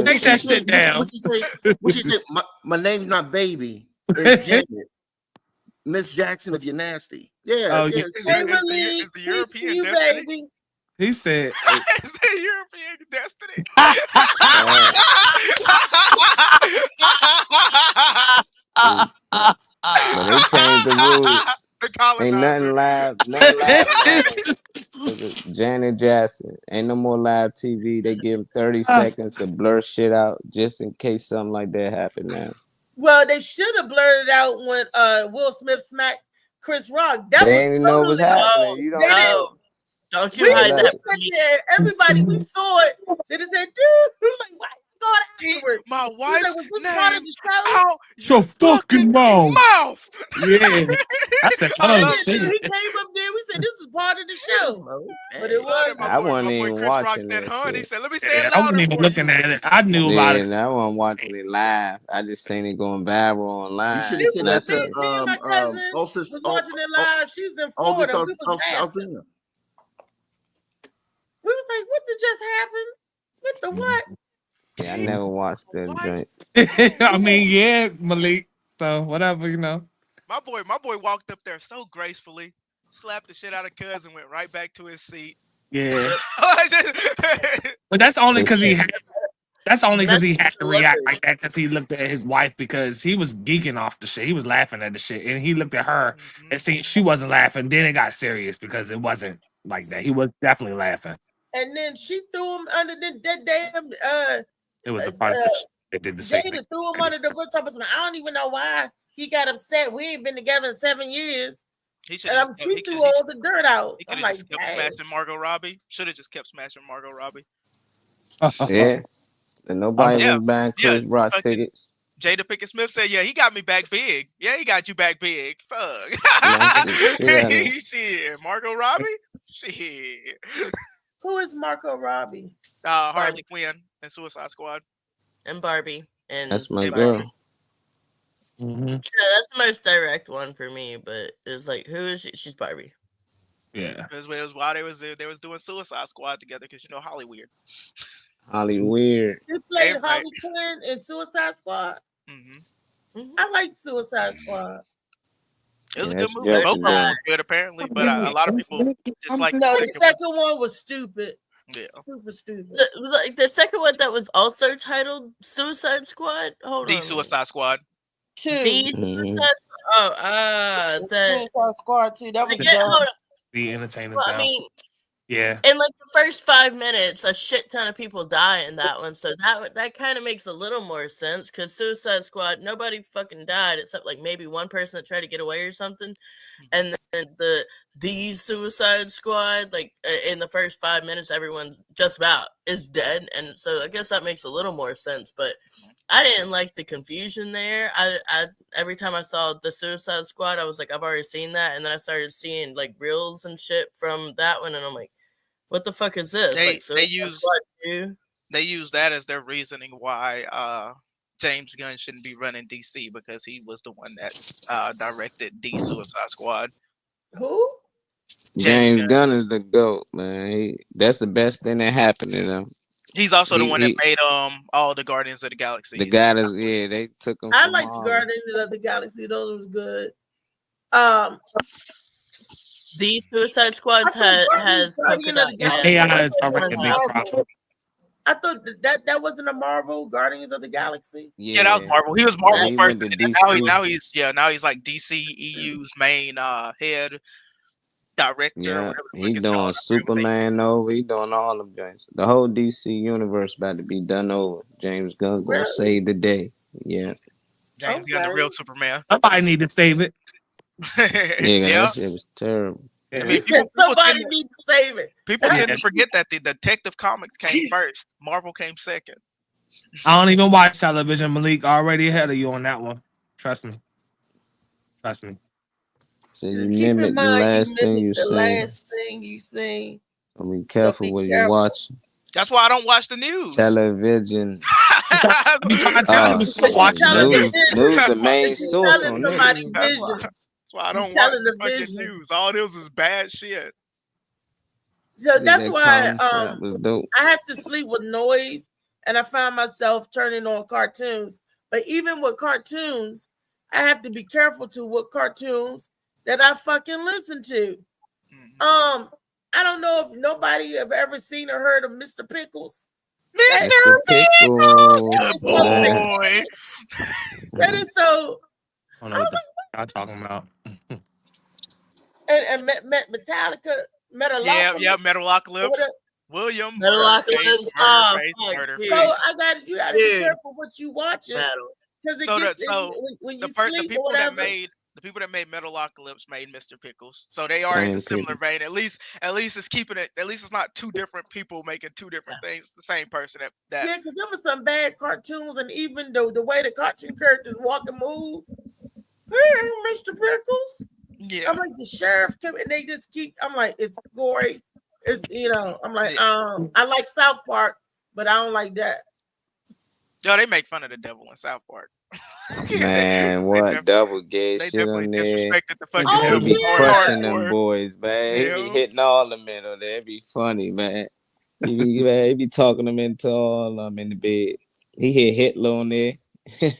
Take that shit down. What she say? My name's not Baby. It's Janet. Miss Jackson, if you're nasty. Yeah. Oh, yeah. It's the European Destiny. Baby. He said it's the European Destiny. But they changed the rules. Ain't nothing live. Janet Jackson. Ain't no more live TV. They give him 30 seconds to blur shit out just in case something like that happened now. Well, they should have blurred it out when Will Smith smacked Chris Rock. That they didn't know what was happening. You don't know. Don't you hide that from me. Everybody, we saw it. They just said, dude, we was like, why you going afterwards? My wife's like, was this part of the show? Out your fucking mouth. Yeah. I said, oh, shit. He came up there. We said, this is part of the show. But it was. I wasn't even watching it. He said, let me say it I wasn't even looking at it. I knew about it. I wasn't watching it live. I just seen it going viral online. You should have seen that. My cousin was watching it live. She was in Florida. We was like, what did just happen? What the what? Yeah, I never watched that joint. I mean, yeah, Malik. So whatever, My boy walked up there so gracefully, slapped the shit out of Cuz and went right back to his seat. Yeah. But that's only because he had to react like that because he looked at his wife because he was geeking off the shit. He was laughing at the shit. And he looked at her and seen she wasn't laughing. Then it got serious because it wasn't like that. He was definitely laughing. And then she threw him under that damn it was a part of it did the same thing. Threw him under the wood. I don't even know why he got upset. We ain't been together in 7 years. She threw all the dirt out. He could have just kept smashing Margot Robbie. Should have just kept smashing Margot Robbie. Yeah. And nobody was buying Chris Rock tickets. Jada Pinkett Smith said, yeah, he got me back big. Yeah, he got you back big. Fuck. Shit. Margot Robbie? Shit. Who is Margot Robbie? Harley Quinn and Suicide Squad. And Barbie. And that's my girl. Mm-hmm. Yeah, that's the most direct one for me, but it's like, who is she? She's Barbie. Yeah. It was while they was doing Suicide Squad together because Holly Weird. Holly Weird. She played Harley Quinn in Suicide Squad. Mm-hmm. I like Suicide Squad. It was a good movie. Both of them were good, apparently, but a lot of people just like. No, the second one was stupid. Yeah, super stupid. Like the second one that was also titled Suicide Squad. Hold on. The Suicide Squad. 2. The Suicide Squad 2. That was the entertainers. Well, I mean, yeah. In like the first 5 minutes, a shit ton of people die in that one, so that kind of makes a little more sense. Because Suicide Squad, nobody fucking died except like maybe one person that tried to get away or something, and then the Suicide Squad, like in the first 5 minutes, everyone just about is dead, and so I guess that makes a little more sense. But I didn't like the confusion there. I every time I saw the Suicide Squad, I was like, I've already seen that, and then I started seeing like reels and shit from that one, and I'm like, what the fuck is this? They used Squad 2. they use that as their reasoning why James Gunn shouldn't be running DC, because he was the one that directed The Suicide Squad. Who? James Gunn is the GOAT, man. That's the best thing that happened to them. He's also the one that made all the Guardians of the Galaxy. The Guardians, yeah, they took them. I like the Guardians of the Galaxy. Those was good. The Suicide Squad has AI is already a big problem. I thought that wasn't a Marvel Guardians of the Galaxy. Yeah, that was Marvel. He was Marvel first, and now he's like DCEU's main head director. Yeah, he's doing Superman over. He doing all of them. The whole DC universe about to be done over. James Gunn gonna save the day. Yeah. James Gunn, the real Superman. Somebody need to save it. That shit was terrible. I mean, somebody needs to save it. People tend to forget that the Detective Comics came first. Marvel came second. I don't even watch television, Malik. Already ahead of you on that one. Trust me. So you mimic the last thing you sing. I mean, careful what you watch. That's why I don't watch the news. Television. News, the main source on somebody's news. vision. That's why I don't watch the fucking news. All this is bad shit. So that's why I have to sleep with noise, and I find myself turning on cartoons. But even with cartoons, I have to be careful to what cartoons that I fucking listen to. I don't know if nobody have ever seen or heard of Mr. Pickles. Mr. Pickles, boy. That is so. I don't know what the I'm talking about. and Metallica, Metalocalypse. Yeah, Metalocalypse. William. Metalocalypse. You gotta be careful what you watching. Because when you sleep or whatever. The people that made Metalocalypse made Mr. Pickles, so they are in a similar vein. At least it's keeping it. At least it's not two different people making two different things. It's the same person. Yeah, because there was some bad cartoons, and even the way the cartoon characters walk and move. Hey, Mr. Pickles. Yeah, I'm like the sheriff came, and they just keep. I'm like it's gory. It's I'm like I like South Park, but I don't like that. Yo, they make fun of the devil in South Park. Man, what double gay shit on there? Disrespected the fucking be crushing them boys, man. He be hitting all them in on there. It be funny, man. He be talking them into all of them in the bed. He hit Hitler on there. It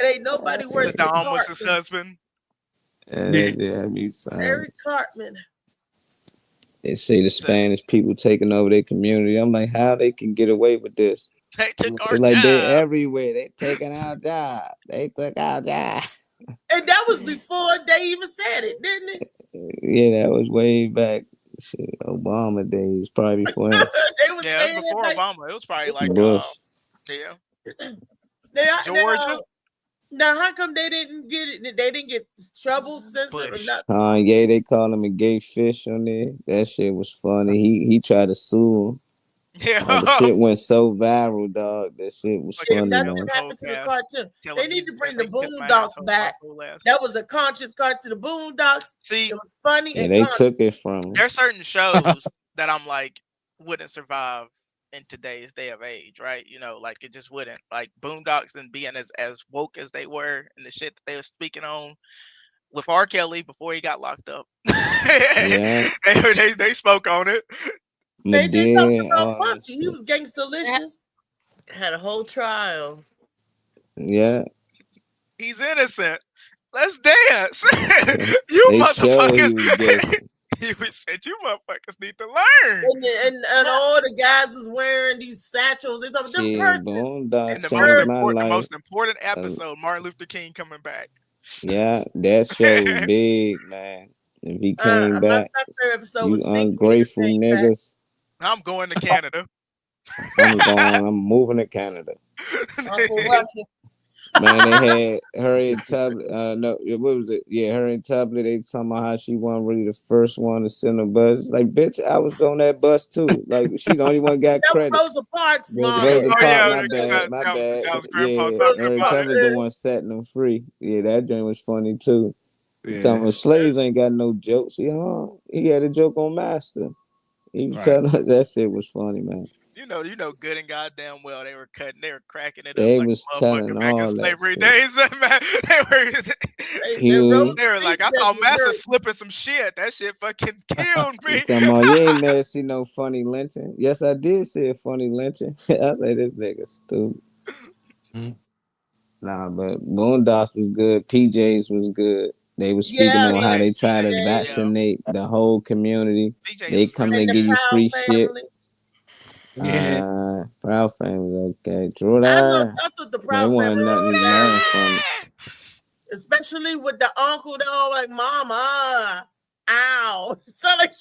ain't nobody worse than Dom was his husband. Eric Cartman. They say the Spanish people taking over their community. I'm like, how they can get away with this? They took our like job. They're everywhere. They taking our job. They took our job. And that was before they even said it, didn't it? Yeah, that was way back. Shit, Obama days, probably before him. It was before Obama. It was probably like Bush. Georgia. Now, how come they didn't get it? They didn't get trouble censored or nothing? Yeah, they call him a gay fish on there. That shit was funny. He tried to sue him. Yeah, the shit went so viral, dog. That shit was funny. That's what happened to the cartoon. They need to bring the Boondocks back. That was a conscious cartoon. The Boondocks. See, it was funny. Yeah, they took it from him. There's certain shows that I'm like wouldn't survive in today's day of age, right? Like it just wouldn't. Like Boondocks and being as woke as they were and the shit that they were speaking on with R. Kelly before he got locked up. Yeah. they spoke on it. They did talk about Puffy. He was gangsta-licious. Had a whole trial. Yeah. He's innocent. Let's dance. You motherfuckers. He said, "You motherfuckers need to learn." And all the guys was wearing these satchels. They talking them person. And the most important episode, Martin Luther King coming back. Yeah, that show was big, man. If he came back, you ungrateful niggas. I'm going to Canada. I'm moving to Canada. Man, they had Harriet Tubman. What was it? Yeah, Harriet Tubman. They talking about how she wasn't really the first one to send a bus. Like, bitch, I was on that bus too. Like, she the only one got credit. Rosa Parks, my bad. Yeah, Harriet Tubman the one setting them free. Yeah, that joint was funny too. Yeah. Talking about slaves ain't got no jokes. He had a joke on Master. He was telling us that shit was funny, man. You know, good and goddamn well they were cracking it up. They like was telling back in all slavery that days, man. They were like, I saw Massa slipping some shit. That shit fucking killed me. Talking about, you ain't never see no funny lynching. Yes, I did see a funny lynching. I say this nigga stupid. Nah, but Boondocks was good. PJs was good. They was speaking on how they try to vaccinate the whole community. They come and give you free shit. Yeah. Proud Family, okay. True that. I thought the Proud Family wasn't nothing to learn from it. Especially with the uncle, they all like, Mama, ow. So like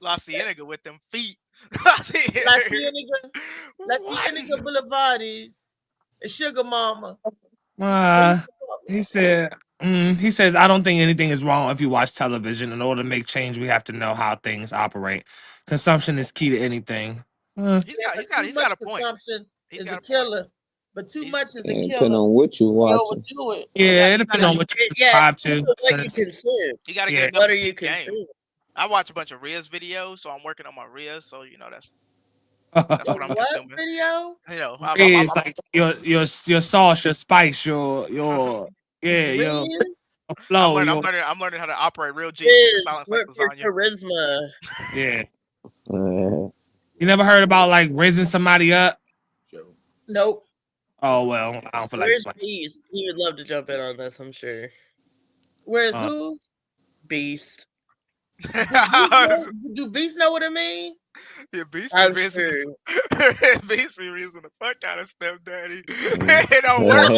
La Cienega with them feet. La Cienega Boulevardies. Sugar Mama. He says, I don't think anything is wrong if you watch television. In order to make change, we have to know how things operate. Consumption is key to anything. He's got a point. Consumption is a killer, but too much is a killer. Depending on what you watching. Yeah, it depends on what you subscribe to. What you consume. You gotta get what are you consuming? I watch a bunch of Riz videos, so I'm working on my Riz. So you know that's what I'm consuming. Video? You know, it's like your sauce, your spice, your flow. I'm learning how to operate real G. For charisma. Yeah. You never heard about like raising somebody up? Nope. Oh well, I don't feel Where's like Beast? He would love to jump in on this, I'm sure. Where's who? Beast. Do Beast know what I mean? Yeah, Beast I'm be sure. Beast be raising the fuck out of stepdaddy. It don't work.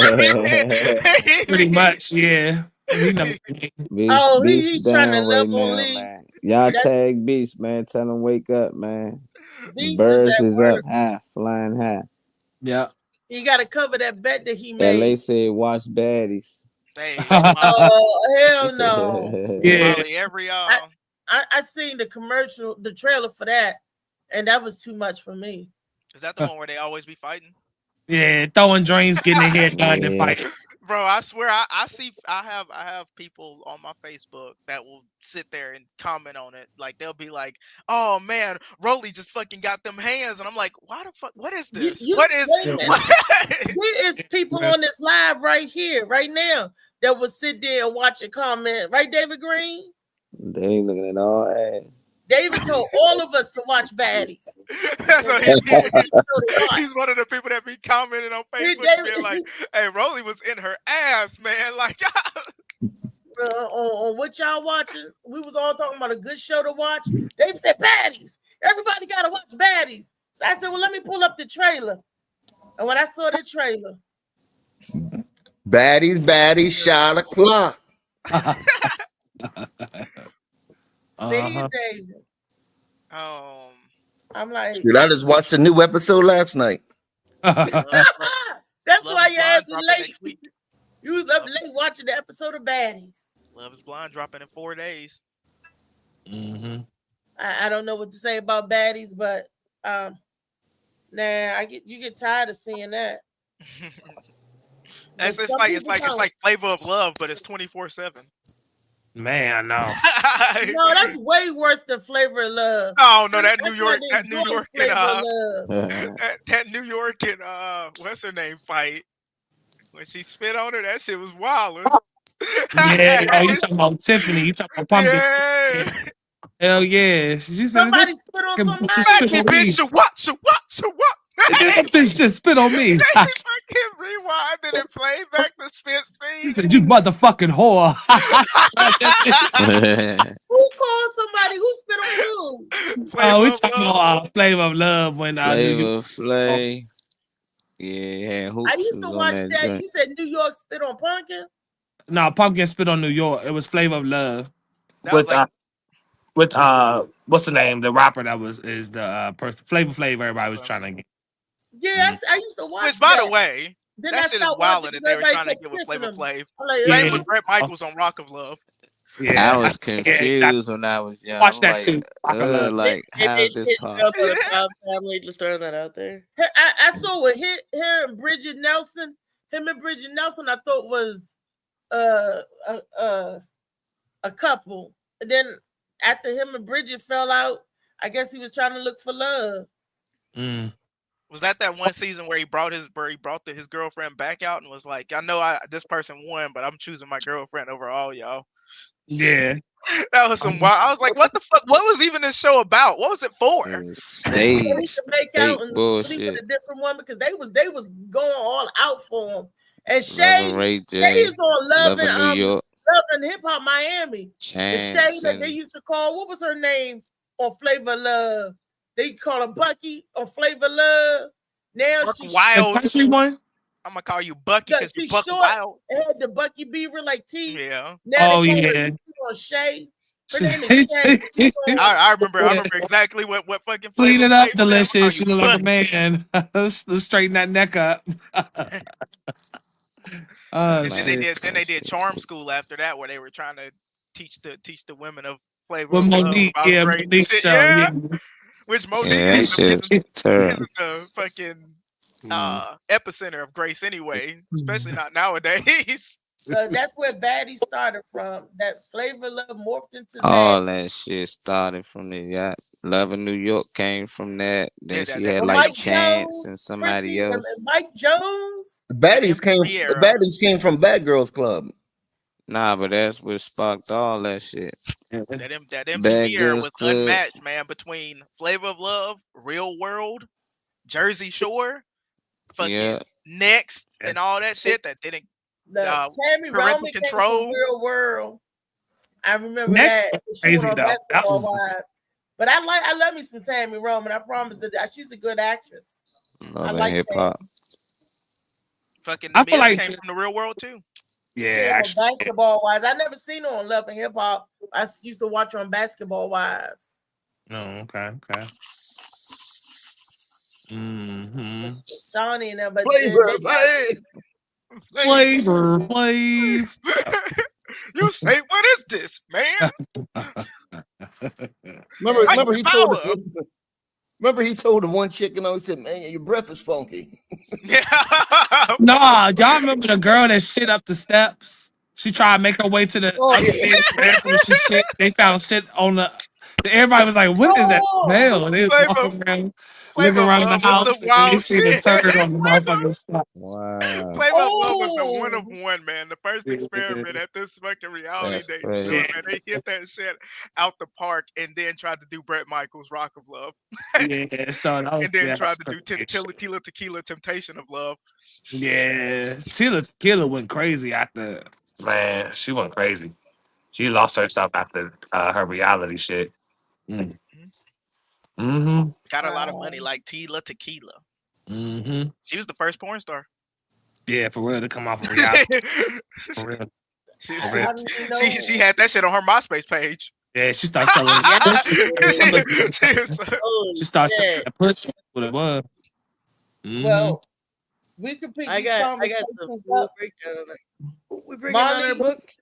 Pretty much, yeah. He's trying to level Lee. Man. Y'all tag Beast, man. Tell him wake up, man. Beast Birds is up high, flying high. Yeah. You got to cover that bet that he made. LA said watch baddies. Hey, hell no. Yeah. I seen the commercial, the trailer for that, and that was too much for me. Is that the one where they always be fighting? Yeah, throwing drinks, getting their head done, and fighting. Bro, I swear I have people on my Facebook that will sit there and comment on it. Like they'll be like, "Oh man, Rolly just fucking got them hands," and I'm like, "Why the fuck? What is this? What is?" There is people on this live right here, right now, that will sit there and watch and comment. Right, David Green? They ain't looking at all ass. David told all of us to watch baddies. So he's one of the people that be commenting on Facebook, being like, "Hey, Rolly was in her ass, man." Like, on what y'all watching? We was all talking about a good show to watch. David said baddies. Everybody gotta watch baddies. So I said, well, let me pull up the trailer. And when I saw the trailer, baddies, shot o'clock. See you, David. I'm like, dude, I just watched a new episode last night. That's why you asked me late. You was up late watching the episode of Baddies. Love is Blind dropping in 4 days. Mm-hmm. I don't know what to say about Baddies, but you get tired of seeing that. It's like Flavor of Love, but it's 24/7. Man, no. No, that's way worse than Flavor of Love. Oh no, that New York and what's her name fight when she spit on her, that shit was wild. Yeah, you talking about Tiffany? You talking about Pumpkin? Yeah. Hell yeah! She said somebody spit on somebody. Bitch, what? Bitch just spit on me. They fucking rewinded and played back the spit scene. He said, "You motherfucking whore." Who called somebody? Who spit on you? We talking about Flavor of Love when Flavor. Yeah, I used to watch that. Joint. You said New York spit on Pumpkin. No, Pumpkin spit on New York. It was Flavor of Love with what's the name? The rapper that is the person Flavor. Everybody was trying to get. Yeah, I used to watch. Which, by the way, that shit is wild that they were trying to get with Flavor Flav. Same with Bret Michaels on Rock of Love. Yeah, I was confused when I was young. Watch that too. Like, how's this possible? Family, just throwing that out there. I saw with him and Bridget Nelson. Him and Bridget Nelson, I thought was a couple. And then after him and Bridget fell out, I guess he was trying to look for love. Was that one season where he brought his girlfriend back out and was like, I know this person won, but I'm choosing my girlfriend over all y'all. Yeah. That was some wild. I was like, what the fuck? What was even this show about? What was it for? Stage, so he could make out and sleep with a different woman because they was going all out for him. And Shay is on Love and Hip Hop Miami. Chance the Shay that they used to call, what was her name on Flavor of Love? They call her Bucky on Flavor of Love. Now she's wild. The country one? I'm gonna call you Bucky because you're Buck Wild. It had the Bucky Beaver like T. Yeah. Now on Shay. Her name is Shay. I remember exactly what fucking. Clean it up, Delicious. You look like a man. Let's straighten that neck up. Then they did Charm School after that, where they were trying to teach the women of Flavor of Love Monique, about Monique show, yeah. Which Monique isn't the fucking epicenter of Grace anyway, especially not nowadays. That's where Baddie started from. That Flavor Love morphed into all that shit started from the Love in New York came from that. Then she had like Chance and somebody else. Mike Jones. The Baddies came from Bad Girls Club. Nah, but that's what sparked all that shit. That MTV era was unmatched, man. Between Flavor of Love, Real World, Jersey Shore, fucking Next, and all that shit that didn't. Tammy Roman Control. Real World. I remember Next that. Crazy though. That was... But I love me some Tammy Roman. I promise that she's a good actress. I like hip hop. Fucking I feel like came from the Real World too. Yeah, Basketball Wives. I never seen her on Love and Hip Hop. I used to watch her on Basketball Wives. No, okay. Johnny and them, but Flavor Flav. You say, what is this, man? Remember he told the one chick, he said, man, your breath is funky. Nah, y'all remember the girl that shit up the steps? She tried to make her way to the upstairs bathroom. She shit. They found shit on the. Everybody was like, "What is that smell?" And they was walking around, looking around the house, and they see the turd on the motherfucking stuff. Wow. Flavor of Love was the one of one, man. The first experiment at this fucking reality dating show, man. They hit that shit out the park and then tried to do Bret Michaels' Rock of Love. Yeah, so that was, and then tried to do Tila Tequila Temptation of Love. Yeah, Tila Tequila went crazy after. Man, she went crazy. She lost herself after her reality shit. Got a lot of money like Tila Tequila. She was the first porn star. Yeah, for real, to come off of reality. For real. She had that shit on her MySpace page. Yeah, she started selling. She started selling that pussy. What it was. Well, we could pick. I got the full breakdown of it. We bring on our books.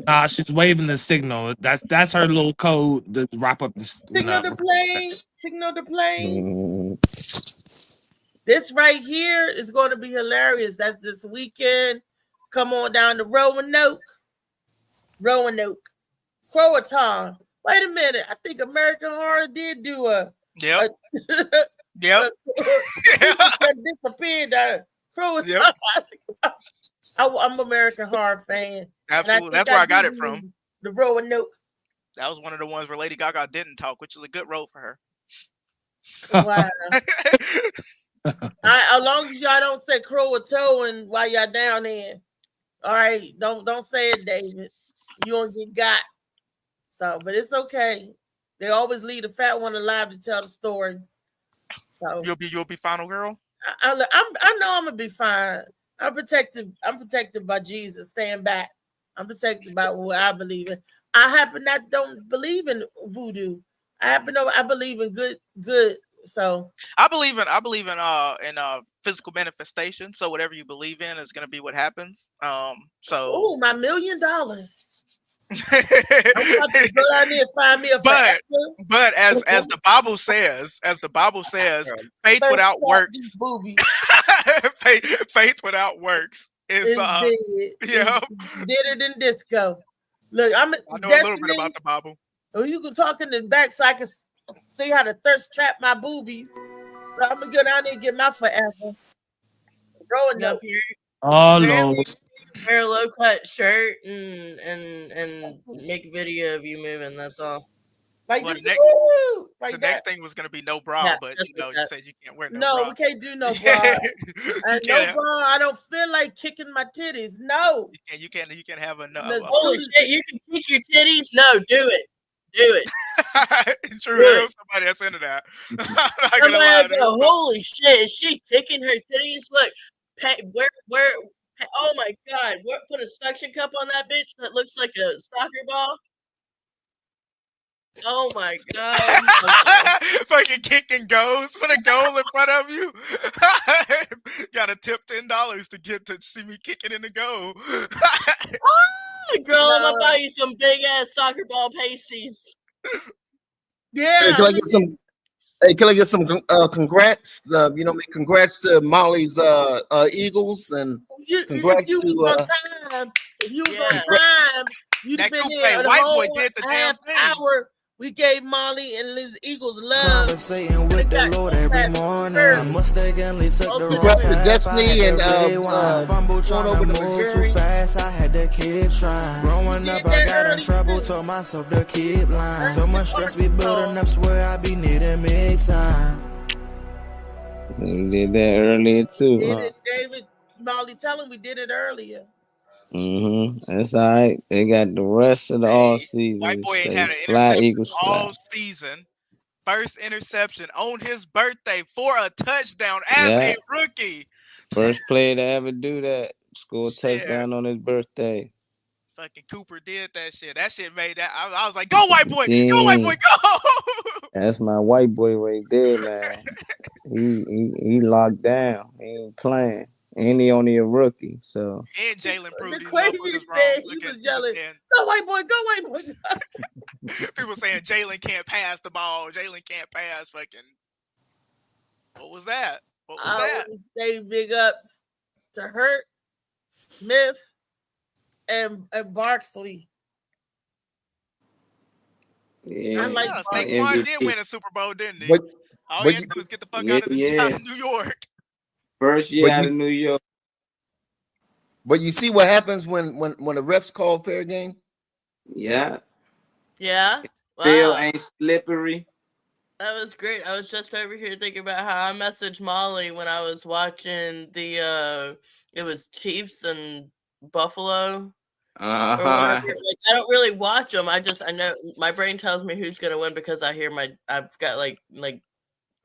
Nah, she's waving the signal. That's her little code to wrap up the signal to plane. Signal to plane. This right here is going to be hilarious. That's this weekend. Come on down to Roanoke. Croatown. Wait a minute. I think American Horror did do a. Yep. Disappeared. Croatown. I'm American Horror fan. Absolutely. That's where I got it from. The Roanoke. That was one of the ones where Lady Gaga didn't talk, which is a good role for her. Wow. As long as y'all don't say Croatoan while y'all down there. All right. Don't say it, David. You won't get got. So, but it's okay. They always leave the fat one alive to tell the story. So you'll be final girl. I know I'm gonna be fine. I'm protected by Jesus. Stand back. I'm protected by what I believe in. I don't believe in voodoo. I believe in good. So I believe in physical manifestation. So whatever you believe in is gonna be what happens. My $1 million. I'm about to go down there and find me a but as the Bible says, faith without works. faith without works is dead. Deader than disco. Look, I know a little bit about the Bible. Oh, you can talk in the back so I can see how to thirst trap my boobies. So I'm gonna go down there and get my forever. Growing up here. Oh no. Wear a low cut shirt and make a video of you moving. That's all. Like well, this, the next thing was gonna be no bra, but you know, you said you can't wear no bra. We can't do no bra. And no bra. I don't feel like kicking my titties. No. You can't have a no. Holy shit! You can kick your titties? No, do it. Do it. True. There was somebody that's into that. Holy shit! Is she kicking her titties? Look, where? Oh my god! Put a suction cup on that bitch that looks like a soccer ball. Oh my god! Fucking kick and goes. Put a goal in front of you. Gotta tip $10 to get to see me kicking in the goal. Girl, I'm gonna buy you some big ass soccer ball pasties. Yeah. Hey, can I get some? Hey, can I get some congrats? Congrats to Molly's Eagles and congrats if you was on time, you'd have been there. The whole half hour. We gave Molly and Liz Eagles love. Conversating with the Lord every morning. I mistakenly took the congrats to Destiny and fumble trying to move too fast. I had to keep trying. Growing up, I got in trouble. Told myself to keep lying. So much stress be building up. Swear I be needing me time. We did that earlier too. David, Molly, tell him we did it earlier. That's all right. They got the rest of the all season. White boy ain't had an interception all season. First interception on his birthday for a touchdown as a rookie. First player to ever do that. Score a touchdown on his birthday. Fucking Cooper did that shit. That shit made that. I was like, go white boy, go white boy, go. That's my white boy right there, man. He locked down. He ain't playing. And he only a rookie, so. And Jalen proved he said he was yelling, "Go white boy, go white boy!" People saying Jalen can't pass the ball. Jalen can't pass. Fucking. What was that? What was that? Would say big ups to Hurt, Smith, and Barkley. Yeah, I like Saquon did win a Super Bowl, didn't he? All he had to do was get the fuck out of New York. First year out of New York. But you see what happens when the refs call fair game? Yeah. Yeah. Wow. Field ain't slippery. That was great. I was just over here thinking about how I messaged Molly when I was watching the it was Chiefs and Buffalo. Like, I don't really watch them. I know my brain tells me who's gonna win because I've got like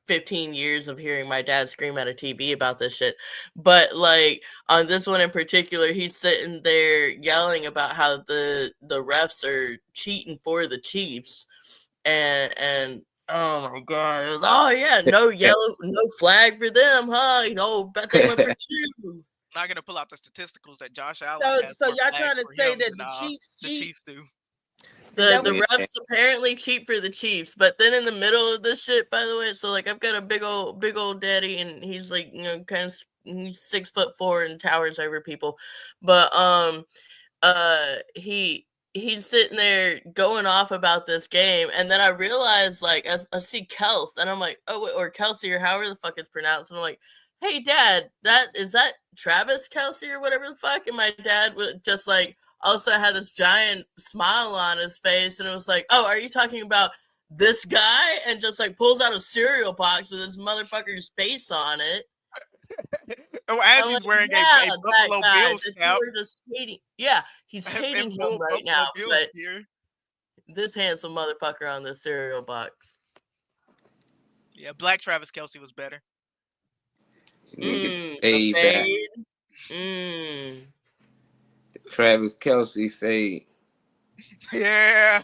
15 years of hearing my dad scream at a TV about this shit. But like on this one in particular, he's sitting there yelling about how the refs are cheating for the Chiefs. And oh my god, it was no yellow, no flag for them, huh? Bet they went for two. I'm not gonna pull out the statisticals that Josh Allen has. So y'all trying to say that the Chiefs cheat? The Chiefs do. The refs apparently cheat for the Chiefs, but then in the middle of this shit, by the way, so like I've got a big old daddy, and he's like, he's 6'4" and towers over people, but he's sitting there going off about this game, and then I realize like I see Kels, and I'm like, or Kelsey, or however the fuck it's pronounced, and I'm like, hey dad, is that Travis Kelce or whatever the fuck, and my dad was just like. Also had this giant smile on his face, and it was like, oh, are you talking about this guy? And just like pulls out a cereal box with this motherfucker's face on it. Oh, as he's wearing a Buffalo Bills cap. He's hating him right now. But this handsome motherfucker on this cereal box. Yeah, Black Travis Kelce was better. Travis Kelce fade. Yeah.